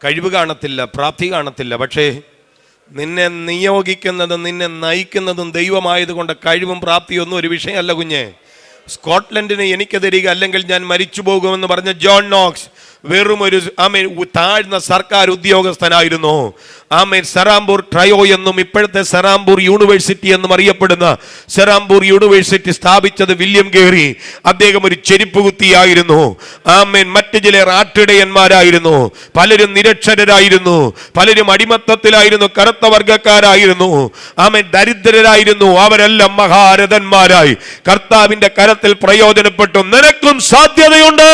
കഴിവ് കാണത്തില്ല, പ്രാപ്തി കാണത്തില്ല. പക്ഷേ നിന്നെ നിയോഗിക്കുന്നതും നിന്നെ നയിക്കുന്നതും ദൈവമായതുകൊണ്ട് കഴിവും പ്രാപ്തിയൊന്നും ഒരു വിഷയമല്ല കുഞ്ഞെ. സ്കോട്ട്ലൻഡിന് എനിക്ക് തരിക, അല്ലെങ്കിൽ ഞാൻ മരിച്ചു പോകുമെന്ന് പറഞ്ഞ ജോൺ നോക്സ് വെറും ഒരു താഴ്ന്ന സർക്കാർ ഉദ്യോഗസ്ഥനായിരുന്നു. സെറാംപൂർ ട്രയോ എന്നും ഇപ്പോഴത്തെ സെറാംപൂർ യൂണിവേഴ്സിറ്റി എന്നും അറിയപ്പെടുന്ന സെറാംപൂർ യൂണിവേഴ്സിറ്റി സ്ഥാപിച്ചത് വില്യം ഗേറി. അദ്ദേഹം ഒരു ചെരുപ്പ് കുത്തിയായിരുന്നു. മറ്റു ചിലർ ആട്ടിടയന്മാരായിരുന്നു, പലരും നിരക്ഷരരായിരുന്നു, പലരും അടിമത്തത്തിലായിരുന്നു, കറുത്ത വർഗക്കാരായിരുന്നു, ദരിദ്രരായിരുന്നു. അവരെല്ലാം മഹാരഥന്മാരായി കർത്താവിന്റെ കരത്തിൽ പ്രയോജനപ്പെട്ടു. നിനക്കും സാധ്യതയുണ്ട്.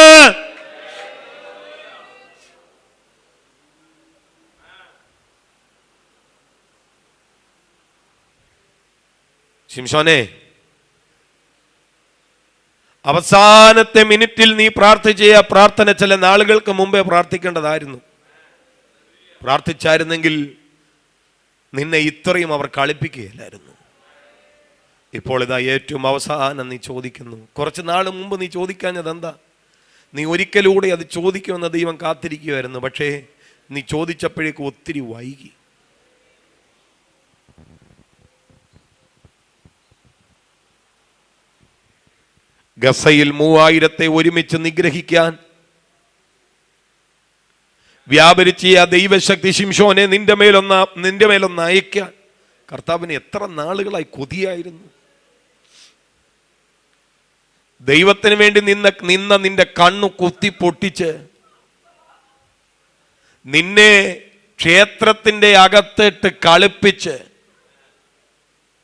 ശിംശോനെ, അവസാനത്തെ മിനിറ്റിൽ നീ പ്രാർത്ഥിച്ച പ്രാർത്ഥന ചില നാളുകൾക്ക് മുമ്പേ പ്രാർത്ഥിക്കേണ്ടതായിരുന്നു. പ്രാർത്ഥിച്ചായിരുന്നെങ്കിൽ നിന്നെ ഇത്രയും അവർ കളിപ്പിക്കുകയില്ലായിരുന്നു. ഇപ്പോൾ ഇതാ ഏറ്റവും അവസാനം നീ ചോദിക്കുന്നു. കുറച്ച് നാൾ മുമ്പ് നീ ചോദിക്കാഞ്ഞത് എന്താ? നീ ഒരിക്കലൂടെ അത് ചോദിക്കുമെന്ന് ദൈവം കാത്തിരിക്കുമായിരുന്നു. പക്ഷേ നീ ചോദിച്ചപ്പോഴേക്കും ഒത്തിരി വൈകി. ഗസയിൽ 3000 ഒരുമിച്ച് നിഗ്രഹിക്കാൻ വ്യാപരിച്ച ആ ദൈവശക്തി ശിംശോനെ നിന്റെ മേലൊന്ന് അയക്കാൻ കർത്താവിന് എത്ര നാളുകളായി കൊതിയായിരുന്നു. ദൈവത്തിന് വേണ്ടി നിന്ന നിന്റെ കണ്ണു കുത്തി പൊട്ടിച്ച് നിന്നെ ക്ഷേത്രത്തിന്റെ അകത്തിട്ട് കളിപ്പിച്ച്,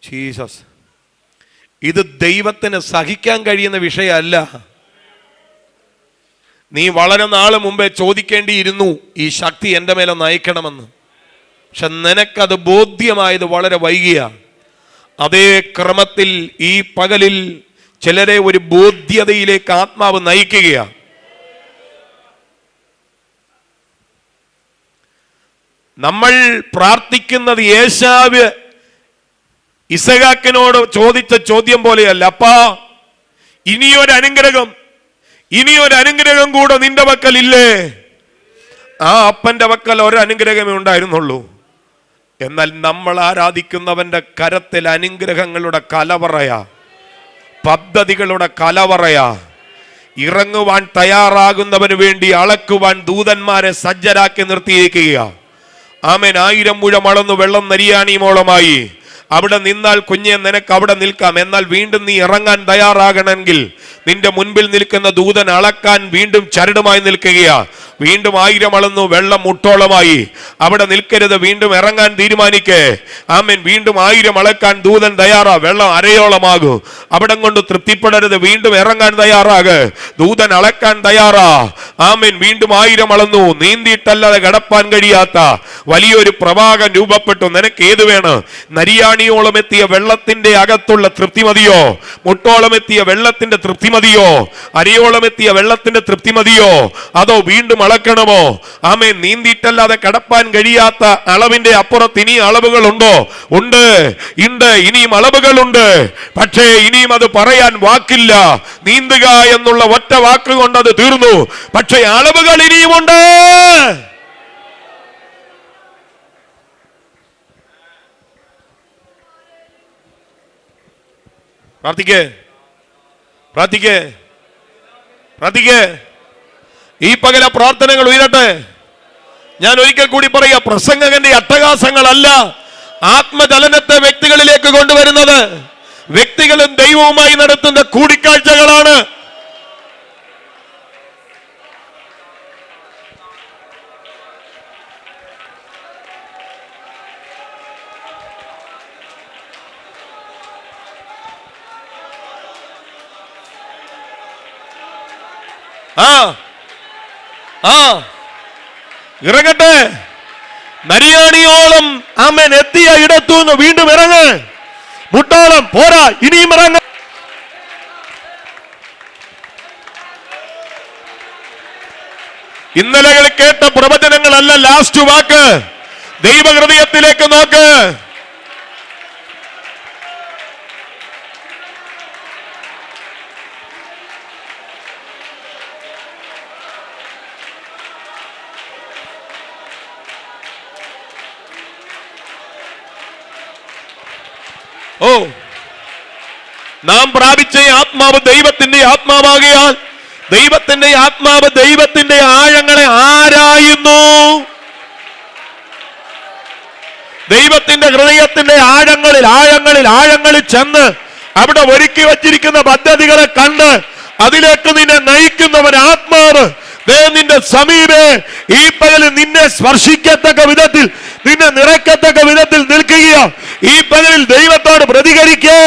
ജീസസ്, ഇത് ദൈവത്തിന് സഹിക്കാൻ കഴിയുന്ന വിഷയമല്ല. നീ വളരെ നാള് മുമ്പേ ചോദിക്കേണ്ടിയിരുന്നു ഈ ശക്തി എൻ്റെ മേലെ നയിക്കണമെന്ന്. പക്ഷെ നിനക്കത് ബോധ്യമായത് വളരെ വൈകിയാണ്. അതേ ക്രമത്തിൽ ഈ പകലിൽ ചിലരെ ഒരു ബോധ്യതയിലേക്ക് ആത്മാവ് നയിക്കുകയാണ്. നമ്മൾ പ്രാർത്ഥിക്കുന്നത് യേശാവ് ഇസഹാക്കിനോട് ചോദിച്ച ചോദ്യം പോലെയല്ല. അപ്പാ, ഇനിയൊരു അനുഗ്രഹം കൂടെ നിന്റെ പക്കൽ ഇല്ലേ? ആ അപ്പന്റെ പക്കൽ ഒരു അനുഗ്രഹമേ ഉണ്ടായിരുന്നുള്ളൂ. എന്നാൽ നമ്മൾ ആരാധിക്കുന്നവന്റെ കരത്തിൽ അനുഗ്രഹങ്ങളുടെ കലവറയാ, പദ്ധതികളുടെ കലവറയാ. ഇറങ്ങുവാൻ തയ്യാറാകുന്നവന് വേണ്ടി അളക്കുവാൻ ദൂതന്മാരെ സജ്ജരാക്കി നിർത്തിയിരിക്കുക. 1000 മുഴം അളന്നു വെള്ളം നരിയാണിയുമോളമായി. അവിടെ നിന്നാൽ കുഞ്ഞെ നിനക്ക് അവിടെ നിൽക്കാം. എന്നാൽ വീണ്ടും നീ ഇറങ്ങാൻ തയ്യാറാകണമെങ്കിൽ നിന്റെ മുൻപിൽ നിൽക്കുന്ന ദൂതൻ അളക്കാൻ വീണ്ടും ചരടുമായി നിൽക്കുകയാ. വീണ്ടും 1000 അളന്നു വെള്ളം മുട്ടോളമായി. അവിടെ നിൽക്കരുത്, വീണ്ടും ഇറങ്ങാൻ തീരുമാനിക്കേ. വീണ്ടും 1000 അളക്കാൻ ദൂതൻ തയ്യാറാ. വെള്ളം അരയോളമാകൂ. അവിടം കൊണ്ട് തൃപ്തിപ്പെടരുത്, വീണ്ടും ഇറങ്ങാൻ തയ്യാറാക്. ദൂതൻ അളക്കാൻ തയ്യാറാ. വീണ്ടും 1000 അളന്നു. നീന്തിയിട്ടല്ലാതെ കടപ്പാൻ കഴിയാത്ത വലിയൊരു പ്രവാഹം രൂപപ്പെട്ടു. നിനക്ക് ഏത് വേണം? നരിയാണിയോളം എത്തിയ വെള്ളത്തിന്റെ അകത്തുള്ള തൃപ്തി മതിയോ? മുട്ടോളം എത്തിയ വെള്ളത്തിന്റെ തൃപ്തി മതിയോ? അരയോളം എത്തിയ വെള്ളത്തിന്റെ തൃപ്തി മതിയോ? അതോ വീണ്ടും അളക്കണമോ? നീന്തിയിട്ടല്ലാതെ കടപ്പാൻ കഴിയാത്ത അളവിന്റെ അപ്പുറത്ത് ഇനി അളവുകൾ ഉണ്ടോ? ഉണ്ട്. ഇനിയും അളവുകളുണ്ട്. പക്ഷേ ഇനിയും അത് പറയാൻ വാക്കില്ല. നീന്തുക എന്നുള്ള ഒറ്റ വാക്കുകൊണ്ട് അത് തീർന്നു. പക്ഷേ അളവുകൾ ഇനിയുമുണ്ട്. പ്രാർത്ഥിക്കേ. ഈ പകല പ്രാർത്ഥനകൾ ഉയരട്ടെ. ഞാൻ ഒരിക്കൽ കൂടി പറയാ, പ്രസംഗകന്റെ അട്ടഹാസങ്ങളല്ല ആത്മചലനത്തെ വ്യക്തികളിലേക്ക് കൊണ്ടുവരുന്നത്. വ്യക്തികളും ദൈവവുമായി നടത്തുന്ന കൂടിക്കാഴ്ചകളാണ്. ഇറങ്ങട്ടെ. നരിയാണിയോളം എത്തിയ ഇടത്തുനിന്ന് വീണ്ടും ഇറങ്ങ്. മുട്ടോളം പോരാ, ഇനിയും ഇറങ്ങ. ഇന്നലെ കേട്ട പ്രവചനങ്ങളല്ല ലാസ്റ്റ് വാക്ക്. ദൈവഹൃദയത്തിലേക്ക് നോക്ക്. നാം പ്രാപിച്ച ആത്മാവ് ദൈവത്തിന്റെ ആത്മാവാകിയാൽ ദൈവത്തിന്റെ ആത്മാവ് ദൈവത്തിന്റെ ആഴങ്ങളെ ആരായുന്നു. ദൈവത്തിന്റെ ഹൃദയത്തിന്റെ ആഴങ്ങളിൽ ചെന്ന് അവിടെ ഒരുക്കി വച്ചിരിക്കുന്ന പദ്ധതികളെ കണ്ട് അതിലേക്ക് നിന്നെ നയിക്കുന്നവൻ ആത്മാവ്. നിന്റെ സമീപേ ഈ പകലിൽ നിന്നെ സ്പർശിക്കത്തക്ക വിധത്തിൽ, നിന്നെ നിറയ്ക്കത്തക്ക വിധത്തിൽ നിൽക്കുക. ഈ പകലിൽ ദൈവത്തോട് പ്രതികരിക്കേ.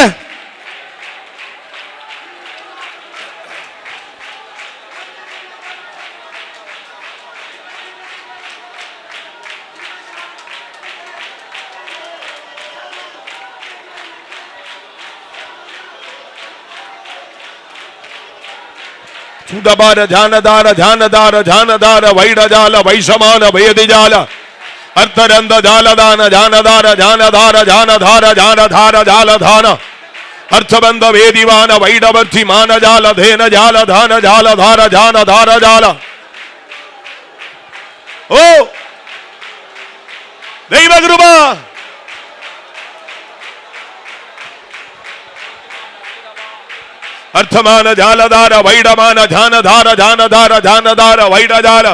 ചുടബാര ജാനദാര ജാനദാര ജാനദാര വൈഡജാല വൈഷമാന വൈദിജാല അർത്ഥരന്ത ജാലദാന ജാനദാര ജാനദാര ജാനധാര ജാനധാര ജാലധാന അർത്ഥബന്ധ വേദിവാന വൈഡവർത്തി മാനജാല ധേന ജാലധാന ജാലധാര ജാനധാര ജാല. ഓ ദൈവകൃപ. അർത്ഥമാന ജാലധാര വൈഡമാന ജാനധാര ജാനധാര ജാനധാര വൈഡജാല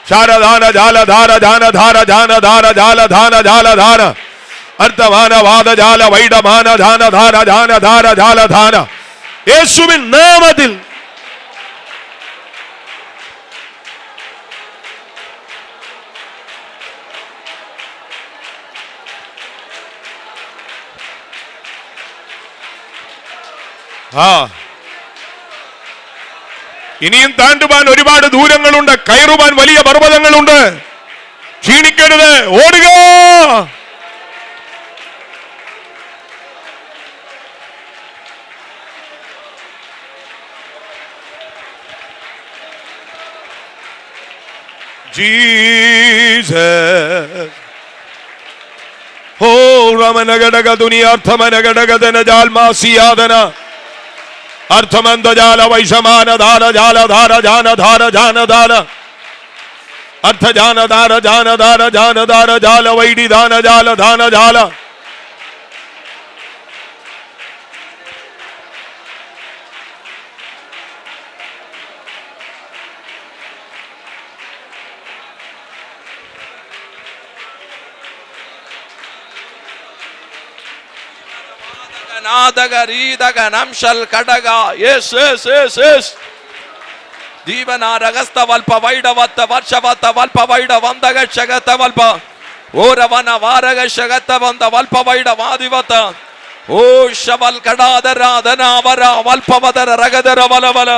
ശാരദാന ജാലധാര ജാനധാര ജാനധാര ജാലധാന ജാലധാര അർത്ഥമാന വാദജാല വൈഡമാന ജാനധാര ജാനധാര ജാലധാര. യേശുവിൻ നാമത്തിൽ ഇനിയും താണ്ടുവാൻ ഒരുപാട് ദൂരങ്ങളുണ്ട്, കയറുവാൻ വലിയ പർവ്വതങ്ങളുണ്ട്. ക്ഷീണിക്കരുത്, ഓടുക. ജീസസ് ഓ രമനഘടക ദുനിയാർത്ഥമനഘടകധന ജാൽമാസിയാദന അർത്ഥമന്തജാല വൈഷമാന ധാര ജാലധാര ജാനധാര ജാനധാര അർത്ഥ ജാനധാര ജാനധാര ജാനധാര ജാല വൈഡിധാന ജാലധാന ജാല. ದೀವನಾರಗಸ್ತ ವಲ್ಪ ವೈಡವತ್ತ ವರ್ಷವತ್ತ ವಲ್ಪ ವೈಡ ವಂದಗ ಶಗತ ವಲ್ಪ ಓರವನ ವಾರಗ ಶಗತ ಬಂದ ವಲ್ಪ ವೈಡ ವಾದಿವತ ಓ ಶವಲ್ ಕಡಾದರಾದನ ಅವರ ವಲ್ಪವದರ ರಗದರ ವಲವಲ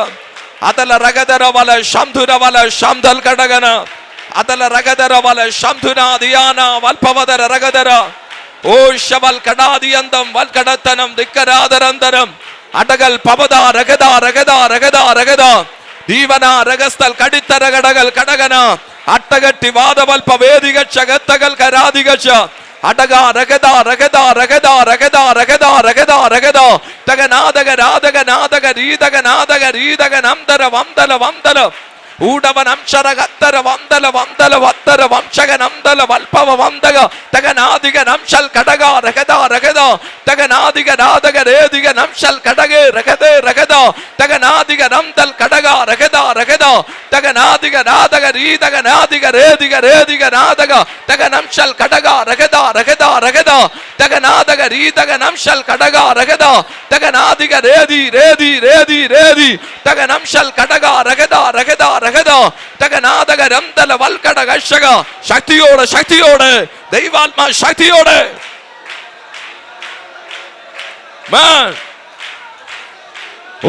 ಅದಲ ರಗದರ ವಲ ಶಂಧುರ ವಲ ಶಂಧಲ್ ಕಡಗನ ಅದಲ ರಗದರ ವಲ ಶಂಧುನ ದಿಯಾನ ವಲ್ಪವದರ ರಗದರ ഓ ശവൽ കടാദിയന്തം വൽക്കടത്തനം ദിക്കരാദരന്തരം അടകൽ പവദ രഗദ രഗദ രഗദ രഗദ ദീവന രഗസ്തൽ കടിത്തര Kadakkal കടകന അട്ടകട്ടി വാദവൽപ വേദികക്ഷ ഗത്തകൽ കരാദികക്ഷ അടക രഗദ രഗദ രഗദ രഗദ രഗദ രഗദ രഗദ തകനാദക രാദക നാദക രീദക നാദക രീദക നംദര വന്ദല വന്ദല ഊടവൻ അംശര കത്തര വന്ദല വന്ദല വത്തര വംശക നംദല വൽപവ വന്ദക തകനാദിക നംശൽ കടക രഗദ രഗദ തകനാദിക രാദക രേദിക നംശൽ കടകേ രഗദേ രഗദ തകനാദിക നംദൽ കടക രഗദ രഗദ തകനാദിക രാദക രീദക Nadika രേദിക രേദിക നാദക തകനംശൽ കടക രഗദ രഗദ രഗദ തകനാദക രീദക നംശൽ കടക രഗദ തകനാദിക ready ready ready ready തകനംശൽ കടക രഗദ രഗദ രഗദ തകനാദക രംദല വൽക്കട കർഷക. ശക്തിയോടെ ശക്തിയോടെ ദൈവാത്മാ ശക്തിയോടെ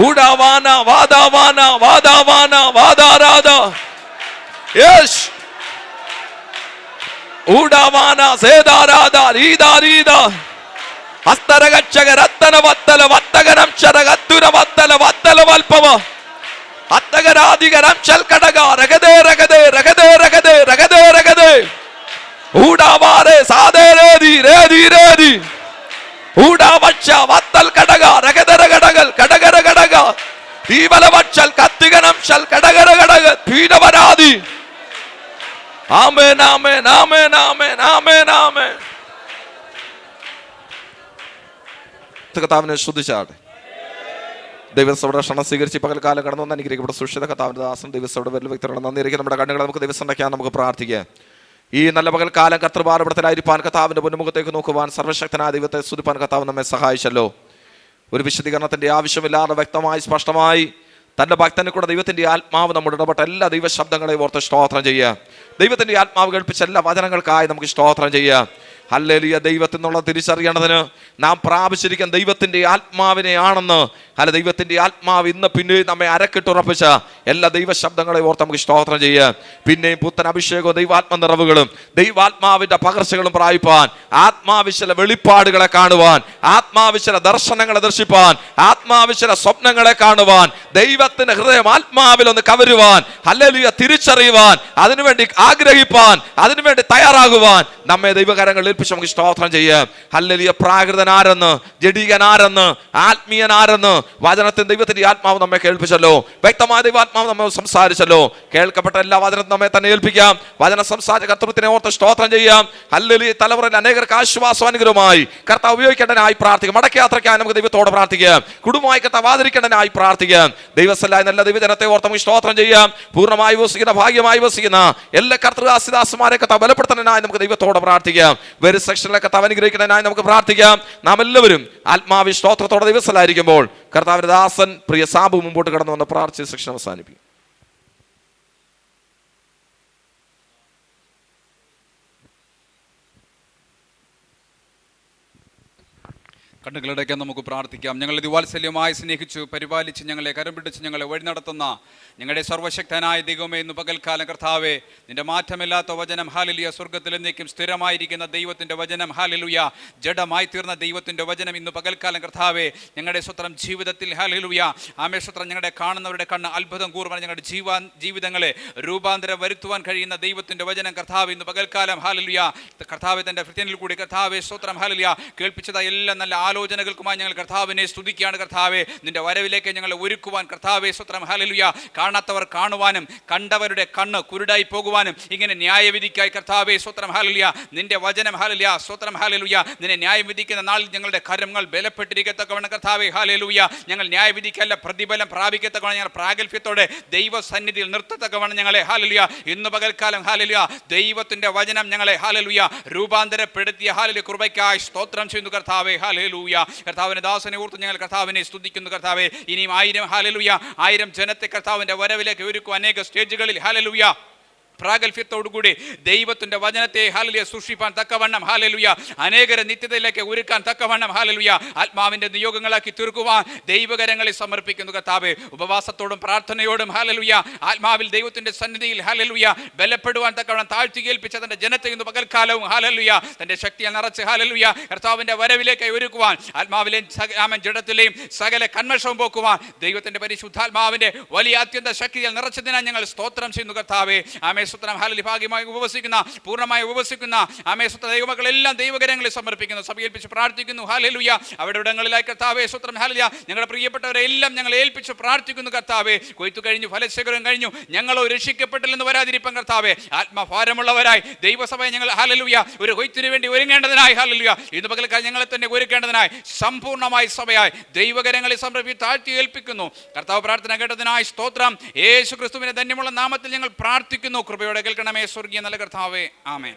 ഊടാവാന വാദാവാന വാദാവാന വാദാരാധ യേശ് ഊടാവാന സേതാരാധ രീദാ രീദ ഹസ്തരഗക്ഷക രത്തന വത്തല വത്തകനംശര കത്തുര വത്തല വത്തല വൽപവ അത്തകരാധികരം ചൽക്കടക രഗദേ രഗദേ രഗദേ രഗദേ രഗദേ രഗദേ ഊടാവാരെ സാദേ രേദി രേദി രേദി ഊടാവക്ഷ വത്തൽ കടക രഗദര കടകൽ കടകര കടക ദീവലവക്ഷൽ കത്തികനം ശൽ കടകര കടക പീഡവരാതി. ആമേൻ ആമേൻ ആമേൻ ആമേൻ ആമേൻ ആമേൻ. കർത്താവിനെ സ്തുതിച്ചാട്ടെ. ദൈവസഭയുടെ ക്ഷണം സ്വീകരിച്ച് പകൽക്കാലം കടന്നു വന്ന് അനുഗ്രഹിക്കപ്പെട്ട സുഷിത കർത്താവിൻ്റെ ദാസൻ ദൈവസഭയുടെ വലിയ വ്യക്തികളുടെ നന്ദിയിരിക്കും. നമ്മുടെ കണ്ണുകളെ നമുക്ക് ദിവസം ഉണ്ടാക്കാൻ നമുക്ക് പ്രാർത്ഥിക്കാം. ഈ നല്ല പകൽക്കാലം കർത്തൃപാർപ്പിടത്തിലായിരിക്കാൻ കർത്താവിൻ്റെ മുൻമുഖത്തേക്ക് നോക്കുവാൻ സർവശക്തനായ ദൈവത്തെ സ്തുതിപ്പാൻ കർത്താവ് നമ്മെ സഹായിച്ചല്ലോ. ഒരു വിശദീകരണത്തിൻ്റെ ആവശ്യമില്ലാതെ വ്യക്തമായി സ്പഷ്ടമായി തൻ്റെ ഭക്തനെ കൂടെ ദൈവത്തിൻ്റെ ആത്മാവ് നമ്മുടെ ഇടപെട്ട എല്ലാ ദൈവശബ്ദങ്ങളെയും ഓർത്ത് സ്തോത്രം ചെയ്യുക. ദൈവത്തിൻ്റെ ആത്മാവ് കേൾപ്പിച്ച എല്ലാ വചനങ്ങൾക്കായി നമുക്ക് സ്തോത്രം ചെയ്യുക. ഹല്ലേലൂയ. ദൈവത്തിൽ നിന്നുള്ള തിരിച്ചറിയേണ്ടതിന് നാം പ്രാപിച്ചിരിക്കുന്ന ദൈവത്തിൻ്റെ ആത്മാവിനെ ആണെന്ന്, അല്ല ദൈവത്തിൻ്റെ ആത്മാവ് ഇന്ന് പിന്നെ നമ്മെ അരക്കിട്ടുറപ്പിച്ച എല്ലാ ദൈവശബ്ദങ്ങളെയും ഓർത്ത് നമുക്ക് സ്തോത്രം ചെയ്യുക. പിന്നെയും പുത്തൻ അഭിഷേകവും ദൈവാത്മ നിറവുകളും ദൈവാത്മാവിൻ്റെ പകർച്ചകളും പ്രാപിപ്പാൻ, ആത്മാവിശല വെളിപ്പാടുകളെ കാണുവാൻ, ആത്മാവിശല ദർശനങ്ങളെ ദർശിപ്പാൻ, ആത്മാവിശല സ്വപ്നങ്ങളെ കാണുവാൻ, ദൈവത്തിന്റെ ഹൃദയം ആത്മാവിൽ ഒന്ന് കവരുവാൻ, ഹല്ലേലൂയ തിരിച്ചറിയുവാൻ, അതിനുവേണ്ടി ആഗ്രഹിപ്പാൻ, അതിനുവേണ്ടി തയ്യാറാകുവാൻ നമ്മെ ദൈവകരങ്ങൾ ഏൽപ്പിച്ച് നമുക്ക് സ്തോത്രം ചെയ്യാം. ഹല്ലേലൂയ. പ്രാകൃതനാരെന്ന്, ജഡീകനാരെന്ന്, ആത്മീയനാരെന്ന് വചനത്തിന് ദൈവത്തിന്റെ ആത്മാവ് നമ്മെ കേൾപ്പിച്ചല്ലോ. വ്യക്തമായ ദൈവാത്മാവ് നമ്മെ സംസാരിച്ചല്ലോ. കേൾക്കപ്പെട്ട എല്ലാ വചനത്തിനും നമ്മെ തന്നെ ഏൽപ്പിക്കാം. വചന സംസാരിച്ച കർത്തൃത്വത്തിനെ ഓർത്ത് സ്തോത്രം ചെയ്യാം. ഹല്ലേലൂയ. തലമുറയിൽ അനേകർക്ക് ആശ്വാസം അനുഗ്രഹമായി കർത്താവ് ഉപയോഗിക്കേണ്ടതിനായി പ്രാർത്ഥിക്കാം. മടക്കയാത്രയ്ക്കായി നമുക്ക് ദൈവത്തോട് പ്രാർത്ഥിക്കാം. കുടുംബമായി കർത്താവ് ആദരിക്കേണ്ടതിനായി പ്രാർത്ഥിക്കാം. ദൈവസല്ലായ നല്ല ദൈവജനത്തെ ഓർത്ത് നമുക്ക് സ്തോത്രം ചെയ്യാം. പൂർണ്ണമായി വസിക്കുന്ന, ഭാഗ്യമായി വസിക്കുന്ന എല്ലാ കർത്തൃദാസിദാസന്മാരെ കർത്താവ് ബലപ്പെടുത്തുന്നതിനായി നമുക്ക് ദൈവത്തോട് പ്രാർത്ഥിക്കാം. വരും സെക്ഷനിലെ കർത്താവ് അനുഗ്രഹിക്കുന്നതിനായി നമുക്ക് പ്രാർത്ഥിക്കാം. നാം എല്ലാവരും ആത്മാവി സ്തോത്രത്തോടെ ദിവസത്തിലായിരിക്കുമ്പോൾ കർത്താവിന്റെ ദാസൻ പ്രിയ സാബു മുമ്പോട്ട് കടന്നു വന്ന് പ്രാർത്ഥിച്ച് സെക്ഷൻ അവസാനിപ്പിക്കും. കണ്ണുകളടയ്ക്കാൻ നമുക്ക് പ്രാർത്ഥിക്കാം. ഞങ്ങളെ ദിവാത്സല്യമായി സ്നേഹിച്ചു പരിപാലിച്ച് ഞങ്ങളെ കരം പിടിച്ച് ഞങ്ങളെ വഴി നടത്തുന്ന ഞങ്ങളുടെ സർവശക്തനായ ദൈവമേ, ഇന്ന് പകൽക്കാലം കർത്താവേ, നിന്റെ മാറ്റമില്ലാത്ത വചനം ഹല്ലേലൂയ, സ്വർഗ്ഗത്തിൽ എന്നേക്കും സ്ഥിരമായിരിക്കുന്ന ദൈവത്തിന്റെ വചനം ഹല്ലേലൂയ, ജഡമായി തീർന്ന ദൈവത്തിന്റെ വചനം ഇന്ന് പകൽക്കാലം കർത്താവേ ഞങ്ങളുടെ സ്വത്രം ജീവിതത്തിൽ ഹല്ലേലൂയ ആമേ സ്വത്രം ഞങ്ങളുടെ കാണുന്നവരുടെ കണ്ണ് അത്ഭുതം കൂറുവാൻ ഞങ്ങളുടെ ജീവിതങ്ങളെ രൂപാന്തരം വരുത്തുവാൻ കഴിയുന്ന ദൈവത്തിന്റെ വചനം കർത്താവ് ഇന്ന് പകൽക്കാലം ഹല്ലേലൂയ കർത്താവെ തന്റെ ഭൃത്യനിൽ കൂടി കർത്താവെ സ്വത്രം ഹല്ലേലൂയ കേൾപ്പിച്ചതായ എല്ലാ നല്ല ആലോചനകൾക്കുമായി ഞങ്ങൾ കർത്താവിനെ സ്തുതിക്കുകയാണ്. കർത്താവെ നിന്റെ വരവിലേക്ക് ഞങ്ങളെ ഒരുക്കുവാൻ കർത്താവെ സ്വത്രം ഹല്ലേലൂയ കാണാത്തവർ കാണുവാനും കണ്ടവരുടെ കണ്ണ് കുരുടായി പോകുവാനും ഇങ്ങനെ ന്യായവിധിക്കായി കർത്താവെ സ്വത്രം ഹല്ലേലൂയ നിന്റെ വചനം ഹല്ലേലൂയ സ്വത്രം ഹല്ലേലൂയ നിന്നെ ന്യായവിധിക്കുന്ന നാളിൽ ഞങ്ങളുടെ കരങ്ങൾ ബലപ്പെട്ടിരിക്കത്തക്കവണ്ണം കർത്താവെ ഹല്ലേലൂയ ഞങ്ങൾ ന്യായവിധിക്കല്ല പ്രതിഫലം പ്രാപിക്കത്തക്കവണ്ണം ഞങ്ങൾ പ്രാഗൽഭ്യത്തോടെ ദൈവസന്നിധിയിൽ നിർത്തത്തക്കവണ്ണം ഞങ്ങളെ ഹല്ലേലൂയ ഇന്ന് പകൽക്കാലം ഹല്ലേലൂയ ദൈവത്തിന്റെ വചനം ഞങ്ങളെ ഹല്ലേലൂയ രൂപാന്തരപ്പെടുത്തിയ ഹല്ലേലൂയ കൃപയ്ക്കായി സ്തോത്രം ചെയ്യുന്നു കർത്താവെ ഹല്ലേലൂയ. കർത്താവിന്റെ ദാസനെ ഓർത്ത് ഞങ്ങൾ കർത്താവിനെ സ്തുതിക്കുന്നു കർത്താവെ. ഇനിയും 1000 ഹല്ലേലൂയ 1000 ജനത്തെ കർത്താവിന്റെ വരവിലേക്ക് ഒരുക്കും അനേക സ്റ്റേജുകളിൽ ഹല്ലേലൂയ പ്രാഗൽഭ്യത്തോടുകൂടി ദൈവത്തിന്റെ വചനത്തെ ഹല്ലേലൂയ സൂക്ഷിപ്പാൻ തക്കവണ്ണം ഹല്ലേലൂയ അനേകരെ നിത്യതയിലേക്ക് ഒരുക്കാൻ തക്കവണ്ണം ഹല്ലേലൂയ ആത്മാവിന്റെ നിയോഗങ്ങളാക്കി തീർക്കുവാൻ ദൈവകരങ്ങളിൽ സമർപ്പിക്കുന്നു കർത്താവേ. ഉപവാസത്തോടും പ്രാർത്ഥനയോടും ഹല്ലേലൂയ ആത്മാവിൽ ദൈവത്തിന്റെ സന്നിധിയിൽ ഹല്ലേലൂയ ബലപ്പെടുവാൻ തക്കവണ്ണം താഴ്ത്തി കേൾപ്പിച്ച തന്റെ ജനത്തെ ഇന്ന് പകൽക്കാലവും ഹല്ലേലൂയ തന്റെ ശക്തിയെ നിറച്ച് ഹല്ലേലൂയ കർത്താവിന്റെ വരവിലേക്ക് ഒരുക്കുവാൻ ആത്മാവിലെയും ജഡത്തിലെയും സകല കന്മഷവും പോക്കുവാൻ ദൈവത്തിന്റെ പരിശുദ്ധാത്മാവിന്റെ വലിയ അത്യന്ത ശക്തിയിൽ നിറച്ചതിനാൽ ഞങ്ങൾ സ്തോത്രം ചെയ്യുന്നു കർത്താവേ. ആമേൻ സ്വത്രം ഹല്ലേലൂയ. ഭാഗ്യമായി ഉപവസിക്കുന്ന പൂർണ്ണമായി ഉപവസിക്കുന്ന ആമേൻ സ്വത്ര ദൈവമക്കളെല്ലാം ദൈവകരങ്ങളിൽ സമർപ്പിക്കുന്നു, സഭയേൽപ്പിച്ച് പ്രാർത്ഥിക്കുന്നു ഹല്ലേലൂയ. അവിടെ ഇടങ്ങളിലായി കർത്താവേ സ്വത്രം ഹല്ലേലൂയ ഞങ്ങളുടെ പ്രിയപ്പെട്ടവരെ എല്ലാം ഞങ്ങൾ ഏൽപ്പിച്ച് പ്രാർത്ഥിക്കുന്നു കർത്താവേ. കൊയ്ത്തു കഴിഞ്ഞു, ഫലശേഖരം കഴിഞ്ഞു, ഞങ്ങളോ രക്ഷിക്കപ്പെട്ടില്ലെന്ന് വരാതിരിപ്പം കർത്താവേ ആത്മഭാരമുള്ളവരായി ദൈവസഭയെ ഞങ്ങൾ ഹല്ലേലൂയ ഒരു കൊയ്ത്തിനു വേണ്ടി ഒരുങ്ങേണ്ടതിനായി ഹല്ലേലൂയ ഇന്ന് പകൽക്കാലം ഞങ്ങളെ തന്നെ ഒരുക്കേണ്ടതിനായി സമ്പൂർണ്ണമായി സഭയായി ദൈവകരങ്ങളിൽ സമർപ്പിച്ച് താഴ്ത്തി ഏൽപ്പിക്കുന്നു കർത്താവ്. പ്രാർത്ഥന കേട്ടതിനായി സ്തോത്രം. യേശു ക്രിസ്തുവിന്റെ ധന്യമുള്ള നാമത്തിൽ ഞങ്ങൾ പ്രാർത്ഥിക്കുന്നു. കൃപയോടെ കേൾക്കണമേ സ്വർഗീയ നല്ല കർത്താവേ. ആമേൻ.